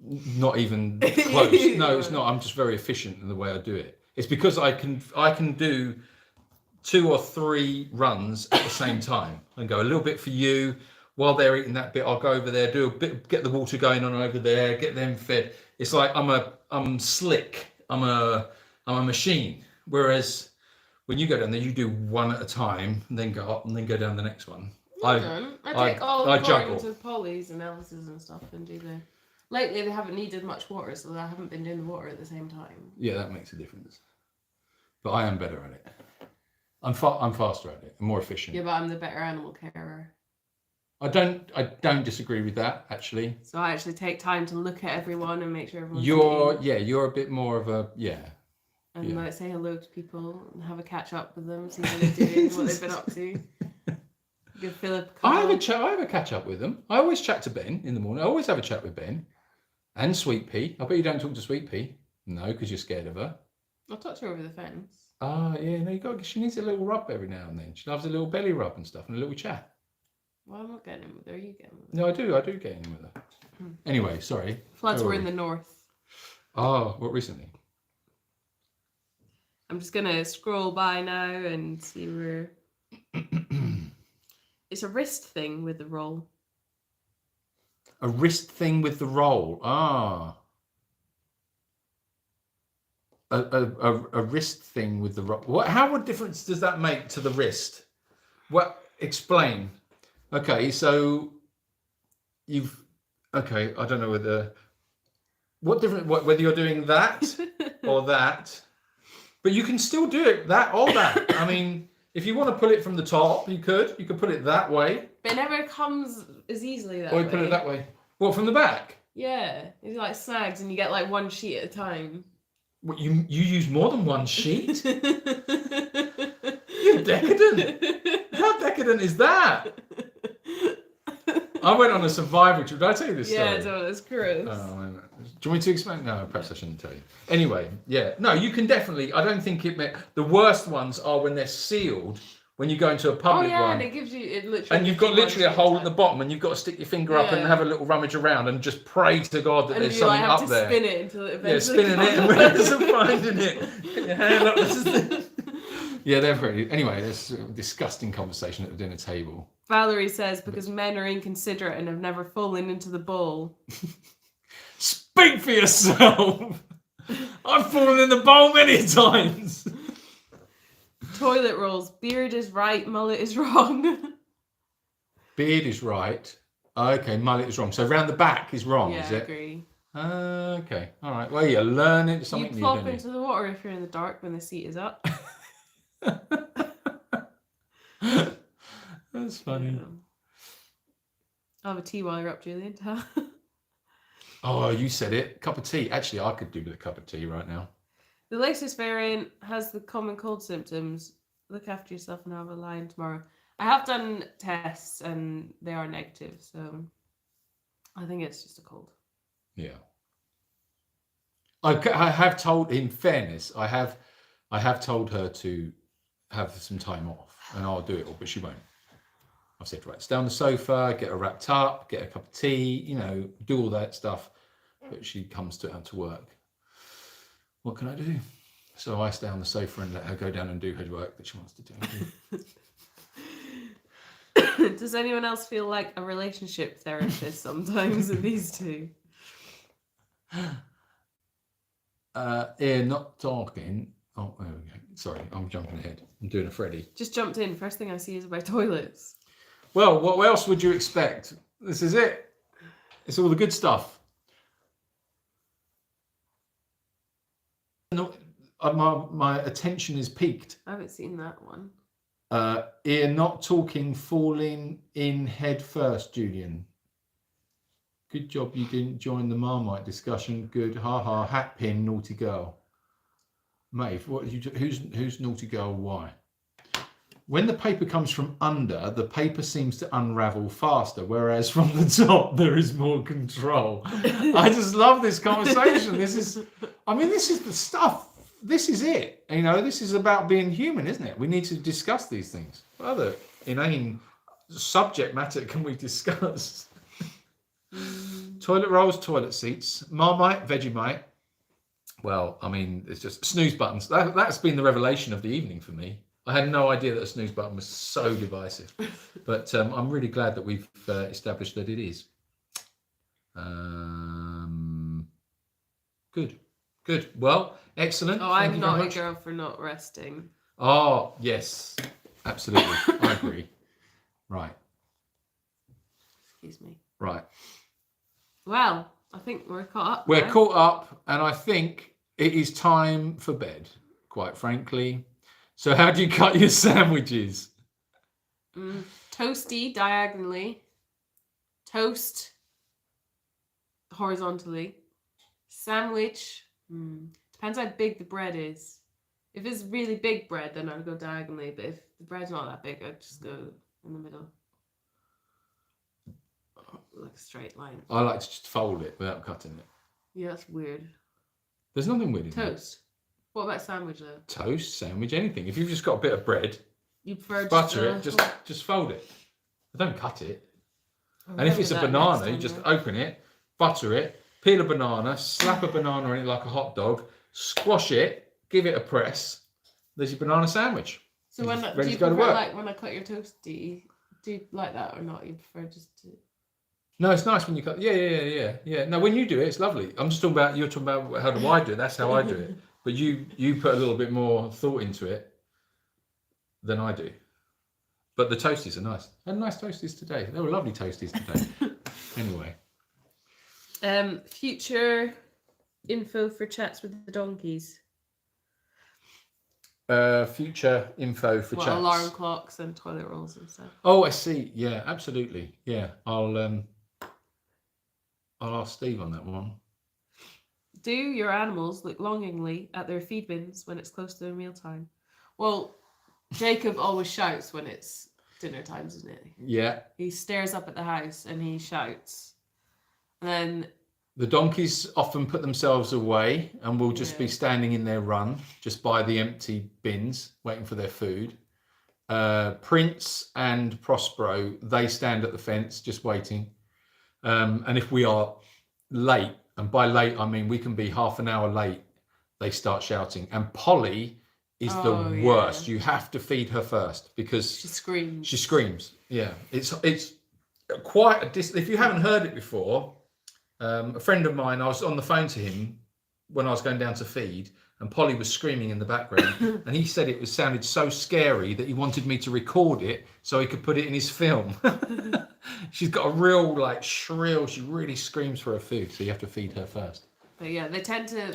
Not even close. No, it's not. I'm just very efficient in the way I do it. It's because I can do 2 or 3 runs at the same time and go a little bit for you while they're eating that bit. I'll go over there, do a bit, get the water going on over there, get them fed. It's like I'm slick. I'm a machine. Whereas when you go down there, you do one at a time, and then go up, and then go down the next one. I take all I according juggle. to Polly's analysis and stuff, and do the. Lately, they haven't needed much water, so I haven't been doing the water at the same time. Yeah, that makes a difference. But I am better at it. I'm faster at it. I'm more efficient. Yeah, but I'm the better animal carer. I don't disagree with that, actually. So I actually take time to look at everyone and make sure everyone's You're a bit more of a and like say hello to people and have a catch up with them, see how they're doing, what they've been up to. Give Philip a call. I have a catch up with them. I always chat to Ben in the morning. I always have a chat with Ben and Sweet Pea. I bet you don't talk to Sweet Pea. No, because you're scared of her. I'll touch her over the fence. Ah, yeah, no, she needs a little rub every now and then. She loves a little belly rub and stuff and a little chat. Well, I'm not getting in with her. Are you getting with her? No, I do get in with her. Anyway, sorry. Floods were in the north. Oh, what recently? I'm just going to scroll by now and see where... It's a wrist thing with the roll. A wrist thing with the roll. Ah. A wrist thing with the roll. What difference does that make to the wrist? Explain. Okay, so I don't know whether you're doing that or that, but you can still do it that or that. I mean, if you want to pull it from the top, you could put it that way. But it never comes as easily that way. Or you put it that way. What, from the back? Yeah, it's like snags and you get like one sheet at a time. What, you use more than one sheet? You're decadent. How decadent is that? I went on a survival trip. Did I tell you this story? Yeah, no, it's gross. Oh, do you want me to explain? No, perhaps I shouldn't tell you. Anyway, yeah. No, you can definitely. I don't think it meant. The worst ones are when they're sealed. When you go into a public one. And it gives you. It literally. And you've got literally a hole at the bottom, and you've got to stick your finger up and have a little rummage around, and just pray to God that there's something up there. Spin it until it eventually. Yeah, spinning it and where's finding it. Get your hand up. Yeah, they're pretty. Anyway, there's a disgusting conversation at the dinner table. Valerie says because men are inconsiderate and have never fallen into the bowl. Speak for yourself. I've fallen in the bowl many times. Toilet rolls. Beard is right, mullet is wrong. Beard is right. Okay, mullet is wrong. So round the back is wrong, is it? Yeah, I agree. Okay, all right. Well, you're learning something new. You plop into the water if you're in the dark when the seat is up. That's funny. Yeah. I'll have a tea while you're up, Julian. Oh, you said it. Cup of tea. Actually, I could do with a cup of tea right now. The latest variant has the common cold symptoms. Look after yourself and have a lie-in tomorrow. I have done tests and they are negative, so I think it's just a cold. Yeah. I have told, in fairness, I have told her to have some time off, and I'll do it all, but she won't. I've said, right, stay on the sofa, get her wrapped up, get a cup of tea, do all that stuff. But she comes to work. What can I do? So I stay on the sofa and let her go down and do her work that she wants to do. Does anyone else feel like a relationship therapist sometimes with these two? Not talking. Oh, there we go. Sorry, I'm jumping ahead. I'm doing a Freddy. Just jumped in. First thing I see is about toilets. Well, what else would you expect? This is it. It's all the good stuff. My attention is peaked. I haven't seen that one. Ear not talking, falling in head first, Julian. Good job you didn't join the Marmite discussion. Good, ha, hat pin, naughty girl. Maeve, who's naughty girl? Why? When the paper comes from under, the paper seems to unravel faster, whereas from the top there is more control. I just love this conversation. This is the stuff. This is it. This is about being human, isn't it? We need to discuss these things. What other inane subject matter can we discuss? Toilet rolls, toilet seats, Marmite, Vegemite, Well, I mean, it's just snooze buttons. That's been the revelation of the evening for me. I had no idea that a snooze button was so divisive. But I'm really glad that we've established that it is. Good. Well, excellent. Oh, Thank I'm you very not a much. girl for not resting. Oh, yes. Absolutely. I agree. Right. Excuse me. Right. Well, I think we're caught up. We're now. caught up, and I think it is time for bed, quite frankly. So how do you cut your sandwiches? Toasty diagonally. Toast horizontally. Sandwich. Depends how big the bread is. If it's really big bread, then I'd go diagonally. But if the bread's not that big, I'd just go in the middle. Like a straight line. I like to just fold it without cutting it. Yeah, that's weird. There's nothing weird in that. Toast. What about sandwich though? Toast, sandwich, anything. If you've just got a bit of bread, You prefer butter it, just fold it. I don't cut it. And if it's a banana, you just open it, butter it, peel a banana, slap a banana in it like a hot dog, squash it, give it a press. There's your banana sandwich. So when Ready do to you go to prefer work. like when I cut your toast? Do you like that or not? You prefer just to? No, it's nice when you cut. Yeah. No, when you do it, it's lovely. I'm just talking about, you're talking about how do I do it. That's how I do it. But you put a little bit more thought into it than I do. But the toasties are nice. I had nice toasties today. They were lovely toasties today. Anyway. Future info for chats with the donkeys. Future info for chats. Alarm clocks and toilet rolls and stuff. Oh, I see. Yeah, absolutely. Yeah, I'll ask Steve on that one. Do your animals look longingly at their feed bins when it's close to their mealtime? Well, Jacob always shouts when it's dinner times, isn't it? Yeah. He stares up at the house and he shouts. And then the donkeys often put themselves away and will just be standing in their run, just by the empty bins, waiting for their food. Prince and Prospero, they stand at the fence, just waiting. And if we are late, and by late, I mean we can be half an hour late, they start shouting. And Polly is the worst. You have to feed her first because she screams. She screams. Yeah, it's quite a if you haven't heard it before, a friend of mine, I was on the phone to him when I was going down to feed, and Polly was screaming in the background, and he said it sounded so scary that he wanted me to record it so he could put it in his film. She's got a real shrill. She really screams for her food, so you have to feed her first. But yeah, they tend to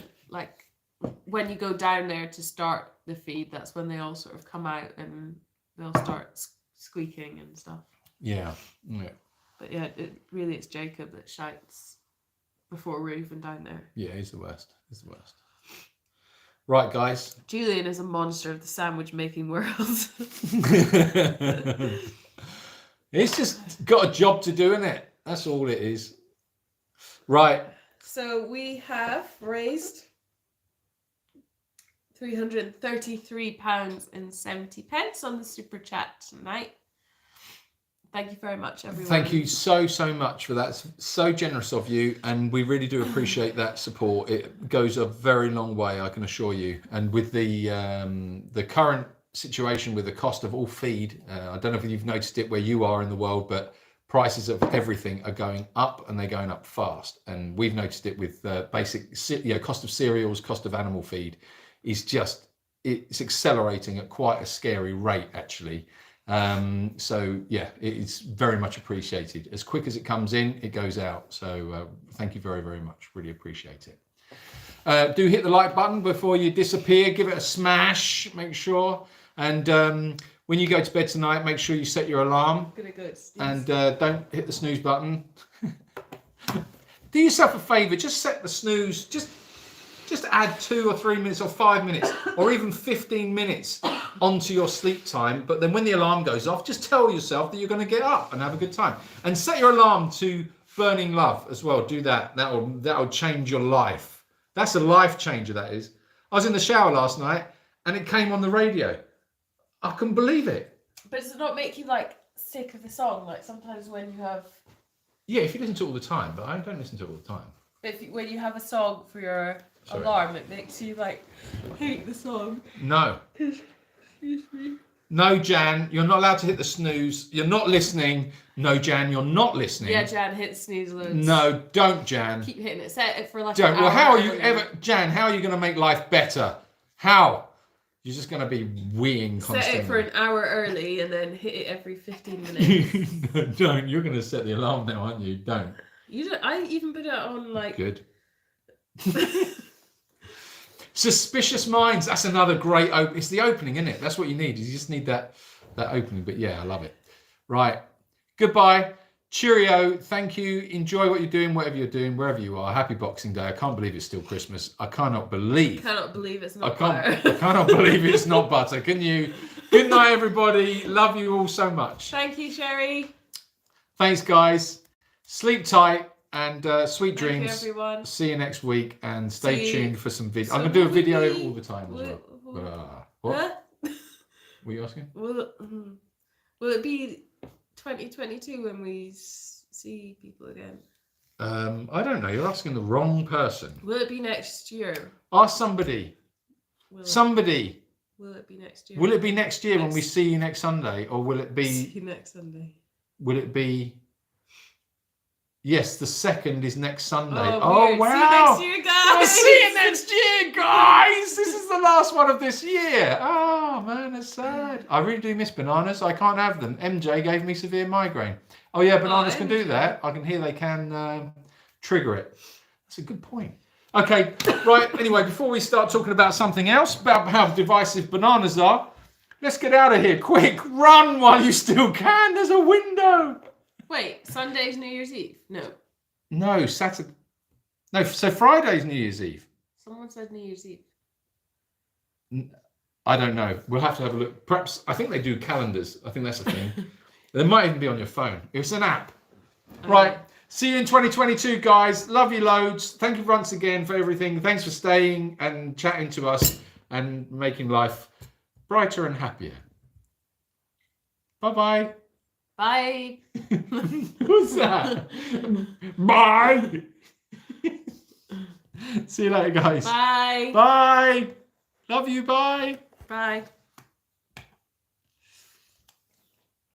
when you go down there to start the feed. That's when they all sort of come out and they'll start squeaking and stuff. Yeah. But yeah, it's Jacob that shouts before we're even down there. Yeah, he's the worst. Right, guys. Julian is a monster of the sandwich making world. It's just got a job to do, innit? That's all it is. Right. So we have raised £333.70 on the super chat tonight. Thank you very much, everyone. Thank you so much for that. It's so generous of you, and we really do appreciate that support. It goes a very long way, I can assure you. And with the current situation with the cost of all feed, I don't know if you've noticed it where you are in the world, but prices of everything are going up, and they're going up fast. And we've noticed it with basic, cost of cereals, cost of animal feed is it's accelerating at quite a scary rate, actually. So yeah, it is very much appreciated. As quick as it comes in, it goes out. So thank you very, very much. Really appreciate it. Do hit the like button before you disappear. Give it a smash, make sure. And when you go to bed tonight, make sure you set your alarm. I'm gonna go to Steve's. And don't hit the snooze button. Do yourself a favor, just set the snooze, just add 2 or 3 minutes or 5 minutes or even 15 minutes onto your sleep time. But then when the alarm goes off, just tell yourself that you're going to get up and have a good time. And set your alarm to burning love as well. Do that. That'll change your life. That's a life changer, that is. I was in the shower last night and it came on the radio. I couldn't believe it. But does it not make you sick of the song? Like sometimes when you have... Yeah, if you listen to it all the time, but I don't listen to it all the time. When you have a song for your alarm, it makes you like hate the song. No. Excuse me. No, Jan, you're not allowed to hit the snooze. You're not listening. No, Jan, you're not listening. Yeah, Jan, hit snooze loads. No, don't, Jan. Keep hitting it. Set it for like Don't. an Well, hour how are you early. ever, Jan? How are you going to make life better? How? You're just going to be weeing constantly. Set it for an hour early and then hit it every 15 minutes. No, don't. You're going to set the alarm now, aren't you? Don't. You don't. I even put it on like. Good. Suspicious Minds. That's another great open. It's the opening, isn't it? That's what you need. You just need that opening. But yeah, I love it. Right. Goodbye. Cheerio. Thank you. Enjoy what you're doing, whatever you're doing, wherever you are. Happy Boxing Day. I can't believe it's still Christmas. I cannot believe. It's not butter. I cannot believe it's not butter. Can you? Good night, everybody. Love you all so much. Thank you, Sherry. Thanks, guys. Sleep tight and sweet dreams. Thank you, everyone. See you next week and stay tuned for some videos. So I'm going to do a will video we- all the time as well. What? Huh? What were you asking? Will it be 2022 when we see people again? I don't know. You're asking the wrong person. Will it be next year? Ask somebody. Somebody. Will it be next year? Will it be next year when we see you next Sunday, or will it be? See you next Sunday. Will it be? Yes, the 2nd is next Sunday. Oh, Wow! See you next year, guys. I'll see you next year, guys. This is the last one of this year. Oh man, it's sad. I really do miss bananas. I can't have them. MJ gave me severe migraine. Oh yeah, bananas can do that. I can hear they can trigger it. That's a good point. Okay, right. Anyway, before we start talking about something else, about how divisive bananas are, let's get out of here. Quick, run while you still can. There's a window. Wait, Sunday's New Year's Eve? No. No, Saturday. No, so Friday's New Year's Eve. Someone said New Year's Eve. I don't know. We'll have to have a look. Perhaps, I think they do calendars. I think that's a thing. They might even be on your phone. It's an app. Okay. Right. See you in 2022, guys. Love you loads. Thank you once again for everything. Thanks for staying and chatting to us and making life brighter and happier. Bye-bye. Bye. What's that? Bye. See you later, guys. Bye. Bye. Love you. Bye. Bye.